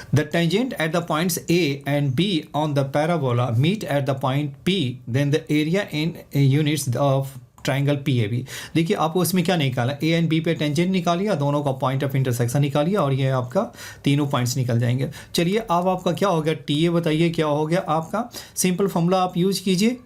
The tangent at the points A and B on the parabola meet at the point P, then the area in units of triangle PAB। देखिए आपको इसमें क्या निकाला, A एंड B पे टेंजेंट निकालिए, दोनों का पॉइंट ऑफ इंटरसेक्शन निकालिए, और ये आपका तीनों पॉइंट्स निकल जाएंगे। चलिए अब आपका क्या हो गया TA बताइए क्या हो गया आपका, सिंपल फॉर्मूला आप यूज कीजिए,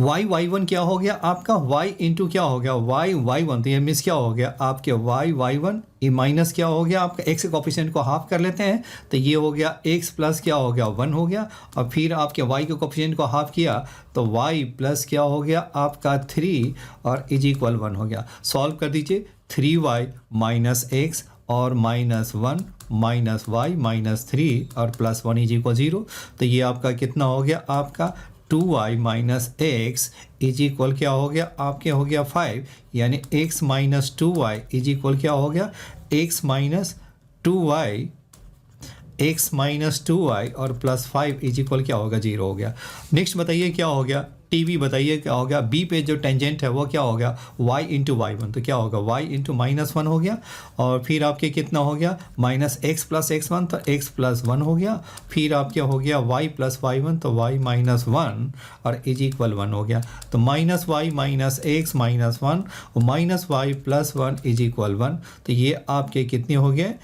y1 क्या हो गया आपका y इंटू क्या हो गया y1, तो ये मीन्स क्या हो गया आपके y1 ये माइनस क्या हो गया आपका x के कोफिशिएंट को हाफ कर लेते हैं, तो ये हो गया x प्लस क्या हो गया 1 हो गया, और फिर आपके y के कोफिशिएंट को हाफ किया तो y प्लस क्या हो गया आपका 3 और इज इक्वल 1 हो गया। सॉल्व कर दीजिए 3y माइनस x और -1 माइनस वाई -3 और +1 इज इक्वल 0। तो ये आपका कितना हो गया, आपका 2y minus x is equal क्या हो गया, आपके हो गया 5, यानी x minus 2y is equal क्या हो गया, x माइनस 2y और +5 इज इक्वल क्या होगा, 0 हो गया। नेक्स्ट बताइए क्या हो गया, टीवी बताइए क्या हो गया, बी पे जो टेंजेंट है वो क्या हो गया, y इंटू y1, तो क्या होगा y इंटू -1 हो गया, और फिर आपके कितना हो गया -x प्लस x1, तो x प्लस 1 हो गया, फिर आपके हो गया y प्लस y1, तो y माइनस 1 और इज इक्वल 1 हो गया। तो -y माइनस x माइनस 1 और -y प्लस 1 इज इक्वल 1। तो ये आपके कितने हो गए,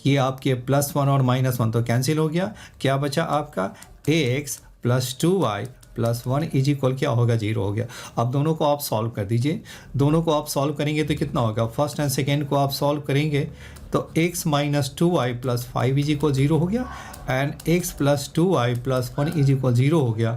ये आपके +1 और -1 तो कैंसिल हो गया, क्या बचा आपका ax plus 2y plus 1 is equal क्या होगा, 0 हो गया। अब दोनों को आप सॉल्व कर दीजिए, दोनों को आप सॉल्व करेंगे तो कितना होगा, फर्स्ट एंड सेकेंड को आप सॉल्व करेंगे तो x minus 2y plus 5 is equal 0 हो गया, and x plus 2y plus 1 is equal 0 हो गया।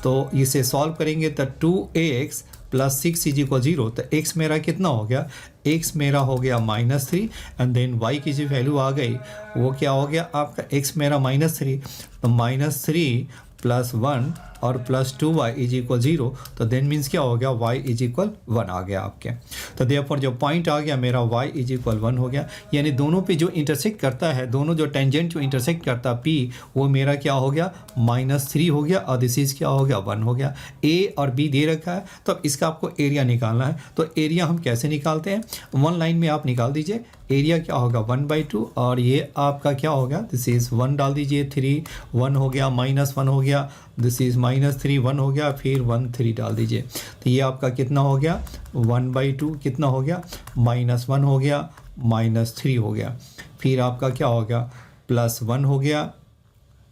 तो इसे सॉल्व करेंगे तो 2ax प्लस 6 इज इक्वल 0, तो x मेरा कितना हो गया, x मेरा हो गया -3, एंड देन y की जो वैल्यू आ गई वो क्या हो गया आपका, x मेरा -3, तो -3 प्लस 1 और प्लस 2y इज इक्वल 0, तो देन मीन्स क्या हो गया, y इज इक्वल 1 आ गया आपके। तो देयरफॉर जो पॉइंट आ गया मेरा y इज इक्वल 1 हो गया, यानी दोनों पे जो इंटरसेक्ट करता है, दोनों जो टेंजेंट जो इंटरसेक्ट करता p, वो मेरा क्या हो गया -3 हो गया, और दिस इज क्या हो गया 1 हो गया। a और b दे रखा है, तो अब इसका आपको एरिया निकालना है। तो एरिया हम कैसे निकालते हैं, वन लाइन में आप निकाल दीजिए, एरिया क्या होगा 1/2, और ये आपका क्या होगा, दिस इज़ 1 डाल दीजिए, 3 1 हो गया, -1 हो गया, दिस इज़ -3 1 हो गया, फिर 1 3 डाल दीजिए। तो ये आपका कितना हो गया 1/2, कितना हो गया -1 हो गया, -3 हो गया, फिर आपका क्या हो गया +1 हो गया,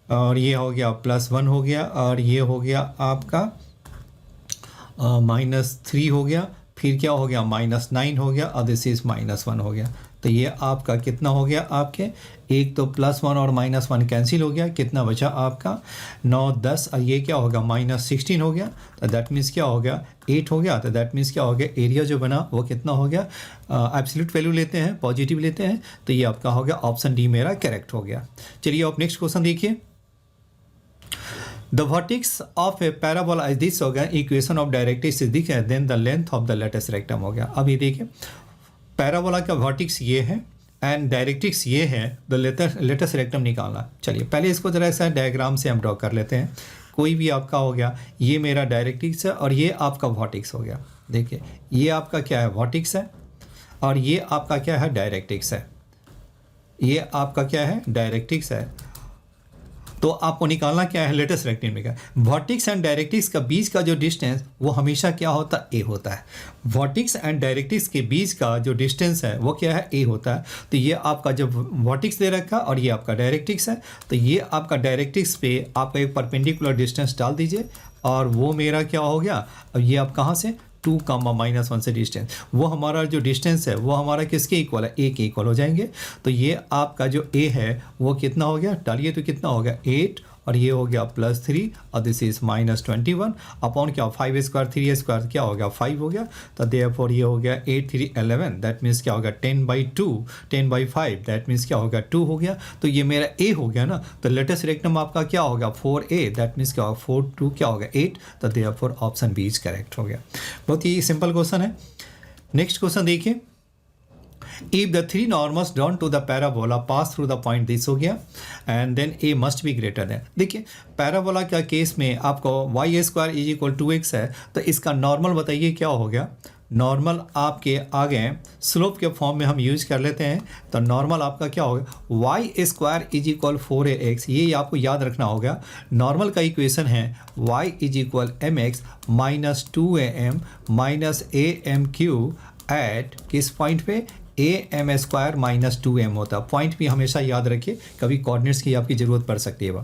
और ये हो गया +1 हो गया, और ये हो गया आपका -3 हो गया, फिर क्या हो गया -9 हो गया, और दिस इज़ -1 हो गया। तो ये आपका कितना हो गया, आपके एक तो +1 और -1 कैंसिल हो गया, कितना बचा आपका 9 10, और ये क्या होगा -16 हो गया, तो दैट मीन्स क्या हो गया 8 हो गया। तो दैट मीन्स क्या हो गया, एरिया जो बना वो कितना हो गया, एब्सोल्यूट वैल्यू लेते हैं, पॉजिटिव लेते हैं, तो ये आपका हो गया ऑप्शन डी मेरा करेक्ट हो गया। चलिए आप नेक्स्ट क्वेश्चन देखिए, the vertex of a parabola is this हो गया, equation of directrix is this है, then the length of the latus rectum हो गया। अब ये देखिए पैराबोला का वर्टेक्स ये है एंड डायरेक्ट्रिक्स ये है, द लेटेस्ट रेक्टम निकालना। चलिए पहले इसको जरा ऐसा डायग्राम से हम ड्रॉ कर लेते हैं, कोई भी आपका हो गया, ये मेरा डायरेक्ट्रिक्स है और ये आपका वर्टेक्स हो गया। देखिए ये आपका क्या है वर्टेक्स है, और ये आपका क्या है डायरेक्ट्रिक्स है, ये आपका क्या है डायरेक्ट्रिक्स है। तो आपको निकालना क्या है लेटेस्ट रेक्टेंगल का, वर्टेक्स एंड डायरेक्ट्रिक्स का बीच का जो डिस्टेंस वो हमेशा क्या होता है, ए होता है। वर्टेक्स एंड डायरेक्ट्रिक्स के बीच का जो डिस्टेंस है वो क्या है, ए होता है। तो ये आपका जब वर्टेक्स दे रखा और ये आपका डायरेक्ट्रिक्स है, तो ये आपका डायरेक्ट्रिक्स पे आपका एक परपेंडिकुलर डिस्टेंस डाल दीजिए, और वो मेरा क्या हो गया, अब ये आप कहाँ से 2, -1 से डिस्टेंस, वो हमारा जो डिस्टेंस है वो हमारा किसके इक्वल है, ए के इक्वल हो जाएंगे। तो ये आपका जो ए है वो कितना हो गया, डालिए तो कितना हो गया 8, और ये हो गया +3, और दिस इज -21 अपॉन क्या 5 स्क्वायर 3 स्क्वायर क्या हो गया 5 हो गया। तो देयरफॉर ये हो गया 8 3 11, दैट मीन्स क्या होगा 10/2 10/5, दैट मीन्स क्या होगा 2 हो गया। तो ये मेरा ए हो गया ना, तो लेटेस्ट रेक्टम आपका क्या होगा 4a, दैट मीन्स क्या होगा 4 2 क्या होगा 8, तो therefore option B is correct हो गया। बहुत ही सिंपल क्वेश्चन है। नेक्स्ट क्वेश्चन देखिए, if the three normals drawn to the parabola pass through the point this हो गया, and then a must be greater than। देखिए पैराबोला का केस में आपको y² इज इक्वल 2x है, तो इसका नॉर्मल बताइए क्या हो गया, नॉर्मल आपके आगे स्लोप के फॉर्म में हम यूज कर लेते हैं। तो नॉर्मल आपका क्या होगा y² इज इक्वल 4ax, ये आपको याद रखना होगा। नॉर्मल का इक्वेशन है y is equal mx minus 2am minus am³ at किस पॉइंट पे, am² माइनस 2m होता है। पॉइंट भी हमेशा याद रखिए, कभी कोऑर्डिनेट्स की आपकी ज़रूरत पड़ सकती है।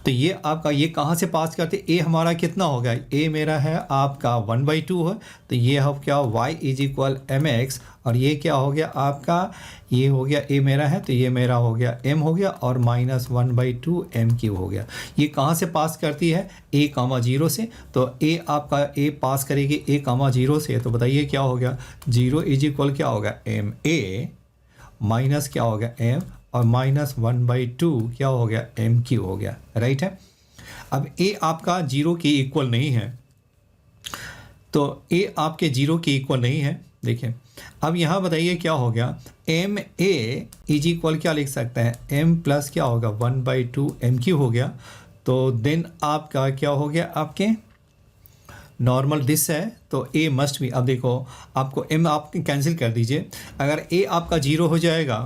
तो ये आपका ये कहाँ से पास करते, a हमारा कितना होगा, a मेरा है आपका 1/2 है, तो ये हो क्या y इज इक्वल mx, और ये क्या हो गया आपका, ये हो गया a मेरा है, तो ये मेरा हो गया m हो गया, और -1/2 m³ हो गया। ये कहाँ से पास करती है, a, 0 से। तो a आपका a पास करेगी a, 0 से, तो बताइए क्या हो गया 0 इज इक्वल क्या होगा ma, माइनस क्या हो गया m, और माइनस 1/2 क्या हो गया एम क्यू हो गया, राइट है। अब a आपका 0 के इक्वल नहीं है, तो a आपके 0 के इक्वल नहीं है। देखिए अब यहाँ बताइए क्या हो गया, एम ए इज इक्वल क्या लिख सकते हैं, m प्लस क्या होगा 1/2 एम क्यू हो गया। तो देन आपका क्या हो गया, आपके नॉर्मल दिस है तो a मस्ट भी, अब देखो आपको m आप कैंसिल कर दीजिए, अगर a आपका 0 हो जाएगा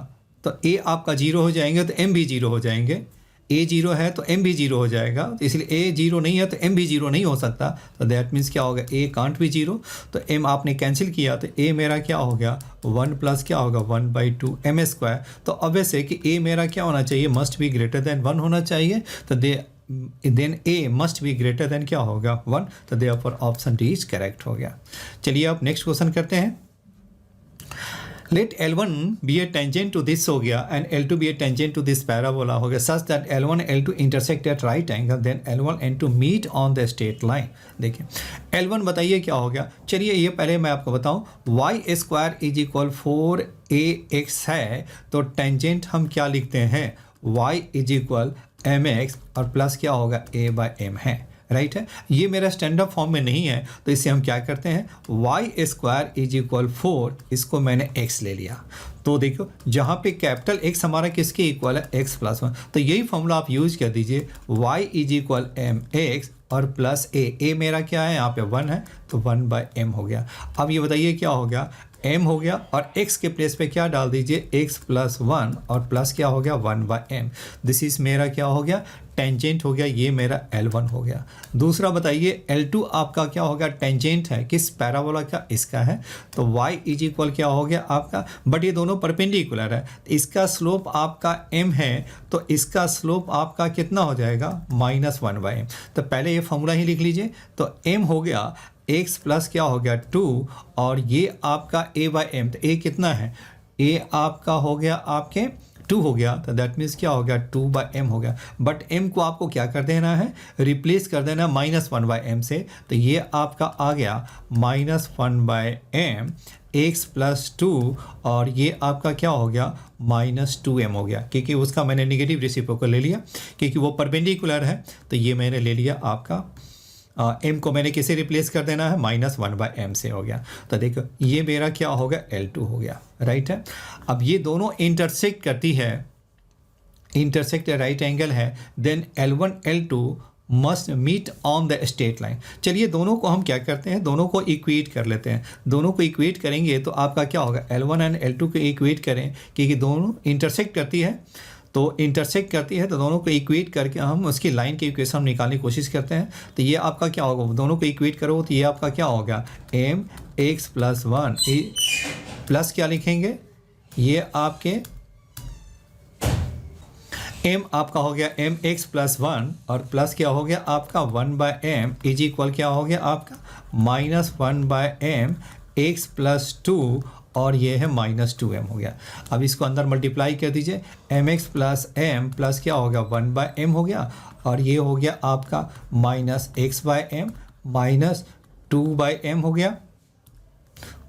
तो a आपका 0 हो जाएंगे तो m भी 0 हो जाएंगे, a 0 है तो m भी 0 हो जाएगा, तो इसलिए a 0 नहीं है तो m भी 0 नहीं हो सकता, तो दैट मीन्स क्या होगा a कांट भी 0, तो m आपने कैंसिल किया तो a मेरा क्या हो गया 1 प्लस क्या होगा 1/2 m स्क्वायर। तो ऑब्वियस है कि a मेरा क्या होना चाहिए, मस्ट बी ग्रेटर देन 1 होना चाहिए, तो then a must be greater than क्या होगा 1, तो therefore option D is correct हो गया। चलिए आप नेक्स्ट क्वेश्चन करते हैं। Let L1 be a tangent to this हो गया and L2 be a tangent to this parabola हो गया, such that L1 L2 intersect at right angle, then L1 L2 meet on the straight line. देखिए L1 बताइए क्या हो गया, चलिए ये पहले मैं आपको बताऊं, y square is equal 4ax है, तो टेंजेंट हम क्या लिखते हैं, y इज इक्वल mx और प्लस क्या होगा a/m है, राइट है। ये मेरा स्टैंडर्ड फॉर्म में नहीं है, तो इससे हम क्या करते हैं, y स्क्वायर इज इक्वल 4, इसको मैंने x ले लिया, तो देखो जहाँ पे कैपिटल x हमारा किसके इक्वल है x प्लस 1, तो यही फॉर्मूला आप यूज कर दीजिए, y इज इक्वल mx और प्लस a मेरा क्या है यहाँ पे 1 है, तो 1/m हो गया। अब ये बताइए क्या हो गया, m हो गया और x के प्लेस पे क्या डाल दीजिए x प्लस 1 और प्लस क्या हो गया 1/m, दिस इज मेरा क्या हो गया टेंजेंट हो गया, ये मेरा L1 हो गया। दूसरा बताइए L2 आपका क्या हो गया, टेंजेंट है किस पैराबोला का, इसका है, तो y इज इक्वल क्या हो गया आपका, बट ये दोनों परपेंडिकुलर है, इसका स्लोप आपका m है, तो इसका स्लोप आपका कितना हो जाएगा -1/m, तो पहले ये फॉर्मूला ही लिख लीजिए, तो m हो गया x प्लस क्या हो गया 2 और ये आपका a/m, तो a कितना है, a आपका हो गया आपके 2 हो गया, तो दैट मीन्स क्या हो गया 2/m हो गया, बट m को आपको क्या कर देना है, रिप्लेस कर देना -1/m से, तो ये आपका आ गया -1/m x प्लस 2 और ये आपका क्या हो गया -2m हो गया, क्योंकि उसका मैंने नेगेटिव रेसिप्रोकल ले लिया, क्योंकि वो परपेंडिकुलर है, तो ये मैंने ले लिया आपका m को मैंने किसे रिप्लेस कर देना है -1/m से हो गया, तो देखो ये मेरा क्या हो गया L2 हो गया, राइट है। अब ये दोनों इंटरसेक्ट करती है, इंटरसेक्ट राइट एंगल है, then L1 L2 must meet on the straight line. चलिए दोनों को हम क्या करते हैं, दोनों को इक्वेट कर लेते हैं, दोनों को इक्वेट करेंगे तो आपका क्या होगा L1 एंड L2 को इक्वेट करें, क्योंकि दोनों इंटरसेक्ट करती है, तो इंटरसेक्ट करती है, तो दोनों को इक्वेट करके हम उसकी लाइन की इक्वेशन हम निकालने की कोशिश करते हैं, तो ये आपका क्या होगा, दोनों को इक्वेट करो तो ये आपका क्या होगा mx प्लस 1 प्लस क्या लिखेंगे, ये आपके m आपका हो गया mx प्लस 1 और प्लस क्या हो गया आपका 1/m इज इक्वल क्या हो गया आपका -1/m x प्लस 2 और ये है -2m हो गया। अब इसको अंदर मल्टीप्लाई कर दीजिए, mx प्लस m प्लस क्या हो गया 1/m हो गया और ये हो गया आपका -x/m -2/m हो गया,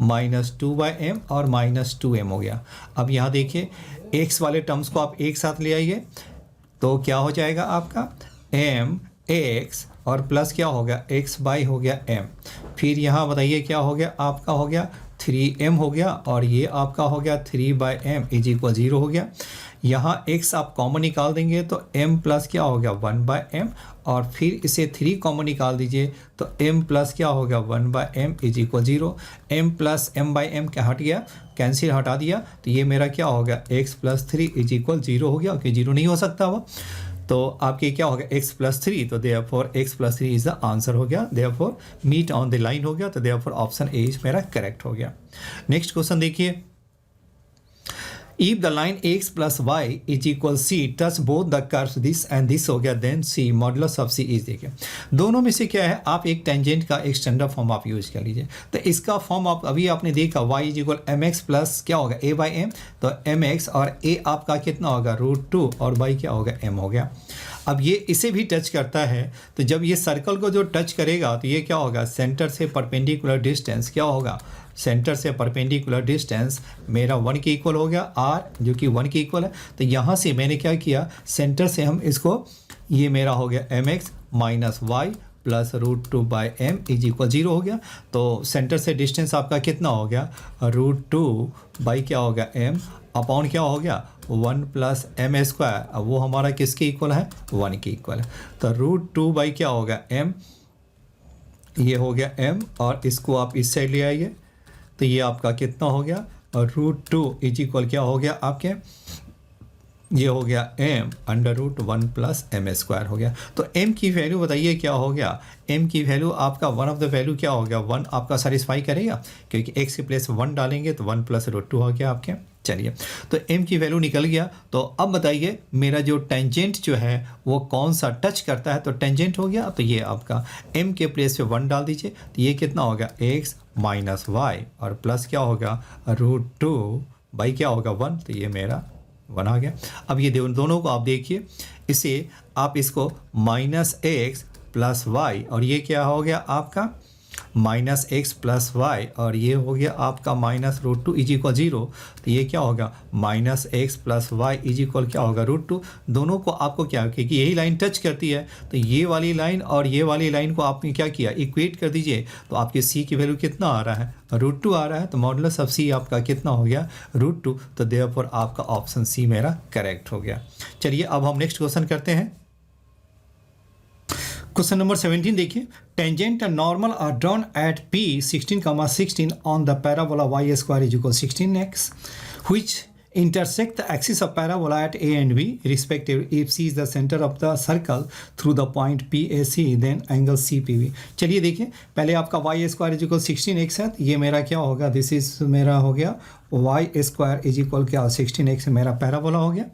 -2/m और -2m हो गया। अब यहाँ देखिए x वाले टर्म्स को आप एक साथ ले आइए, तो क्या हो जाएगा आपका mx और प्लस क्या हो गया x/, हो गया m, फिर यहाँ बताइए क्या हो गया आपका, हो गया 3m हो गया और ये आपका हो गया 3/m इज इक्वल 0 हो गया। यहाँ x आप कॉमन निकाल देंगे तो m प्लस क्या हो गया 1/m और फिर इसे 3 कॉमन निकाल दीजिए तो m प्लस क्या हो गया 1/m is equal 0, m plus m/m क्या हट गया, कैंसिल हटा दिया, तो ये मेरा क्या हो गया x प्लस 3 इज इक्वल 0 हो गया, क्योंकि 0 नहीं हो सकता वो, तो आपके क्या हो गया x प्लस 3, तो therefore x plus 3 is the answer हो गया, therefore meet on the line हो गया, तो देयरफॉर ऑप्शन ए इज मेरा करेक्ट हो गया। नेक्स्ट क्वेश्चन देखिए, if the line x plus y is equal c touch both the curves this and this हो गया, then c modulus of c is, देखिए दोनों में से क्या है, आप एक टेंजेंट का एक स्टैंडर्ड फॉर्म आप यूज कर लीजिए, तो इसका फॉर्म आप अभी आपने देखा y is equal mx plus क्या होगा a/m, तो mx और a आपका कितना होगा √2 और y क्या होगा m हो गया। अब ये इसे भी टच करता है, तो जब ये सर्कल को जो टच करेगा तो ये क्या होगा, सेंटर से परपेंडिकुलर डिस्टेंस क्या होगा सेंटर से परपेंडिकुलर डिस्टेंस मेरा 1 के इक्वल हो गया, r जो कि 1 के इक्वल है। तो यहाँ से मैंने क्या किया, सेंटर से हम इसको, ये मेरा हो गया mx minus y plus √2/m is equal 0 हो गया। तो सेंटर से डिस्टेंस आपका कितना हो गया, √2 क्या हो गया m अपॉन क्या हो गया 1 प्लस m स्क्वायर। अब वो हमारा किसके इक्वल है, 1 के इक्वल है। तो √2 क्या हो गया m, ये हो गया m, और इसको आप इस साइड ले आइए तो ये आपका कितना हो गया, √2 इज इक्वल क्या हो गया आपके, ये हो गया m √1 प्लस m स्क्वायर हो गया। तो m की वैल्यू बताइए क्या हो गया, m की वैल्यू आपका वन ऑफ द वैल्यू क्या हो गया, 1 आपका सेटिस्फाई करेगा, क्योंकि x के प्लेस 1 डालेंगे तो 1 प्लस √2 हो गया आपके। चलिए, तो m की वैल्यू निकल गया। तो अब बताइए मेरा जो टेंजेंट जो है वो कौन सा टच करता है, तो टेंजेंट हो गया। तो ये आपका m के प्लेस पे 1 डाल दीजिए, तो ये कितना होगा x माइनस वाई और प्लस क्या होगा √2 क्या होगा 1, तो ये मेरा 1 आ गया। अब ये दोनों को आप देखिए, इसे आप इसको माइनस एक्स प्लस वाई, और ये क्या हो गया आपका माइनस एक्स प्लस वाई, और ये हो गया आपका माइनस √2 इज इक्वल 0। तो ये क्या होगा minus x plus y is equal क्या होगा √2। दोनों को आपको क्या, क्योंकि यही लाइन टच करती है, तो ये वाली लाइन और ये वाली लाइन को आपने क्या किया, इक्वेट कर दीजिए। तो आपके सी की वैल्यू कितना आ रहा है, √2 आ रहा है। तो मॉडुलस ऑफ सी आपका कितना हो गया √2। तो देयरफॉर आपका ऑप्शन सी मेरा करेक्ट हो गया। चलिए अब हम नेक्स्ट क्वेश्चन करते हैं। क्वेश्चन नंबर 17 देखिए, tangent and normal are drawn at P 16,16 on the parabola y square is equal 16x which intersect the axis of parabola at A and B respectively if C is the center of the circle through the point PAC then angle CPB। चलिए देखिए, पहले आपका y square is equal 16x है, ये मेरा क्या होगा, this is मेरा हो गया y स्क्वायर इज इक्वल क्या 16x मेरा पैराबोला हो गया।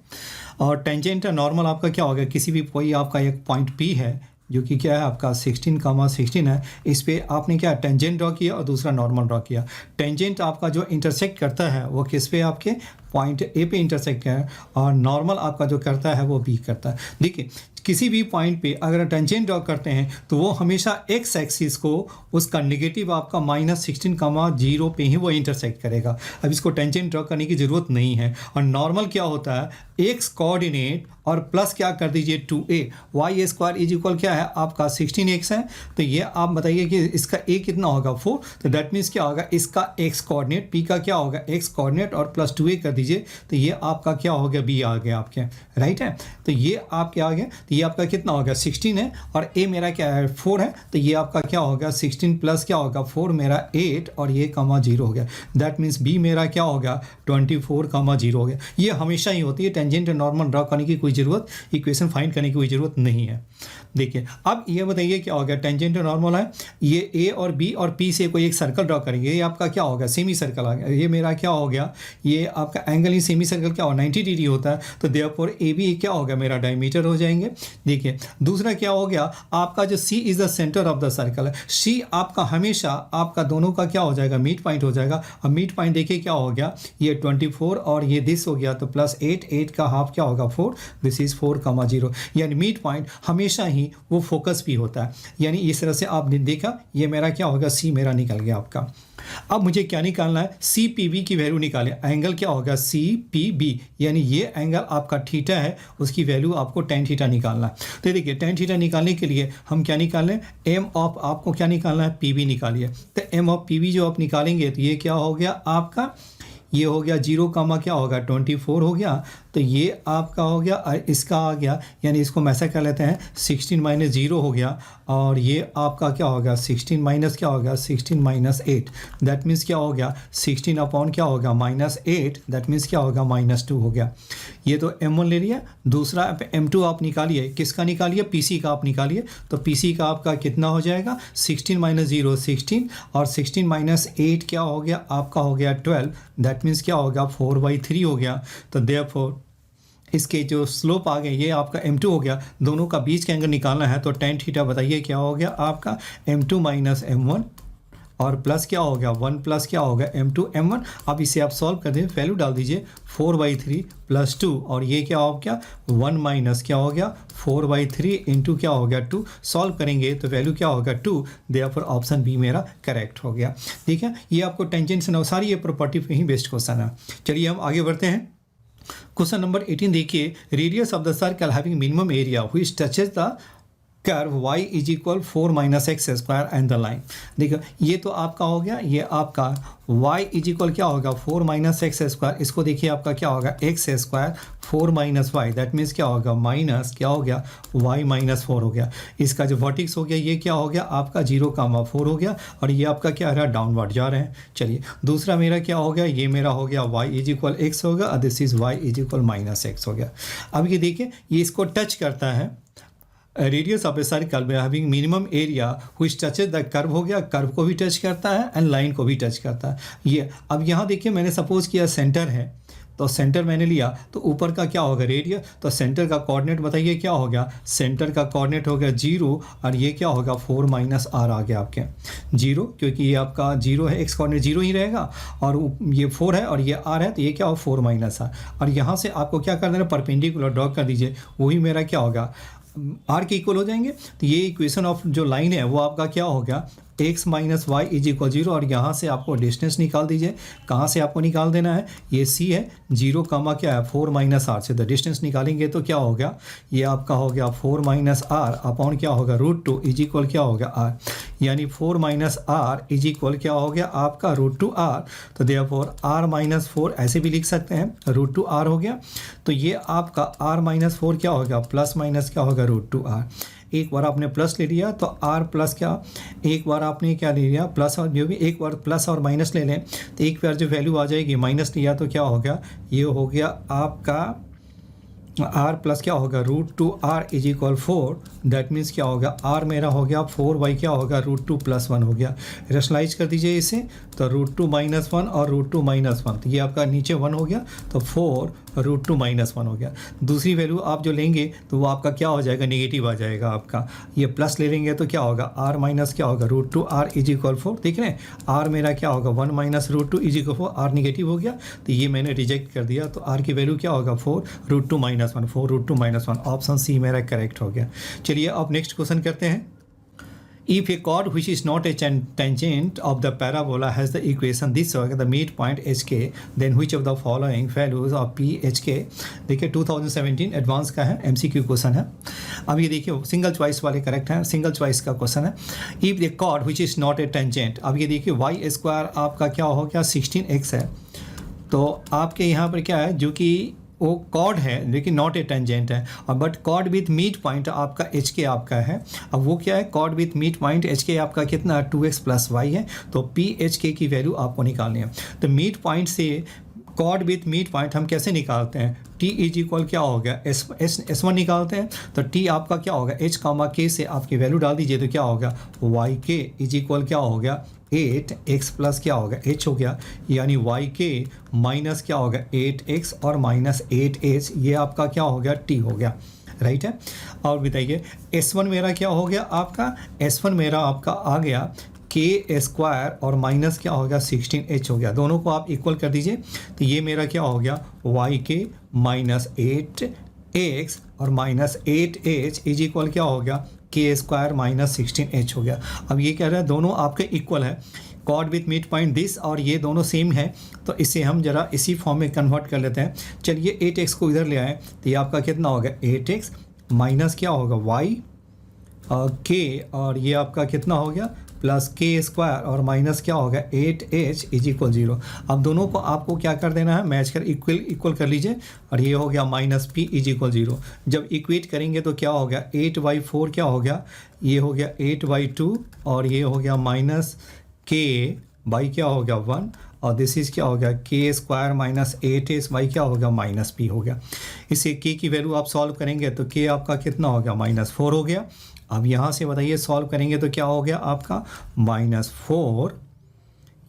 और टेंजेंट एंड नॉर्मल आपका क्या होगा, किसी भी कोई आपका एक पॉइंट P है जो कि क्या है आपका 16,16 है, इस पे आपने क्या टेंजेंट ड्रॉ किया और दूसरा नॉर्मल ड्रॉ किया। टेंजेंट आपका जो इंटरसेक्ट करता है वो किस पे, आपके पॉइंट ए पे इंटरसेक्ट है, और नॉर्मल आपका जो करता है वो बी करता है। देखिए किसी भी पॉइंट पे अगर टेंजेंट ड्रॉ करते हैं तो वो हमेशा एक्स एक्सिस को उसका नेगेटिव आपका -16,0 पे ही वो इंटरसेक्ट करेगा। अब इसको टेंजेंट ड्रॉ करने की ज़रूरत नहीं है। और नॉर्मल क्या होता है, एक्स कोऑर्डिनेट और प्लस क्या कर दीजिए 2a, Y square is equal क्या है आपका 16x है। तो ये आप बताइए कि इसका a कितना होगा 4, तो दैट मीन्स क्या होगा, इसका x कोऑर्डिनेट p का क्या होगा x कोऑर्डिनेट और प्लस 2a कर दीजिए, तो ये आपका क्या हो गया b आ गया आपके, राइट है। तो ये आपके आ गया, तो ये आपका कितना होगा 16 है, और a मेरा क्या है 4 है, तो ये आपका क्या होगा 16 प्लस क्या होगा 4 मेरा 8, और ये 0 हो गया। दैट मीन्स b मेरा क्या होगा 24, 0 हो गया। ये हमेशा ही होती है, टेंजेंट नॉर्मल ड्रॉ करने की कोई ज़रूरत, इक्वेशन फाइंड करने की कोई ज़रूरत नहीं है। देखिए अब ये बताइए क्या हो गया, टेंजेंट नॉर्मल है, ये a और b और p से कोई एक सर्कल ड्रॉ करेंगे, ये आपका क्या होगा सेमी सर्कल आ गया। ये मेरा क्या हो गया, ये आपका एंगल ही सेमी सर्कल क्या हो 90 डिग्री होता है, तो देयरफॉर ए बी क्या होगा मेरा डायमीटर हो जाएंगे। देखिए दूसरा क्या हो गया, आपका जो c is the centre of the circle है, c आपका हमेशा आपका दोनों का क्या हो जाएगा मिड पॉइंट हो जाएगा। अब मिड पॉइंट देखिए क्या हो गया, ये 24 और ये दिस हो गया, तो प्लस 8 का हाफ क्या होगा 4, दिस इज़ 4, 0। यानी मिड पॉइंट हमेशा ही वो फोकस भी होता है। यानी इस तरह से आपने देखा, ये मेरा क्या होगा सी मेरा निकल गया आपका। अब मुझे क्या निकालना है, सी पी बी की वैल्यू निकालें। एंगल क्या होगा सी पी बी, यानी ये एंगल आपका थीटा है, उसकी वैल्यू आपको tan थीटा निकालना है। तो देखिए tan थीटा निकालने के लिए हम क्या निकाल लें, एम ऑफ आपको क्या निकालना है पी बी निकालिए। तो एम ऑफ पी बी जो आप निकालेंगे तो ये क्या हो गया आपका, ये हो गया 0, क्या होगा 24 हो गया, तो ये आपका हो गया और इसका आ गया, यानी इसको हम ऐसा कर लेते हैं 16 - 0 हो गया, और ये आपका क्या होगा 16 माइनस क्या होगा 16 - 8, दैट मीन्स क्या हो गया 16 अपॉन क्या होगा -8, दैट मीन्स क्या होगा -2 हो गया। ये तो m1 ले लिया, दूसरा m2 आप निकालिए, किसका निकालिए pc का आप निकालिए। तो pc का आपका कितना हो जाएगा 16 - 0 16, और 16 - 8 क्या हो गया आपका हो गया 12, दैट मीन्स क्या होगा 4/3 हो गया। तो देयरफॉर इसके जो स्लोप आ गए ये आपका m2 हो गया। दोनों का बीच का एंगल निकालना है, तो tan थीटा बताइए क्या हो गया आपका m2 - m1 और प्लस क्या हो गया 1 प्लस क्या होगा m2 m1। अब इसे आप सॉल्व कर दें, वैल्यू डाल दीजिए 4/3 + 2 और ये क्या हो गया 1 माइनस क्या हो गया 4/3 इंटू क्या हो गया 2। सॉल्व करेंगे तो वैल्यू क्या होगा 2। देयरफॉर ऑप्शन बी मेरा करेक्ट हो गया। ठीक है, ये आपको टेंजेंट से सारी ये प्रॉपर्टी पे ही बेस्ड क्वेश्चन है। चलिए हम आगे बढ़ते हैं। क्वेश्चन नंबर 18 देखिए, radius of the circle having minimum area which touches the curve y = 4 - x² and the line. देखो ये तो आपका हो गया, ये आपका y = क्या होगा 4 - x²। इसको देखिए आपका क्या होगा x² 4 - y, दैट मीन्स क्या होगा माइनस क्या हो गया y - 4 हो गया। इसका जो वर्टिक्स हो गया ये क्या हो गया आपका 0,4 हो गया और ये आपका क्या रहा डाउनवर्ड जा रहे हैं। चलिए दूसरा मेरा क्या हो गया, ये मेरा हो गया y = x होगा और दिस इज y = -x हो गया। अब ये देखिए ये इसको टच करता है, रेडियस ऑफ ए सर्कल में having minimum area which touches the curve हो गया, कर्व को भी टच करता है एंड लाइन को भी टच करता है। ये अब यहाँ देखिए मैंने सपोज किया सेंटर है, तो सेंटर मैंने लिया तो ऊपर का क्या होगा रेडियस, तो सेंटर का कोऑर्डिनेट बताइए क्या हो गया, सेंटर का कोऑर्डिनेट हो गया 0 और ये क्या होगा 4 - r आ गया आपके 0, क्योंकि ये आपका 0 है, x कोऑर्डिनेट 0 ही रहेगा और ये 4 है और ये r है तो ये क्या हो 4 - r। और यहाँ से आपको क्या कर देना परपेंडिकुलर ड्रॉ कर दीजिए, वही मेरा क्या होगा r के इक्वल हो जाएंगे। तो ये इक्वेशन ऑफ जो लाइन है वो आपका क्या हो गया x - y = 0 और यहाँ से आपको डिस्टेंस निकाल दीजिए। कहाँ से आपको निकाल देना है, ये c है 0, क्या है 4 - r से तो डिस्टेंस निकालेंगे तो क्या हो गया ये आपका हो गया 4 - r अपॉन क्या होगा √2 = क्या हो गया r, यानी 4 - r = क्या हो गया आपका √2r। तो देयरफॉर r - 4 ऐसे भी लिख सकते हैं √2r हो गया। तो ये आपका r - 4 क्या होगा प्लस माइनस क्या होगा √2r। एक बार आपने प्लस ले लिया तो r प्लस क्या, एक बार आपने क्या ले लिया प्लस, और जो भी एक बार प्लस और माइनस ले लें तो एक बार जो वैल्यू आ जाएगी माइनस लिया तो क्या हो गया ये हो गया आपका r प्लस क्या होगा √2r = 4। दैट मीन्स क्या होगा r मेरा हो गया 4 क्या होगा √2 + 1 हो गया। रेशनलाइज कर दीजिए इसे तो √2 - 1 और √2 - 1 तो ये आपका नीचे 1 हो गया तो 4 √2 - 1 हो गया। दूसरी वैल्यू आप जो लेंगे तो वो आपका क्या हो जाएगा नेगेटिव आ जाएगा आपका, ये प्लस ले लेंगे तो क्या होगा r क्या होगा √2r = 4। देख रहे हैं r मेरा क्या होगा 1 - √2 = 4, r नेगेटिव हो गया तो ये मैंने रिजेक्ट कर दिया। तो r की वैल्यू क्या होगा 4 √2 - 1, 4 √2 - 1, ऑप्शन सी मेरा करेक्ट हो गया। चलिए अब नेक्स्ट क्वेश्चन करते हैं। If a chord which is not a tangent of the parabola has the equation this way, the midpoint hk, then which of the following values of p hk। देखिए 2017 advance का है, MCQ question है। अब ये देखिए single choice वाले correct हैं, single choice का क्वेश्चन है। If the chord which is not a tangent, अब ये देखिए y² आपका क्या हो गया 16x है, तो आपके यहाँ पर क्या है जो कि वो कॉर्ड है लेकिन नॉट ए टेंजेंट है, और but chord with mid point आपका एच के आपका है। अब वो क्या है chord with mid point H K आपका कितना 2x + y है, तो पी एच के की वैल्यू आपको निकालनी है। तो मिड पॉइंट से कॉर्ड विथ मिड पॉइंट हम कैसे निकालते हैं, t = क्या हो गया S1 निकालते हैं। तो t आपका क्या होगा h, k से आपकी वैल्यू डाल दीजिए तो क्या होगा yk = क्या हो गया 8x प्लस क्या होगा h हो गया, यानी yk माइनस क्या होगा 8x और -8h, ये आपका क्या हो गया t हो गया, राइट है। और बताइए S1 मेरा क्या हो गया आपका, S1 मेरा आपका आ गया k² और माइनस क्या हो गया 16h हो गया। दोनों को आप इक्वल कर दीजिए तो ये मेरा क्या हो गया yk -8x और -8h = क्या हो गया k² -16h हो गया। अब ये कह रहा है दोनों आपके इक्वल है, chord with mid point this, और ये दोनों सेम है, तो इसे हम जरा इसी फॉर्म में कन्वर्ट कर लेते हैं। चलिए 8x को इधर ले आए तो ये आपका कितना होगा 8x माइनस क्या होगा y k, और ये आपका कितना हो गया प्लस k² और माइनस क्या होगा 8h = 0। अब दोनों को आपको क्या कर देना है मैच कर इक्वल कर लीजिए, और ये हो गया -p = 0। जब इक्वेट करेंगे तो क्या हो गया 8/4 क्या हो गया, ये हो गया 8/2 और ये हो गया -k/ क्या हो गया 1, और दिस इज़ क्या हो गया k² -8h/ क्या हो गया -p हो गया। इसे k की वैल्यू आप सॉल्व करेंगे तो k आपका कितना हो गया -4 हो गया। अब यहाँ से बताइए सॉल्व करेंगे तो क्या हो गया आपका -4,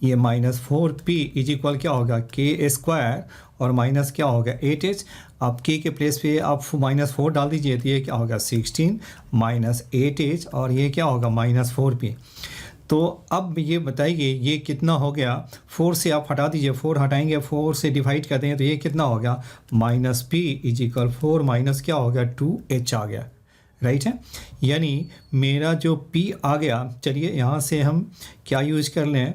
ये -4p = क्या होगा k² और माइनस क्या होगा 8h। आप k के प्लेस पे आप -4 डाल दीजिए तो ये क्या होगा 16 -8h और ये क्या होगा -4p। तो अब ये बताइए ये कितना हो गया, 4 से आप हटा दीजिए, 4 हटाएंगे, 4 से डिवाइड कर देंगे तो ये कितना हो गया, minus P is equal 4 minus क्या हो गया 2h आ गया, राइट है। यानी मेरा जो P आ गया, चलिए यहाँ से हम क्या यूज कर लें,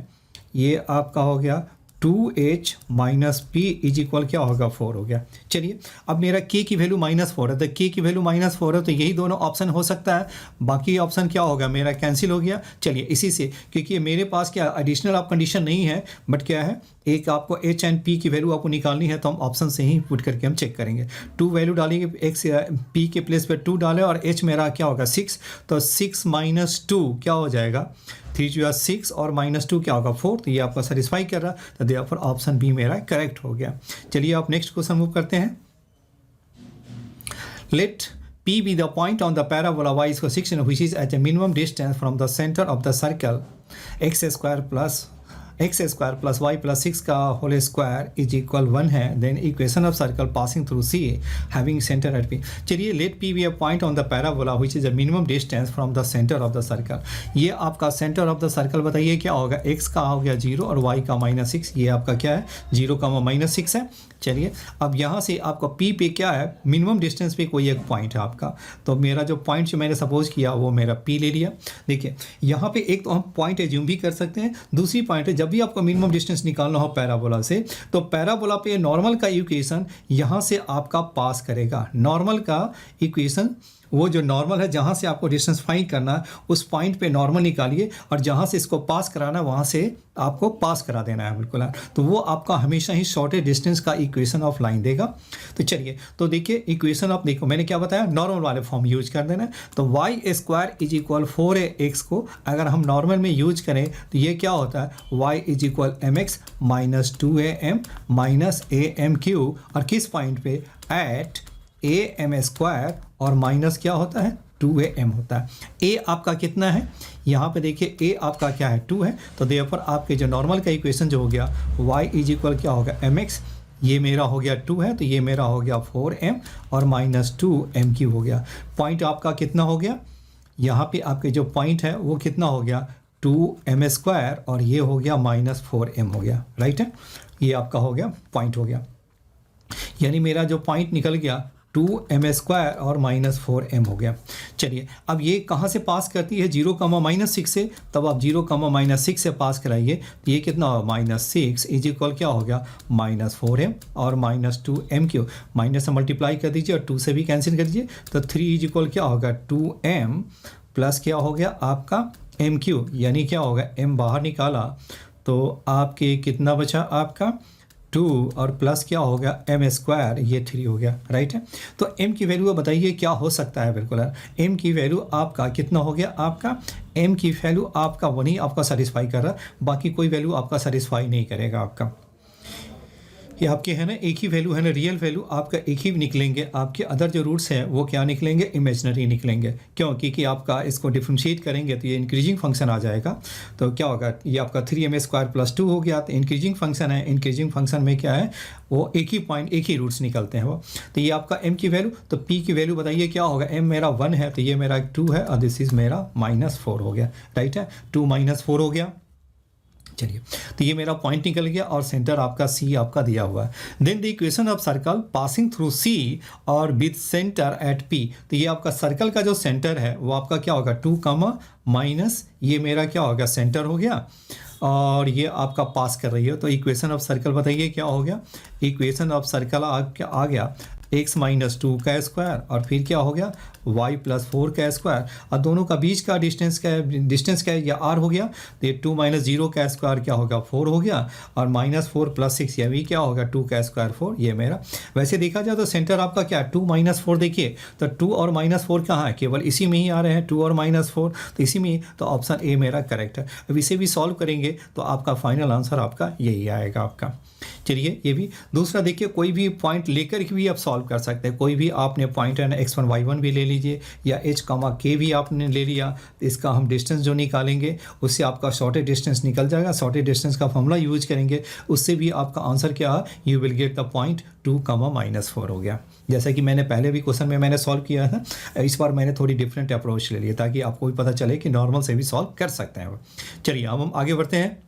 ये आपका हो गया 2h minus P is equal क्या होगा 4 हो गया। चलिए अब मेरा k की वैल्यू -4 है, तो k की वैल्यू -4 है तो यही दोनों ऑप्शन हो सकता है, बाकी ऑप्शन क्या होगा मेरा कैंसिल हो गया। चलिए इसी से, क्योंकि मेरे पास क्या एडिशनल आप कंडीशन नहीं है, बट क्या है एक आपको h एंड p की वैल्यू आपको निकालनी है, तो हम ऑप्शन से ही पुट करके हम चेक करेंगे। 2 वैल्यू डालेंगे, x p के प्लेस पे 2 डालें और h मेरा क्या होगा 6, तो 6 - 2 क्या हो जाएगा 3 × 6 और -2 क्या होगा 4, तो ये आपका सेटिस्फाई कर रहा, तो देयरफॉर ऑप्शन बी मेरा करेक्ट हो गया। चलिए आप नेक्स्ट क्वेश्चन मूव करते हैं। Let P be the point on the parabola y is equal to 6 which is at a minimum distance from the center of the circle x square plus y plus 6 का whole square is equal 1 है, then equation of circle passing through C having centre at P। चलिए let P be a point on the parabola which is a minimum distance from the centre of the circle. ये आपका centre of the circle बताइए क्या होगा, x का हो गया 0 और y का -6, ये आपका क्या है 0, -6 है। चलिए अब यहाँ से आपका P पे क्या है, मिनिमम डिस्टेंस पे कोई एक पॉइंट है आपका, तो मेरा जो पॉइंट जो मैंने सपोज किया वो मेरा P ले लिया। देखिए यहाँ पे एक तो हम पॉइंट एज्यूम भी कर सकते हैं, दूसरी पॉइंट है जब भी आपको मिनिमम डिस्टेंस निकालना हो पैराबोला से, तो पैराबोला पे नॉर्मल का इक्वेशन यहाँ से आपका पास करेगा। नॉर्मल का इक्वेशन वो जो नॉर्मल है जहाँ से आपको डिस्टेंस फाइंड करना है उस पॉइंट पे नॉर्मल निकालिए और जहाँ से इसको पास कराना है वहाँ से आपको पास करा देना है बिल्कुल, तो वो आपका हमेशा ही शॉर्टेस्ट डिस्टेंस का इक्वेशन ऑफ लाइन देगा। तो चलिए तो देखिए इक्वेशन ऑफ, देखो मैंने क्या बताया नॉर्मल वाले फॉर्म यूज कर देना है, तो y square is equal 4ax को अगर हम नॉर्मल में यूज करें तो ये क्या होता है y is equal mx minus 2am minus am³ और किस पॉइंट पे एट am स्क्वायर और माइनस क्या होता है 2am होता है। a आपका कितना है, यहाँ पे देखिए a आपका क्या है 2 है, तो देयरफॉर आपके जो नॉर्मल का इक्वेशन जो हो गया y इज इक्वल क्या होगा mx, ये मेरा हो गया 2 है तो ये मेरा हो गया 4m और -2m³ हो गया। पॉइंट आपका कितना हो गया, यहाँ पे आपके जो पॉइंट है वो कितना हो गया 2m स्क्वायर और ये हो गया -4m हो गया, राइट है। ये आपका हो गया पॉइंट हो गया, यानी मेरा जो पॉइंट निकल गया 2m स्क्वायर और -4m हो गया। चलिए अब ये कहाँ से पास करती है 0, -6 से, तब आप 0, -6 से पास कराइए तो ये कितना होगा -6 इज इक्वल क्या हो गया -4m और -2m³, माइनस से मल्टीप्लाई कर दीजिए और 2 से भी कैंसिल कर दीजिए, तो 3 इज इक्वल क्या होगा 2m प्लस क्या हो गया आपका m³, यानी क्या होगा m बाहर निकाला तो आपके कितना बचा आपका 2 और प्लस क्या हो गया m स्क्वायर, ये 3 हो गया, राइट है। तो m की वैल्यू बताइए क्या हो सकता है, बिल्कुल m की वैल्यू आपका कितना हो गया, आपका m की वैल्यू आपका वो नहीं आपका सेटिस्फाई कर रहा, बाकी कोई वैल्यू आपका सेटिस्फाई नहीं करेगा आपका। ये आपके है ना एक ही वैल्यू है ना, रियल वैल्यू आपका एक ही निकलेंगे, आपके अदर जो रूट्स हैं वो क्या निकलेंगे इमेजिनरी निकलेंगे। क्यों, क्योंकि आपका इसको डिफ्रेंशिएट करेंगे तो ये इंक्रीजिंग फंक्शन आ जाएगा, तो क्या होगा ये आपका 3m स्क्वायर प्लस 2 हो गया, तो इंक्रीजिंग फंक्शन है, इंक्रीजिंग फंक्शन में क्या है वो एक ही पॉइंट एक ही रूट्स निकलते हैं वो। तो ये आपका m की वैल्यू, तो p की वैल्यू बताइए क्या होगा, m मेरा 1 है तो ये मेरा 2 है और दिस इज मेरा -4 हो गया, राइट है, 2 -4 हो गया। चलिए तो ये मेरा पॉइंट निकल गया और सेंटर आपका C आपका दिया हुआ है। Then the equation of circle passing through C और विद सेंटर एट P, तो ये आपका सर्कल का जो सेंटर है वो आपका क्या होगा 2, माइनस ये मेरा क्या होगा सेंटर हो गया और ये आपका पास कर रही है, तो इक्वेशन ऑफ सर्कल बताइए क्या हो गया, इक्वेशन ऑफ सर्कल आ गया x - 2 का स्क्वायर और फिर क्या हो गया y + 4 का स्क्वायर और दोनों का बीच का डिस्टेंस क्या है या r हो गया, तो ये 2 - 0 का स्क्वायर क्या होगा 4 हो गया और -4 + 6 ये भी क्या होगा 2 का स्क्वायर 4, ये मेरा। वैसे देखा जाए तो सेंटर आपका क्या है 2 - 4, देखिए तो 2 और -4 कहाँ है, केवल इसी में ही आ रहे हैं 2 और -4, तो इसी में, तो ऑप्शन ए मेरा करेक्ट है। अब इसे भी सॉल्व करेंगे तो आपका फाइनल आंसर आपका यही आएगा आपका। चलिए ये भी। दूसरा देखिए, कोई भी पॉइंट लेकर के भी आप सॉल्व कर सकते हैं। कोई भी आपने पॉइंट है ना x1 y1 भी ले लीजिए, या h कॉमा k भी आपने ले लिया, तो इसका हम डिस्टेंस जो निकालेंगे उससे आपका शॉर्टेज डिस्टेंस निकल जाएगा। शॉर्टेज डिस्टेंस का फॉर्मूला यूज करेंगे, उससे भी आपका आंसर क्या है, you will get the point 2, -4 हो गया। जैसा कि मैंने पहले भी क्वेश्चन में मैंने सॉल्व किया था, इस बार मैंने थोड़ी डिफरेंट अप्रोच ले लिया ताकि आपको भी पता चले कि नॉर्मल से भी सॉल्व कर सकते हैं। चलिए अब हम आगे बढ़ते हैं।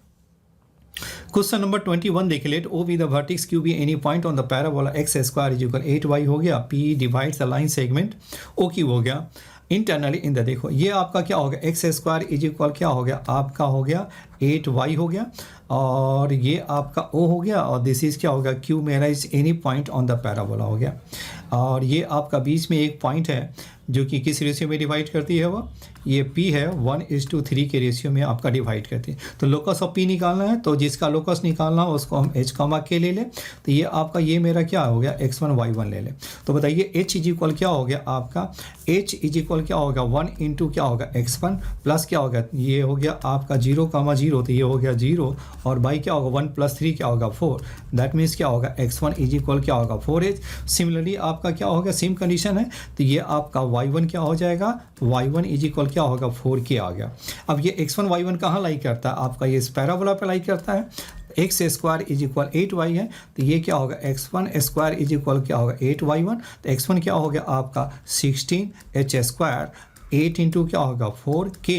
क्वेश्चन नंबर 21 देखिए, let O be the vertex Q be any point on the parabola x square is equal 8y हो गया, P divides the line segment O Q हो गया इंटरनली इन द, देखो ये आपका क्या हो गया, एक्स स्क्वायर इज इक्वल क्या हो गया, आपका हो गया 8y हो गया, और ये आपका o हो गया, और दिस इज क्या होगा, q मेरा is any point on the parabola हो गया। और ये आपका बीच में एक पॉइंट है जो कि किस रेशियो में डिवाइड करती है, वो ये p है 1:3 के रेशियो में आपका डिवाइड करती है। तो लोकस ऑफ p निकालना है, तो जिसका लोकस निकालना हो उसको हम h कॉमा k ले लें। तो ये आपका ये मेरा क्या हो गया, x1 y1 ले लें। तो बताइए h इज इक्वल क्या हो गया आपका, h इज इक्वल क्या होगा 1 इंटू क्या होगा x1 प्लस क्या होगा, ये हो गया आपका 0,0, तो ये हो गया 0, और बाई क्या होगा 1 + 3 क्या होगा 4। दैट मीन्स क्या होगा x1 इज इक्वल क्या होगा 4h। सिमिलरली आपका क्या होगा, सेम कंडीशन है, तो ये आपका y1 क्या हो जाएगा, y1 इज इक्वल क्या होगा 4k आ गया। अब ये x1 y1 कहाँ लाई करता है, आपका ये पैराबोला पे लाई करता है। X square is equal 8y है, तो ये क्या होगा x1 स्क्वायर इज इक्वल क्या होगा 8y1। तो x1 क्या हो गया आपका 16h स्क्वायर, 8 इंटू क्या होगा 4k,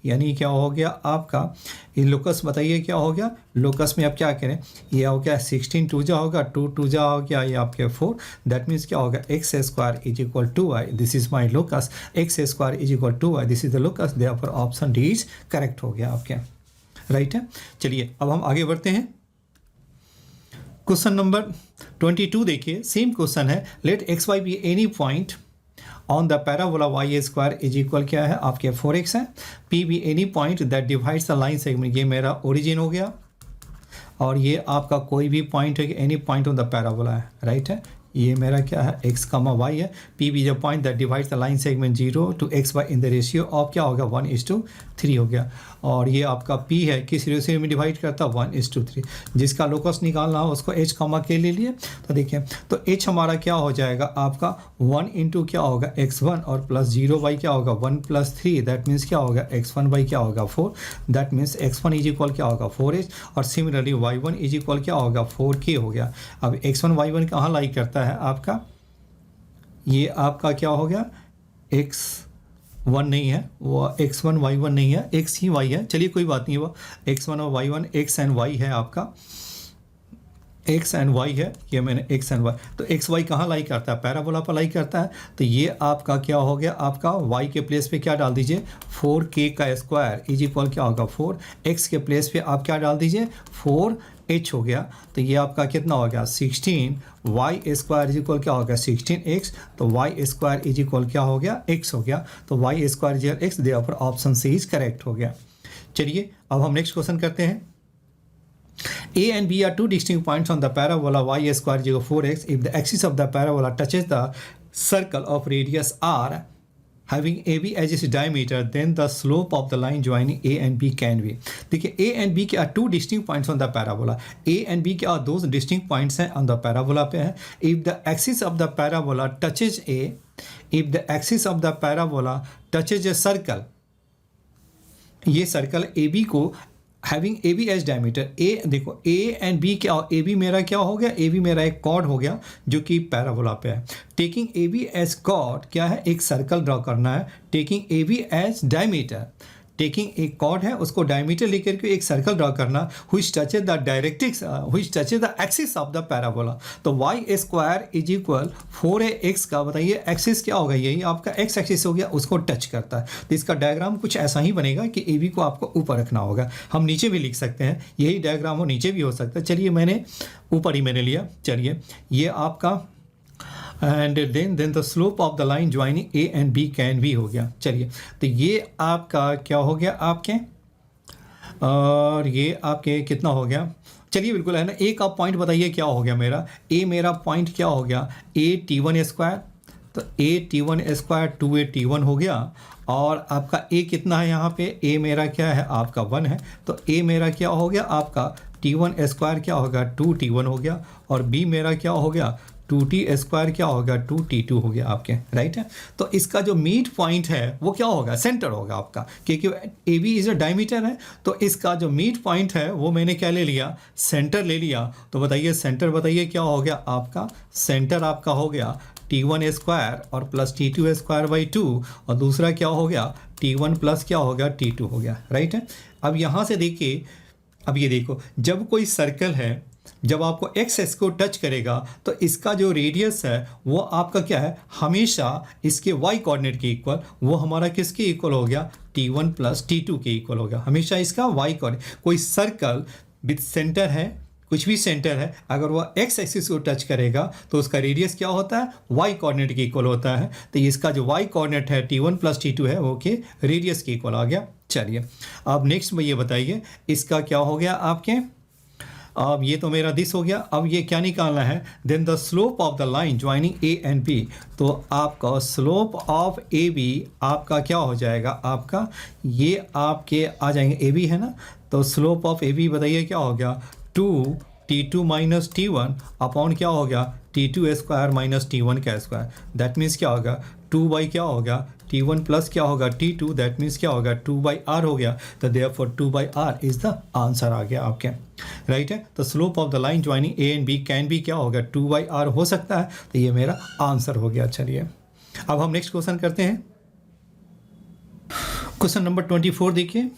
यानी क्या हो गया आपका, ये लोकस बताइए क्या हो गया, लोकस में आप क्या करें, ये हो गया 16 2 जा होगा, 2 2 जा हो गया, ये आपके 4। दैट मीन्स क्या होगा x square is equal 2y, this is my locus, x square is equal 2y, this is the locus, therefore option D is correct हो गया आपके, राइट है। चलिए अब हम आगे बढ़ते हैं। क्वेश्चन नंबर 22 देखिए, सेम क्वेश्चन है, let x y be any point on the parabola y square is equal क्या है आपके 4x है, P be any point that divides the line segment, ये मेरा ओरिजिन हो गया, और ये आपका कोई भी पॉइंट है कि any point on the parabola है, राइट है। ये मेरा क्या है x, y है, P B the point that divides the line segment 0 to xy in the ratio of क्या होगा 1:3 हो गया, और ये आपका p है किस रेशियो में डिवाइड करता है 1:3। जिसका लोकस निकालना हो उसको h, k ले लिए। तो देखिए, तो h हमारा क्या हो जाएगा आपका 1 इंटू क्या होगा x1 और प्लस 0 क्या होगा 1 + 3, दैट मीन्स क्या होगा x1 क्या होगा 4, that means x1 is equal क्या होगा 4h, और सिमिलरली y1 इज इक्वल क्या होगा 4k हो गया। अब x1 y1 कहाँ लाई करता है आपका, ये आपका क्या हो गया x1 नहीं है, वो x1 y1 नहीं है, x ही y है। चलिए कोई बात नहीं, वो x1 और y1 x एंड y है आपका, x एंड y है, ये मैंने x एंड y, तो x y कहाँ लाई करता है, पैराबोला पर लाई करता है। तो ये आपका क्या हो गया आपका y के प्लेस पे क्या डाल दीजिए 4k का स्क्वायर इज इक्वल क्या होगा 4, x के प्लेस पे आप क्या डाल दीजिए 4h हो गया। तो ये आपका कितना हो गया 16, y स्क्वायर इज इक्वल क्या हो गया 16x, तो y स्क्वायर इज इक्वल क्या हो गया x हो गया, तो y square is equal x, therefore option C is correct हो गया। चलिए अब हम नेक्स्ट क्वेश्चन करते हैं। A and B are two distinct points on the parabola y square is equal to 4x. If the axis of the parabola touches the circle of radius r having AB as its diameter, then the slope of the line joining A and B can be. देखिए A and B के are two distinct points on the parabola. A and B के are those distinct points हैं on the parabola पे हैं. If the axis of the parabola touches A, if the axis of the parabola touches a circle, ये circle AB को having a b as diameter, a देखो a and B क्या, A B मेरा क्या हो गया, ए बी मेरा एक कॉर्ड हो गया जो कि पैराबोला पे है। Taking a b as chord क्या है, एक सर्कल ड्रॉ करना है। Taking a b as diameter, taking एक कॉर्ड है उसको डायमीटर लेकर के एक सर्कल ड्रॉ करना, which touches the directrix, which touches the axis of the parabola. तो y square is equal 4ax का बताइए एक्सिस क्या होगा, यही आपका एक्स एक्सिस हो गया, उसको टच करता है। तो इसका डायग्राम कुछ ऐसा ही बनेगा कि ए बी को आपको ऊपर रखना होगा। हम नीचे भी लिख सकते हैं, यही डायग्राम हो नीचे भी हो सकता है। चलिए मैंने ऊपर ही मैंने लिया। चलिए ये आपका and then the slope of the line joining A and B can be हो गया। चलिए तो ये आपका क्या हो गया आपके, और ये आपके कितना हो गया, चलिए बिल्कुल है ना। ए का पॉइंट बताइए क्या हो गया मेरा, ए मेरा पॉइंट क्या हो गया ए T1 स्क्वायर, तो ए T1 स्क्वायर 2a T1 हो गया, और आपका ए कितना है यहाँ पे, ए मेरा क्या है आपका 1 है, तो ए मेरा क्या हो गया आपका T1 स्क्वायर क्या होगा 2T1 हो गया, और B मेरा क्या हो गया 2T स्क्वायर क्या होगा 2T2 हो गया आपके, राइट है। तो इसका जो मीड पॉइंट है वो क्या होगा, सेंटर होगा आपका, क्योंकि A B is a diameter है, तो इसका जो मीड पॉइंट है वो मैंने क्या ले लिया, सेंटर ले लिया। तो बताइए सेंटर, बताइए क्या हो गया आपका, सेंटर आपका हो गया T1 स्क्वायर और प्लस T2 स्क्वायर बाई 2, और दूसरा क्या हो गया T1 प्लस क्या हो गया T2 हो गया, राइट है। अब यहाँ से देखिए, अब ये देखो, जब कोई सर्कल है, जब आपको एक्स को टच करेगा तो इसका जो रेडियस है वो आपका क्या है, हमेशा इसके वाई कोऑर्डिनेट के इक्वल, वो हमारा किसके इक्वल हो गया T1 प्लस T2 के इक्वल हो गया, हमेशा इसका वाई कोऑर्डिनेट। कोई सर्कल विद सेंटर है, कुछ भी सेंटर है, अगर वह एक्स एक्सिस को टच करेगा तो उसका रेडियस क्या होता है, वाई कोऑर्डिनेट के इक्वल होता है। तो इसका जो वाई कोऑर्डिनेट है T1 प्लस T2 है वो के रेडियस के इक्वल आ गया। चलिए अब नेक्स्ट में ये बताइए इसका क्या हो गया आपके, अब ये तो मेरा दिस हो गया। अब ये क्या निकालना है, then the slope of the line joining A and B. तो आपका स्लोप ऑफ ए बी आपका क्या हो जाएगा, आपका ये आपके आ जाएंगे, ए बी है ना, तो स्लोप ऑफ ए बी बताइए क्या हो गया 2T2 माइनस T1 अपॉन क्या हो गया T2 स्क्वायर माइनस T1 का स्क्वायर। दैट मीन्स क्या होगा 2 बाई क्या होगा T1 प्लस क्या होगा T2, दैट मीन्स क्या होगा 2 बाई आर हो गया। तो therefore 2 by r is the answer आ गया आपके, राइट है। तो slope of the line joining A and B can be क्या होगा 2 बाई आर हो सकता है, तो ये मेरा आंसर हो गया। चलिए अब हम नेक्स्ट क्वेश्चन करते हैं। क्वेश्चन नंबर 24 देखिए,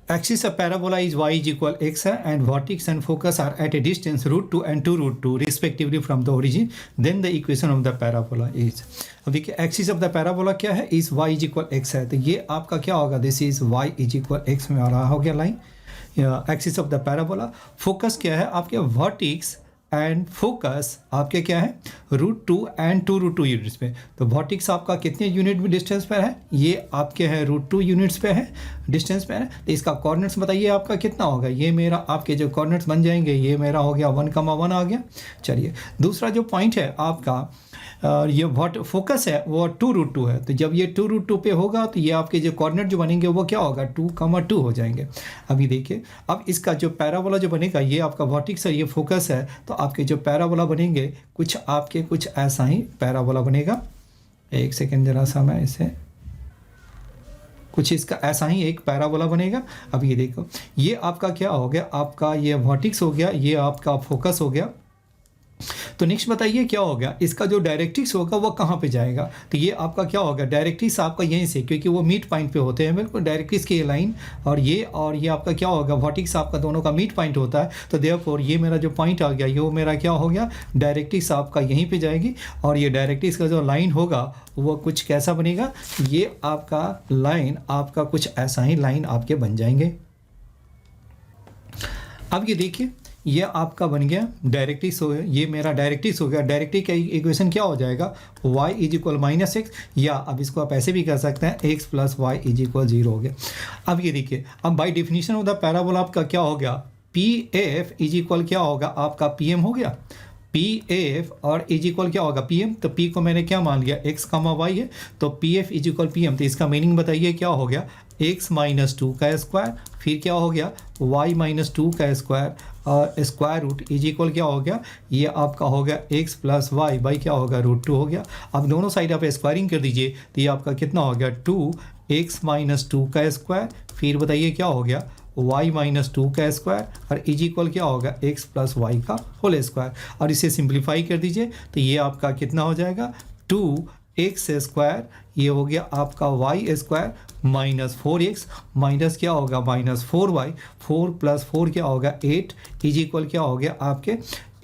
axis of parabola is y is equal x है and vertex and focus are at a distance √2 and 2√2 respectively from the origin, then the equation of the parabola is। अब देखिए axis of the parabola क्या है, इस y is equal x है, तो ये आपका क्या होगा, this is y is equal x में आ रहा हो गया line, axis of the parabola. Focus क्या है आपके, वर्टिक्स एंड फोकस आपके क्या है √2 एंड 2√2 यूनिट्स पे। तो वर्टिक्स आपका कितने यूनिट में डिस्टेंस पे है, ये आपके है √2 यूनिट्स पे है, डिस्टेंस पे है। तो इसका कोऑर्डिनेट्स बताइए आपका कितना होगा, ये मेरा आपके जो कोऑर्डिनेट्स बन जाएंगे ये मेरा हो गया 1,1 आ गया। चलिए दूसरा जो पॉइंट है आपका ये वॉट फोकस है वो 2√2 है, तो जब ये 2√2 पे होगा तो ये आपके जो कोऑर्डिनेट जो बनेंगे वो क्या होगा 2,2 हो जाएंगे। अभी देखिए अब इसका जो पैराबोला जो बनेगा, ये आपका वर्टिक्स है, ये फोकस है, तो आपके जो पैराबोला बनेंगे कुछ आपके कुछ ऐसा ही पैराबोला बनेगा। एक सेकेंड जरा सा मैं इसे, कुछ इसका ऐसा ही एक पैराबोला बनेगा। अब ये देखो ये आपका क्या हो गया, आपका ये वर्टिक्स हो गया, ये आपका फोकस हो गया। तो नेक्स्ट बताइए क्या होगा, इसका जो डायरेक्ट्रिक्स होगा वो कहाँ पे जाएगा, तो ये आपका क्या होगा डायरेक्ट्रिक्स आपका यहीं से, क्योंकि वो मीट पॉइंट पे होते हैं बिल्कुल डायरेक्ट्रिक्स की लाइन, और ये आपका क्या होगा वर्टिक्स आपका दोनों का मीट पॉइंट होता है। तो देयरफॉर ये मेरा जो पॉइंट आ गया ये मेरा क्या हो गया, डायरेक्ट्रिक्स आपका यहीं पर जाएगी, और ये डायरेक्ट्रिक्स का जो लाइन होगा वो कुछ कैसा बनेगा, ये आपका लाइन आपका कुछ ऐसा ही लाइन आपके बन जाएंगे। अब ये देखिए ये आपका बन गया डायरेक्ट्रिक्स हो गया, ये मेरा डायरेक्ट्रिक्स हो गया। डायरेक्ट्रिक्स का इक्वेशन क्या हो जाएगा, y इज इक्वल -x, या अब इसको आप ऐसे भी कर सकते हैं x plus y is equal 0 हो गया। अब ये देखिए अब by definition of the parabola आपका क्या हो गया, PF इज इक्वल क्या होगा आपका PM हो गया, PF और इज इक्वल क्या होगा PM, तो P को मैंने क्या मान लिया x, y है, तो PF इज इक्वल PM। तो इसका मीनिंग बताइए क्या हो गया, x माइनस 2 का स्क्वायर, फिर क्या हो गया y माइनस 2 का स्क्वायर, और स्क्वायर रूट इज इक्वल क्या हो गया, ये आपका हो गया x प्लस वाई बाई क्या होगा √2 हो गया। अब दोनों साइड आप स्क्वायरिंग कर दीजिए तो ये आपका कितना हो गया 2x माइनस 2 का स्क्वायर, फिर बताइए क्या हो गया y माइनस 2 का स्क्वायर, और इज इक्वल क्या होगा x प्लस वाई का होल स्क्वायर। और इसे सिंप्लीफाई कर दीजिए तो ये आपका कितना हो जाएगा 2x स्क्वायर, ये हो गया आपका y square minus 4x minus क्या होगा माइनस 4y, 4 प्लस 4 क्या होगा 8 इज इक्वल क्या हो गया आपके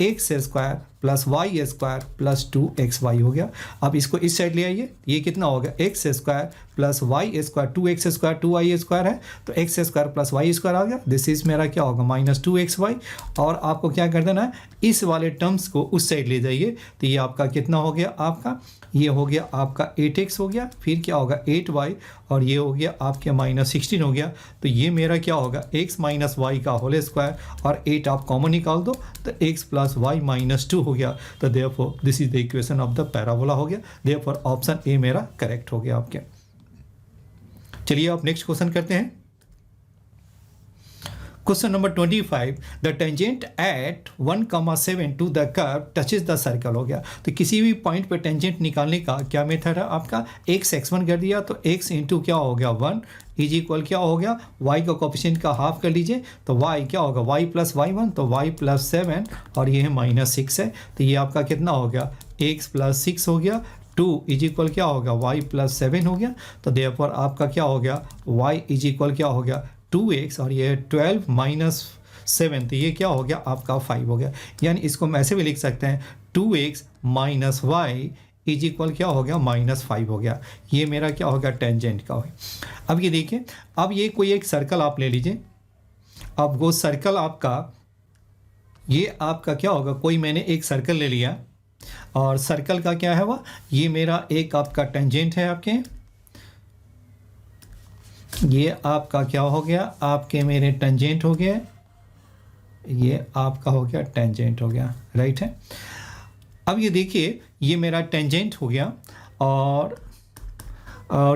x square plus y square plus 2xy हो गया। अब इसको इस साइड ले आइए, ये कितना होगा x square plus y square, 2x square 2y square है, तो x square plus y square आ गया, दिस इज मेरा क्या होगा माइनस 2xy। और आपको क्या कर देना है, इस वाले टर्म्स को उस साइड ले जाइए, तो ये आपका कितना हो गया आपका, ये हो गया आपका 8x हो गया, फिर क्या होगा 8y, और ये हो गया आपके माइनस 16 हो गया। तो ये मेरा क्या होगा x माइनस वाई का होल स्क्वायर, और 8 आप कॉमन निकाल दो तो x प्लस वाई माइनस 2 हो गया। तो therefore this is the equation of the parabola हो गया। देयरफॉर ऑप्शन ए मेरा करेक्ट हो गया आपके। चलिए आप नेक्स्ट क्वेश्चन करते हैं। Question number 25, the tangent at 1,7 to the curve touches the circle हो गया। तो किसी भी पॉइंट पे टेंजेंट निकालने का क्या मेथड है आपका, x x1 कर दिया तो x इंटू क्या हो गया 1 इज इक्वल क्या हो गया y का कोफिशिएंट का हाफ कर लीजिए तो y क्या होगा y प्लस y1 तो y प्लस 7 और ये है -6 है तो ये आपका कितना हो गया x प्लस 6 हो गया 2 इज इक्वल क्या होगा y प्लस 7 हो गया। तो देयरफॉर आपका क्या हो गया y इज इक्वल क्या हो गया 2x और ये 12 माइनस 7 तो ये क्या हो गया आपका 5 हो गया। यानी इसको हम ऐसे भी लिख सकते हैं 2x minus Y is equal क्या हो गया -5 हो गया। ये मेरा क्या होगा टेंजेंट का है। अब ये देखिए, अब ये कोई एक सर्कल आप ले लीजिए। अब वो सर्कल आपका ये आपका क्या होगा, कोई मैंने एक सर्कल ले लिया और सर्कल का क्या है वह, ये मेरा एक आपका टेंजेंट है आपके, ये आपका क्या हो गया आपके मेरे टेंजेंट हो गया, ये आपका हो गया टेंजेंट हो गया, राइट है। अब ये देखिए ये मेरा टेंजेंट हो गया और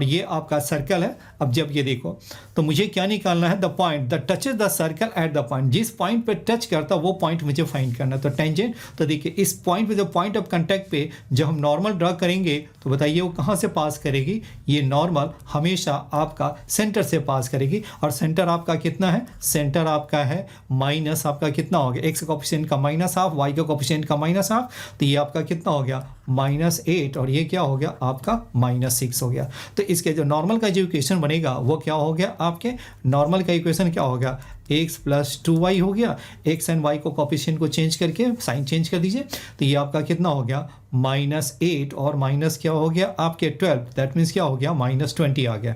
ये आपका सर्कल है। अब जब ये देखो तो मुझे क्या निकालना है, the point the touches the circle at the point, जिस पॉइंट पे टच करता वो पॉइंट मुझे फाइंड करना है। तो टेंजेंट, तो देखिए इस पॉइंट पे जो पॉइंट ऑफ कांटेक्ट पे जब हम नॉर्मल ड्रा करेंगे तो बताइए वो कहाँ से पास करेगी, ये नॉर्मल हमेशा आपका सेंटर से पास करेगी और सेंटर आपका कितना है, सेंटर आपका है माइनस आपका कितना हो गया एक्स कोफिशिएंट का -1/2 वाई का कोफिशिएंट का -1/2 तो ये आपका कितना हो गया -8 और ये क्या हो गया आपका -6 हो गया। तो इसके जो नॉर्मल का जो इक्वेशन बनेगा वो क्या हो गया आपके, नॉर्मल का इक्वेशन क्या हो गया x प्लस 2y हो गया। x एंड y को कोफिशिएंट को चेंज करके साइन चेंज कर दीजिए तो ये आपका कितना हो गया -8 और माइनस क्या हो गया आपके 12, दैट मीन्स क्या हो गया -20 आ गया,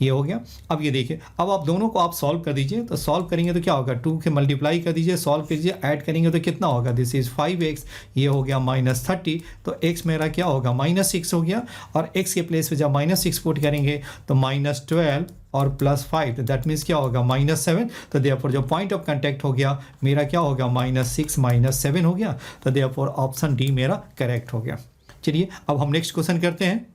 ये हो गया। अब ये देखिए, अब आप दोनों को आप सॉल्व कर दीजिए तो सॉल्व करेंगे तो क्या होगा 2 के मल्टीप्लाई कर दीजिए, सॉल्व कीजिए, ऐड करेंगे तो कितना होगा, दिस इज 5x, ये हो गया -30 तो x मेरा क्या होगा -6 हो गया और x के प्लेस पे जब -6 पुट करेंगे तो -12 और +5 तो दैट मीन्स क्या होगा -7 तो देयरफॉर जो पॉइंट ऑफ कांटेक्ट हो गया मेरा क्या होगा -6 -7 हो गया। तो देयरफॉर ऑप्शन डी मेरा करेक्ट हो गया। चलिए अब हम नेक्स्ट क्वेश्चन करते हैं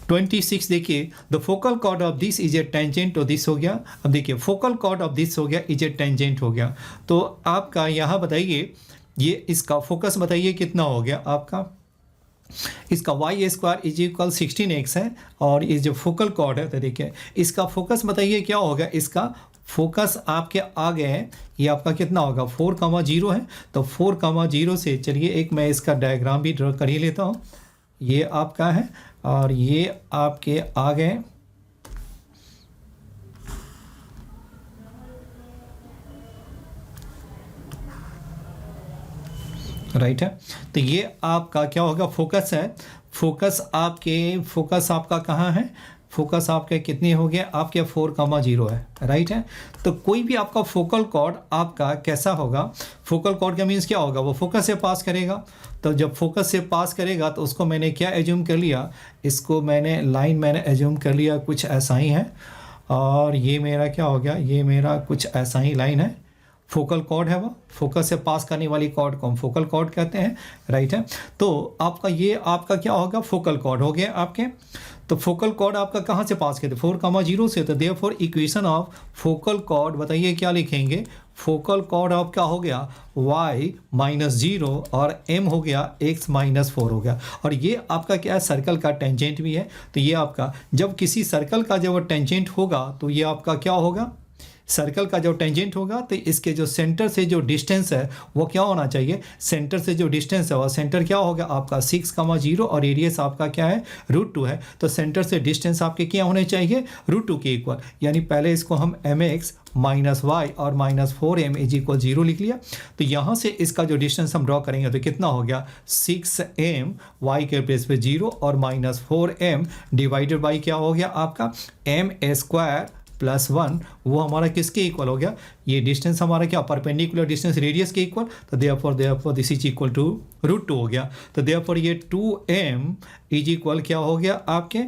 26। देखिए the focal chord of this is a tangent तो दिस हो गया। अब देखिए फोकल कॉर्ड ऑफ दिस हो गया इज ए टेंजेंट हो गया। तो आपका यहाँ बताइए ये इसका फोकस बताइए कितना हो गया आपका, इसका y² इज इक्वल 16x है और ये जो फोकल कॉर्ड है तो देखिए इसका फोकस बताइए क्या होगा, इसका फोकस आपके आ गए हैं, ये आपका कितना होगा 4,0 है तो 4,0 से चलिए एक मैं इसका डायग्राम भी ड्रॉ कर ही लेता हूँ। ये आपका है और ये आपके आ गए, राइट है। तो ये आपका क्या होगा फोकस है, फोकस आपका कहाँ है, फोकस आपके कितने हो गए आपके 4,0 है, राइट है। तो कोई भी आपका फोकल कॉर्ड आपका कैसा होगा, फोकल कॉर्ड का मीन्स क्या होगा, वो फोकस से पास करेगा। तो जब फोकस से पास करेगा तो उसको मैंने क्या एज्यूम कर लिया, इसको मैंने लाइन मैंने एज्यूम कर लिया कुछ ऐसा ही है और ये मेरा क्या हो गया, ये मेरा कुछ ऐसा ही लाइन है, फोकल कॉर्ड है वो, फोकस से पास करने वाली कॉर्ड को हम फोकल कॉर्ड कहते हैं, राइट है। तो आपका ये आपका क्या होगा फोकल कॉर्ड हो गया आपके। तो फोकल कॉर्ड आपका कहाँ से पास करते 4,0 से, तो therefore equation of focal cord बताइए क्या लिखेंगे, फोकल कॉर्ड ऑफ क्या हो गया y-0 और m हो गया x-4 हो गया। और ये आपका क्या है सर्कल का टेंजेंट भी है। तो ये आपका जब किसी सर्कल का जब टेंजेंट होगा तो ये आपका क्या होगा, सर्कल का जो टेंजेंट होगा तो इसके जो सेंटर से जो डिस्टेंस है वो क्या होना चाहिए, सेंटर से जो डिस्टेंस है वो सेंटर क्या होगा आपका 6,0 और रेडियस आपका क्या है √2 है। तो सेंटर से डिस्टेंस आपके क्या होने चाहिए √2 के इक्वल। यानी पहले इसको हम mx -y और -4m इज इक्वल 0 लिख लिया। तो यहाँ से इसका जो डिस्टेंस हम ड्रॉ करेंगे तो कितना हो गया 6m y के प्लेस पे 0 और -4m डिवाइडेड बाई क्या हो गया आपका m² +1 वो हमारा किसके इक्वल हो गया, ये डिस्टेंस हमारा क्या परपेंडिकुलर डिस्टेंस रेडियस के इक्वल। तो therefore this is equal to √2 हो गया। तो देयरफॉर ये 2m इज इक्वल क्या हो गया आपके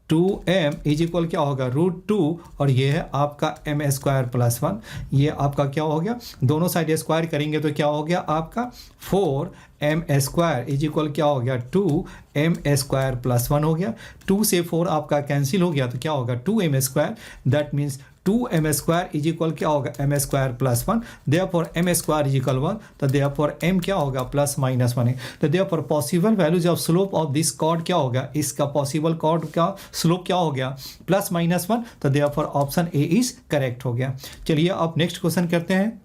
2m इज इक्वल क्या होगा √2 और ये है आपका m² +1, ये आपका क्या हो गया, दोनों साइड स्क्वायर करेंगे तो क्या हो गया आपका 4 एम स्क्वायर इज इक्वल क्या हो गया 2m² प्लस 1 हो गया। 2 से 4 आपका कैंसिल हो गया तो क्या होगा 2m², that means 2m² is equal क्या होगा m² plus 1, therefore m² is equal 1, तो देयरफॉर m क्या होगा प्लस माइनस 1 है। तो therefore possible values of slope of this cord क्या होगा, इसका पॉसिबल कॉर्ड का स्लोप क्या हो गया प्लस माइनस 1, तो therefore option A is correct हो गया। चलिए अब नेक्स्ट क्वेश्चन करते हैं।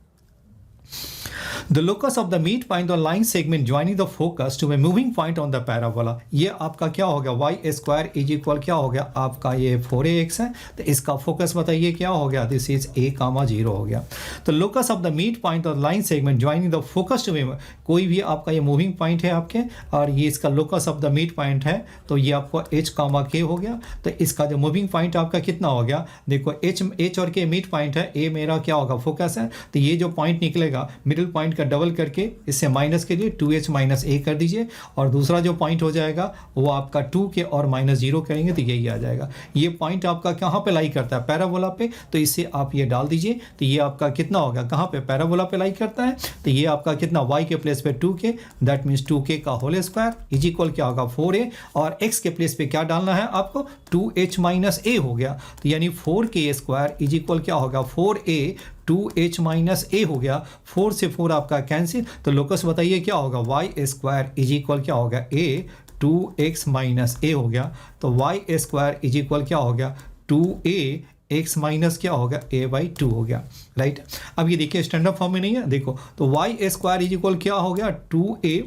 The locus of the midpoint on line segment joining the focus to a moving point on the parabola, ये आपका क्या हो गया y² इज इक्वल क्या हो गया आपका ये 4ax है, तो इसका फोकस बताइए क्या हो गया, दिस इज a, 0 हो गया। तो locus of the midpoint और line segment joining the focus to कोई भी आपका ये मूविंग पॉइंट है आपके, और ये इसका locus of the mid point है, तो ये आपको h, k हो गया। तो इसका जो मूविंग पॉइंट आपका कितना हो गया, देखो h और k मिड पॉइंट है, a मेरा क्या होगा फोकस है, तो ये जो पॉइंट निकलेगा मिडिल पॉइंट का डबल करके इससे माइनस के लिए 2h माइनस a कर दीजिए, और दूसरा जो पॉइंट हो जाएगा वो आपका 2k और -0 करेंगे तो यही आ जाएगा। ये पॉइंट आपका कहाँ पे लाई करता है, पैराबोला पे, तो इससे आप ये डाल दीजिए, तो ये आपका कितना होगा, कहाँ पे पैराबोला पे लाई करता है, तो ये आपका कितना y के प्लेस पे 2k, दैट मीन्स 2k का होल स्क्वायर इज इक्वल क्या होगा 4a, और x के प्लेस पे क्या डालना है आपको 2h माइनस a हो गया, तो यानी 4k² इज इक्वल क्या होगा 4a 2h माइनस a हो गया। 4 से 4 आपका कैंसिल, तो लोकस बताइए क्या होगा y² इज इक्वल क्या होगा a 2x माइनस a हो गया, तो y² इज इक्वल क्या हो गया 2a x माइनस क्या होगा a/2 हो गया, राइट। अब ये देखिए स्टैंडर्ड फॉर्म में नहीं है, देखो तो y² इज इक्वल क्या हो गया 2a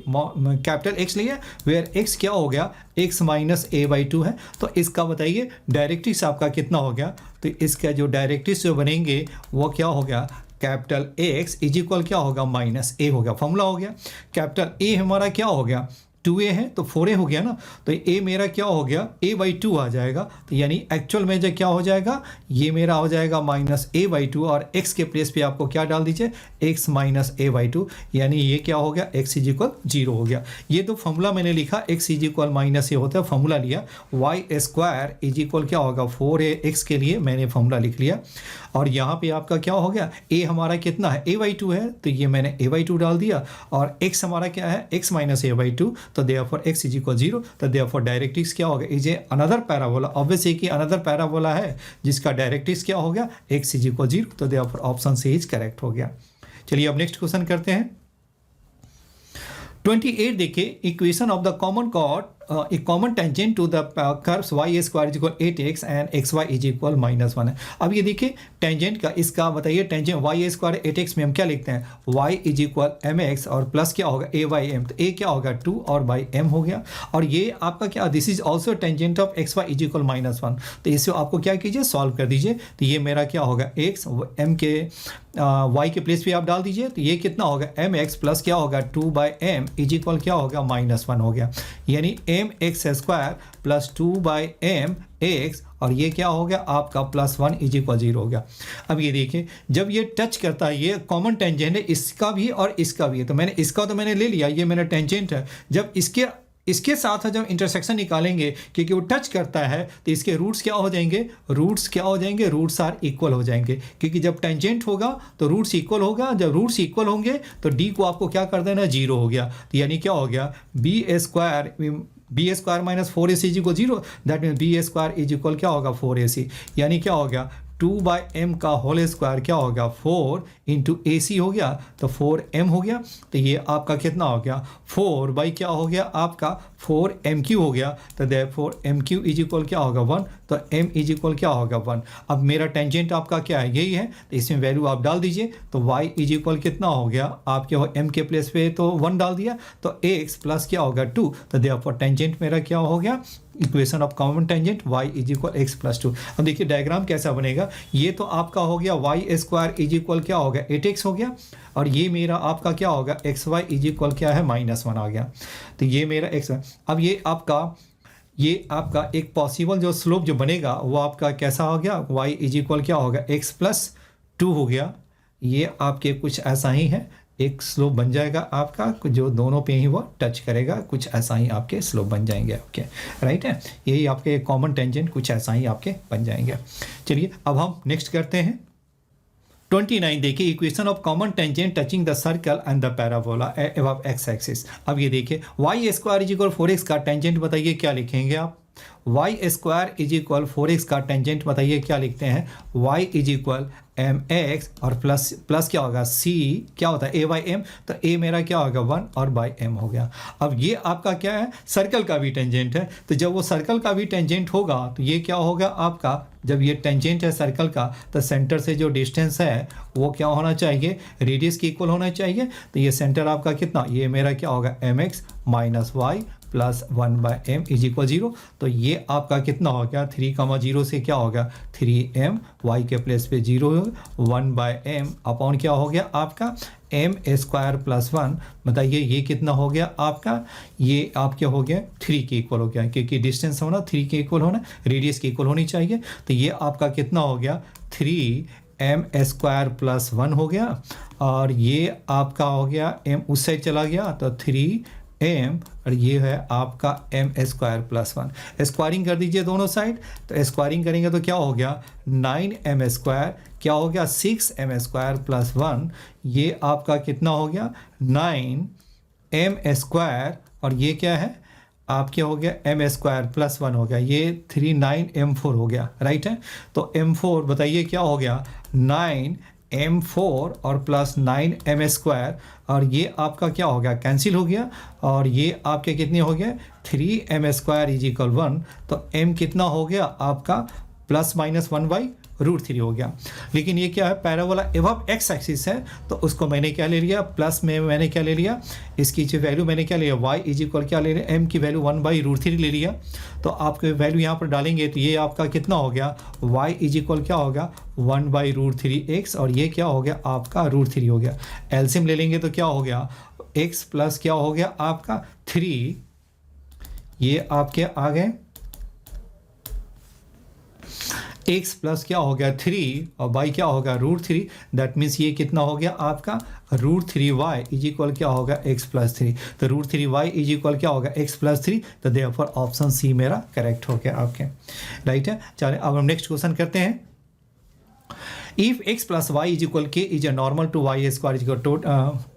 कैपिटल x लिया, वेयर x क्या हो गया x माइनस a/2 है, तो इसका बताइए डायरेक्ट्रिक्स आपका कितना हो गया, तो इसका जो डायरेक्ट्रिक्स जो बनेंगे वो क्या हो गया कैपिटल x इज इक्वल क्या होगा माइनस a हो गया, फॉर्मूला हो गया। कैपिटल A हमारा क्या हो गया 2a है तो 4a हो गया ना, तो a मेरा क्या हो गया a/2 आ जाएगा, तो यानी एक्चुअल में जो क्या हो जाएगा ये मेरा हो जाएगा माइनस a/2, और x के प्लेस पे आपको क्या डाल दीजिए x माइनस a/2, यानी ये क्या हो गया x इज इक्वल 0 हो गया। ये तो फॉर्मूला मैंने लिखा x is equal minus a होता है, फॉर्मूला लिया y² इज इक्वल क्या होगा 4ax के लिए मैंने फॉर्मूला लिख लिया, और यहाँ पे आपका क्या हो गया a हमारा कितना है a/2 है, तो ये मैंने a/2 डाल दिया, और x हमारा क्या है x माइनस a/2, तो देयरफॉर x इज इक्वल 0, तो देयरफॉर डायरेक्ट्रिक्स क्या होगा is a another parabola, obvious है कि अनदर पैराबोला है जिसका डायरेक्ट्रिक्स क्या हो गया x इज इक्वल 0, तो therefore option C is correct हो गया। चलिए अब नेक्स्ट क्वेश्चन करते हैं। 28 देखिए equation of the common chord a common tangent to the curves y² is equal 8x and xy is equal -1 है। अब ये देखिए टेंजेंट का इसका बताइए, टेंजेंट y² 8x में हम क्या लिखते हैं y इज इक्वल mx और प्लस क्या होगा a/m, तो a क्या होगा 2 और m हो गया, और ये आपका क्या this is also tangent of xy is equal -1, तो इससे आपको क्या कीजिए सॉल्व कर दीजिए, तो ये मेरा क्या होगा x m के y के प्लेस पे आप डाल दीजिए, तो ये कितना होगा mx प्लस क्या होगा 2/m इज इक्वल क्या होगा -1 हो गया, यानी mx² प्लस 2/m ax, और ये क्या हो गया आपका +1 इज इक्वल 0 हो गया। अब ये देखिए जब ये टच करता है, ये कॉमन टेंजेंट है इसका भी और इसका भी है, तो मैंने इसका तो मैंने ले लिया, ये मेरा टेंजेंट है, जब इसके साथ जब इंटरसेक्शन निकालेंगे क्योंकि वो टच करता है तो इसके रूट्स क्या हो जाएंगे, रूट्स आर इक्वल हो जाएंगे, क्योंकि जब टेंजेंट होगा तो रूट्स इक्वल होगा, जब रूट्स इक्वल होंगे तो डी को आपको क्या कर देना 0 हो गया, तो यानी क्या हो गया b² minus 4ac is equal 0, that mean b² is equal क्या होगा 4ac, यानी क्या हो गया 2/m का होल स्क्वायर क्या हो गया 4 इंटू AC हो गया, तो 4m हो गया, तो ये आपका कितना हो गया 4 क्या हो गया आपका 4mq हो गया, तो देयरफॉर mq इज इक्वल क्या होगा 1, तो m इज इक्वल क्या होगा 1। अब मेरा टेंजेंट आपका क्या है यही है, तो इसमें वैल्यू आप डाल दीजिए, तो y इज इक्वल कितना हो गया आपके m के प्लेस पे तो 1 डाल दिया, तो x प्लस क्या होगा 2, तो देयरफॉर टेंजेंट मेरा क्या हो गया equation of common tangent y is equal x plus 2। अब देखिए डायग्राम कैसा बनेगा, ये तो आपका हो गया y² इज इक्वल क्या हो गया 8x हो गया, और ये मेरा आपका क्या होगा xy इज इक्वल क्या है -1 आ गया, तो ये मेरा x। अब ये आपका एक पॉसिबल जो स्लोप जो बनेगा वो आपका कैसा हो गया y इज इक्वल क्या होगा x प्लस 2 हो गया, ये आपके कुछ ऐसा ही है, एक स्लोप बन जाएगा आपका जो दोनों पे ही वो टच करेगा, कुछ ऐसा ही आपके स्लोप बन जाएंगे आपके, राइट है, यही आपके कॉमन टेंजेंट कुछ ऐसा ही आपके बन जाएंगे। चलिए अब हम नेक्स्ट करते हैं। 29 देखिए, equation of common tangent touching the circle and the parabola above x axis. अब ये देखिए y square is equal 4x का टेंजेंट बताइए क्या लिखेंगे आप। Y square is equal 4x का टेंजेंट बताइए क्या लिखते हैं। Y is equal M x और प्लस क्या होगा सी, क्या होता है ए बाई एम, तो ए मेरा क्या होगा 1 और बाई एम हो गया। अब ये आपका क्या है, सर्कल का भी टेंजेंट है, तो जब वो सर्कल का भी टेंजेंट होगा तो ये क्या होगा आपका, जब ये टेंजेंट है सर्कल का तो सेंटर से जो डिस्टेंस है वो क्या होना चाहिए, रेडियस के इक्वल होना चाहिए। तो ये सेंटर आपका कितना, ये मेरा क्या होगा M x minus y plus 1 by M is equal 0। तो ये आपका कितना हो गया 3,0 से क्या होगा 3m, वाई के प्लेस पे 0 1 बाई एम अपॉन क्या हो गया आपका एम स्क्वायर प्लस 1। बताइए ये कितना हो गया आपका, ये आप क्या हो गया 3 के इक्वल हो गया, क्योंकि डिस्टेंस होना 3 के इक्वल होना, रेडियस के इक्वल होनी चाहिए। तो ये आपका कितना हो गया 3m स्क्वायर प्लस 1 हो गया, और ये आपका हो गया m उस साइड चला गया तो 3m, और ये है आपका एम स्क्वायर प्लस 1। स्क्वायरिंग कर दीजिए दोनों साइड, तो स्क्वायरिंग करेंगे तो क्या हो गया 9m स्क्वायर, क्या हो गया 6m स्क्वायर प्लस 1, ये आपका कितना हो गया 9m स्क्वायर, और ये क्या है आप क्या हो गया एम स्क्वायर प्लस 1 हो गया, ये 39m4 हो गया, राइट है। तो m4 बताइए क्या हो गया 9m4 और प्लस 9m स्क्वायर, और ये आपका क्या हो गया कैंसिल हो गया, और ये आपके कितने हो गए 3m स्क्वायर इज इक्वल 1। तो m कितना हो गया आपका प्लस माइनस 1/√3 हो गया। लेकिन ये क्या है पैराबोला एबव एक्स एक्सिस है, तो उसको मैंने क्या ले लिया प्लस में, मैंने क्या ले लिया इसकी जो वैल्यू मैंने क्या लिया y इज इक्वल क्या ले लिया m की वैल्यू 1/√3 ले लिया। तो आपके वैल्यू यहाँ पर डालेंगे तो ये आपका कितना हो गया y इज इक्वल क्या होगा 1/√3x, और ये क्या हो गया आपका √3 हो गया। एलसीएम ले लेंगे तो क्या हो गया x प्लस क्या हो गया आपका 3, ये आपके आ गए x प्लस क्या हो गया 3 और y क्या होगा √3, दैट मीन्स ये कितना हो गया आपका √3y इज इक्वल क्या होगा x प्लस 3। तो √3y इज इक्वल क्या होगा x प्लस 3, तो देयरफॉर ऑप्शन सी मेरा करेक्ट हो गया आपके, राइट है। चलिए अब हम नेक्स्ट क्वेश्चन करते हैं। If x plus y is equal k is a normal to y square is equal to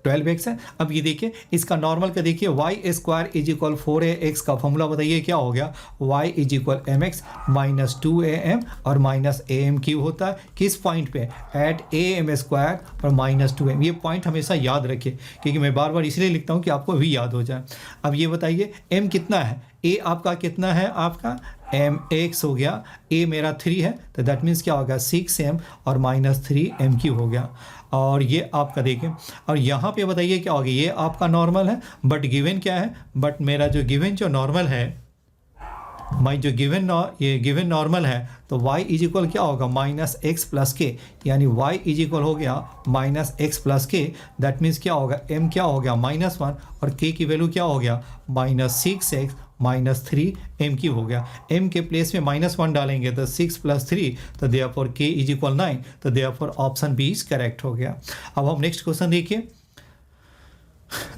12x है। अब ये देखिए इसका नॉर्मल का देखिए y square is equal 4ax का फॉर्मूला बताइए क्या हो गया y is equal mx minus 2am और माइनस am क्यों होता है किस पॉइंट पे एट am स्क्वायर और माइनस 2am। ये पॉइंट हमेशा याद रखिए क्योंकि मैं बार बार इसलिए लिखता हूँ कि आपको भी याद हो जाए। अब ये बताइए m कितना है, a आपका कितना है आपका mx हो गया, a मेरा 3 है तो दैट मीन्स क्या होगा 6m और माइनस 3m क्यू हो गया। और ये आपका देखें और यहाँ पे बताइए क्या होगा, ये आपका नॉर्मल है बट गिवन क्या है, बट मेरा जो गिवन जो नॉर्मल है माई जो गिवन नॉर्मल है तो y इज इक्वल क्या होगा माइनस एक्स प्लस के, यानी y इज इक्वल हो गया माइनस एक्स प्लस के। दैट मीन्स क्या होगा m क्या हो गया -1 और k की वैल्यू क्या हो गया minus 6x minus 3m Q हो गया। m के प्लेस में -1 डालेंगे तो 6 प्लस 3 तो देयरफॉर k इज इक्वल 9, तो therefore option B is correct हो गया। अब हम नेक्स्ट क्वेश्चन देखिए।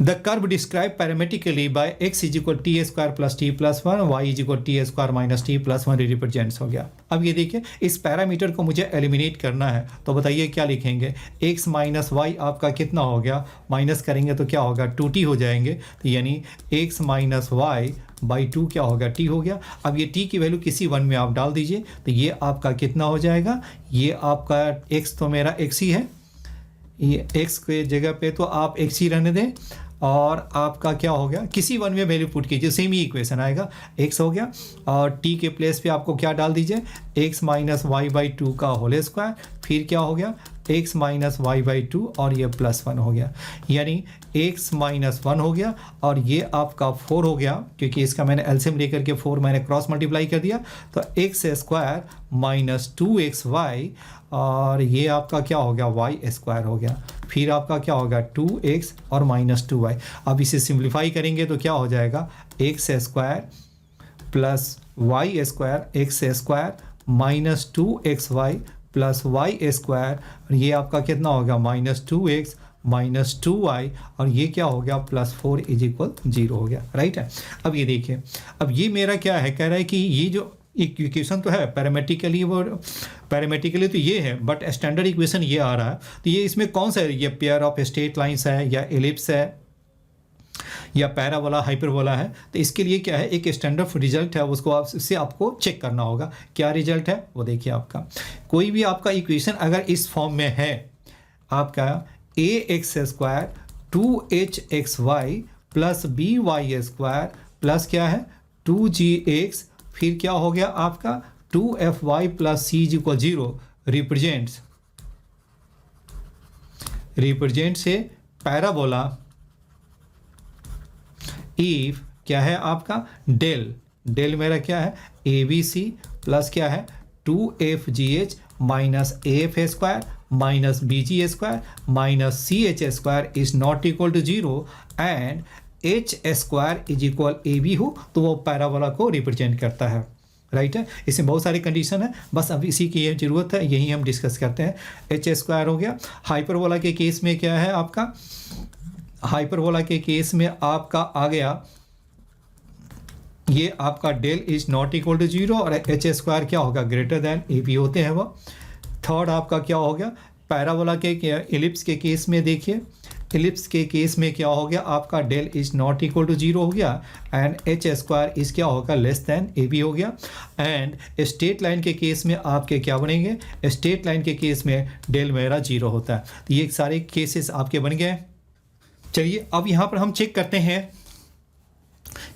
The curve described parametrically by x is equal t square plus t plus 1, y is equal t square minus t plus 1 represents हो गया। अब ये देखिए इस पैरामीटर को मुझे एलिमिनेट करना है तो बताइए क्या लिखेंगे, x माइनस वाई आपका कितना हो गया, माइनस करेंगे तो क्या होगा 2t हो जाएंगे, तो यानी x माइनस वाई बाई 2 क्या होगा t हो गया। अब ये t की वैल्यू किसी वन में आप डाल दीजिए तो ये आपका कितना हो जाएगा, ये आपका x तो मेरा x ही है, ये x के जगह पे तो आप x ही रहने दें और आपका क्या हो गया किसी वन में वैल्यू पुट कीजिए, सेम ही इक्वेशन आएगा, x हो गया और t के प्लेस पे आपको क्या डाल दीजिए x माइनस वाई बाई 2 का होल स्क्वायर, फिर क्या हो गया x माइनस वाई बाई 2 और ये प्लस 1 हो गया, यानी x माइनस 1 हो गया और ये आपका 4 हो गया क्योंकि इसका मैंने एलसीएम लेकर के 4 मैंने क्रॉस मल्टीप्लाई कर दिया तो x स्क्वायर माइनस 2xy और ये आपका क्या हो गया y स्क्वायर हो गया, फिर आपका क्या होगा 2x और माइनस 2y। अब इसे सिंप्लीफाई करेंगे तो क्या हो जाएगा x square plus y square x square minus 2xy plus y square और ये आपका कितना होगा माइनस 2x माइनस 2y और ये क्या हो गया प्लस 4 इज इक्वल 0 हो गया, राइट है। अब ये देखिए अब ये मेरा क्या है, कह रहा है कि ये जो इक्वेशन तो है पैरामेट्रिकली, वो पैरामेट्रिकली तो ये है, बट स्टैंडर्ड इक्वेशन ये आ रहा है। तो ये इसमें कौन सा है, ये पेयर ऑफ स्ट्रेट लाइंस है या एलिप्स है या पैराबोला हाइपरबोला है। तो इसके लिए क्या है, एक स्टैंडर्ड रिजल्ट है, उसको आप इससे आपको चेक करना होगा। क्या रिजल्ट है वो देखिए, आपका कोई भी आपका इक्वेशन अगर इस फॉर्म में है, आपका ax² 2hxy plus by² plus क्या है 2gx, फिर क्या हो गया आपका 2fy प्लस c = 0 रिप्रेजेंट से पैराबोला इफ क्या है आपका डेल मेरा क्या है ABC प्लस क्या है 2fgh minus AF² minus BG² minus CH² is not equal to 0 and H² is equal AB हो तो वो पैराबोला को रिप्रेजेंट करता है। राइट है, इसमें बहुत सारी कंडीशन है, बस अब इसी की ये जरूरत है, यही हम डिस्कस करते हैं। H² हो गया। हाइपरबोला के केस में क्या है आपका, हाइपरबोला के केस में आपका आ गया ये आपका del is not equal to 0 और H² क्या होगा ग्रेटर देन AB होते हैं वो। थर्ड आपका क्या हो गया, पैराबोला के एलिप्स के केस में देखिए, एलिप्स के केस में क्या हो गया आपका del is not equal to 0 हो गया एंड H² इज क्या होगा लेस देन AB हो गया। एंड स्ट्रेट लाइन के केस में आपके क्या बनेंगे, स्ट्रेट लाइन के केस में डेल मेरा 0 होता है। तो ये सारे केसेस आपके बन गए। चलिए अब यहाँ पर हम चेक करते हैं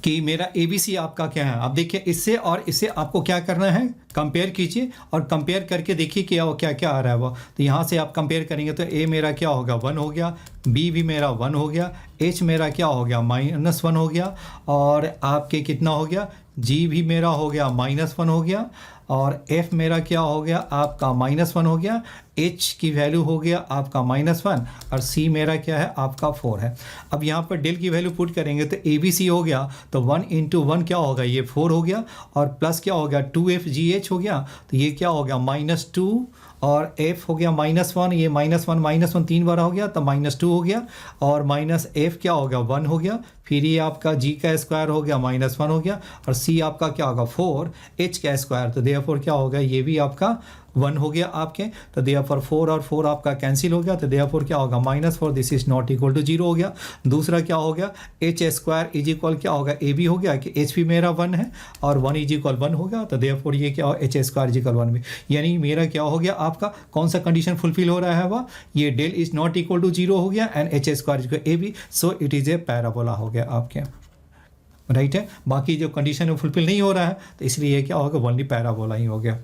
कि मेरा ABC आपका क्या है। अब देखिए इससे और इससे आपको क्या करना है, कंपेयर कीजिए और कंपेयर करके देखिए क्या क्या क्या आ रहा है वो। तो यहाँ से आप कंपेयर करेंगे तो A मेरा क्या होगा 1 हो गया, B भी मेरा 1 हो गया, H मेरा क्या हो गया -1 हो गया और आपके कितना हो गया G भी मेरा हो गया -1 हो गया और F मेरा क्या हो गया आपका -1 हो गया, H की वैल्यू हो गया आपका -1 और C मेरा क्या है आपका 4 है। अब यहाँ पर डेल की वैल्यू पुट करेंगे तो ABC हो गया तो 1 × 1 क्या होगा ये 4 हो गया और प्लस क्या हो गया 2fgh हो गया तो ये क्या हो गया -2 और f हो गया -1, ये -1 3 बार हो गया तो -2 हो गया और -f क्या हो गया 1 हो गया, फिर ये आपका g का स्क्वायर हो गया -1 हो गया और c आपका क्या होगा 4 h का स्क्वायर, तो देयरफॉर क्या होगा ये भी आपका 1 हो गया आपके, तो देयरफॉर 4 और 4 आपका कैंसिल हो गया तो देयरफॉर क्या होगा -4 this is not equal to 0 हो गया। दूसरा क्या हो गया H² इज इक्वल क्या होगा AB हो गया कि H भी मेरा 1 है और 1 इज इक्वल 1 हो गया तो देयरफॉर ये क्या हो H² इज इक्वल 1 भी, यानी मेरा क्या हो गया आपका कौन सा कंडीशन फुलफिल हो रहा है वह, ये del is not equal to 0 हो गया and H² is equal AB, so it is a parabola हो गया आपके। राइट है, बाकी जो कंडीशन है फुलफिल नहीं हो रहा है तो इसलिए क्या होगा ओनली पैराबोला ही हो गया।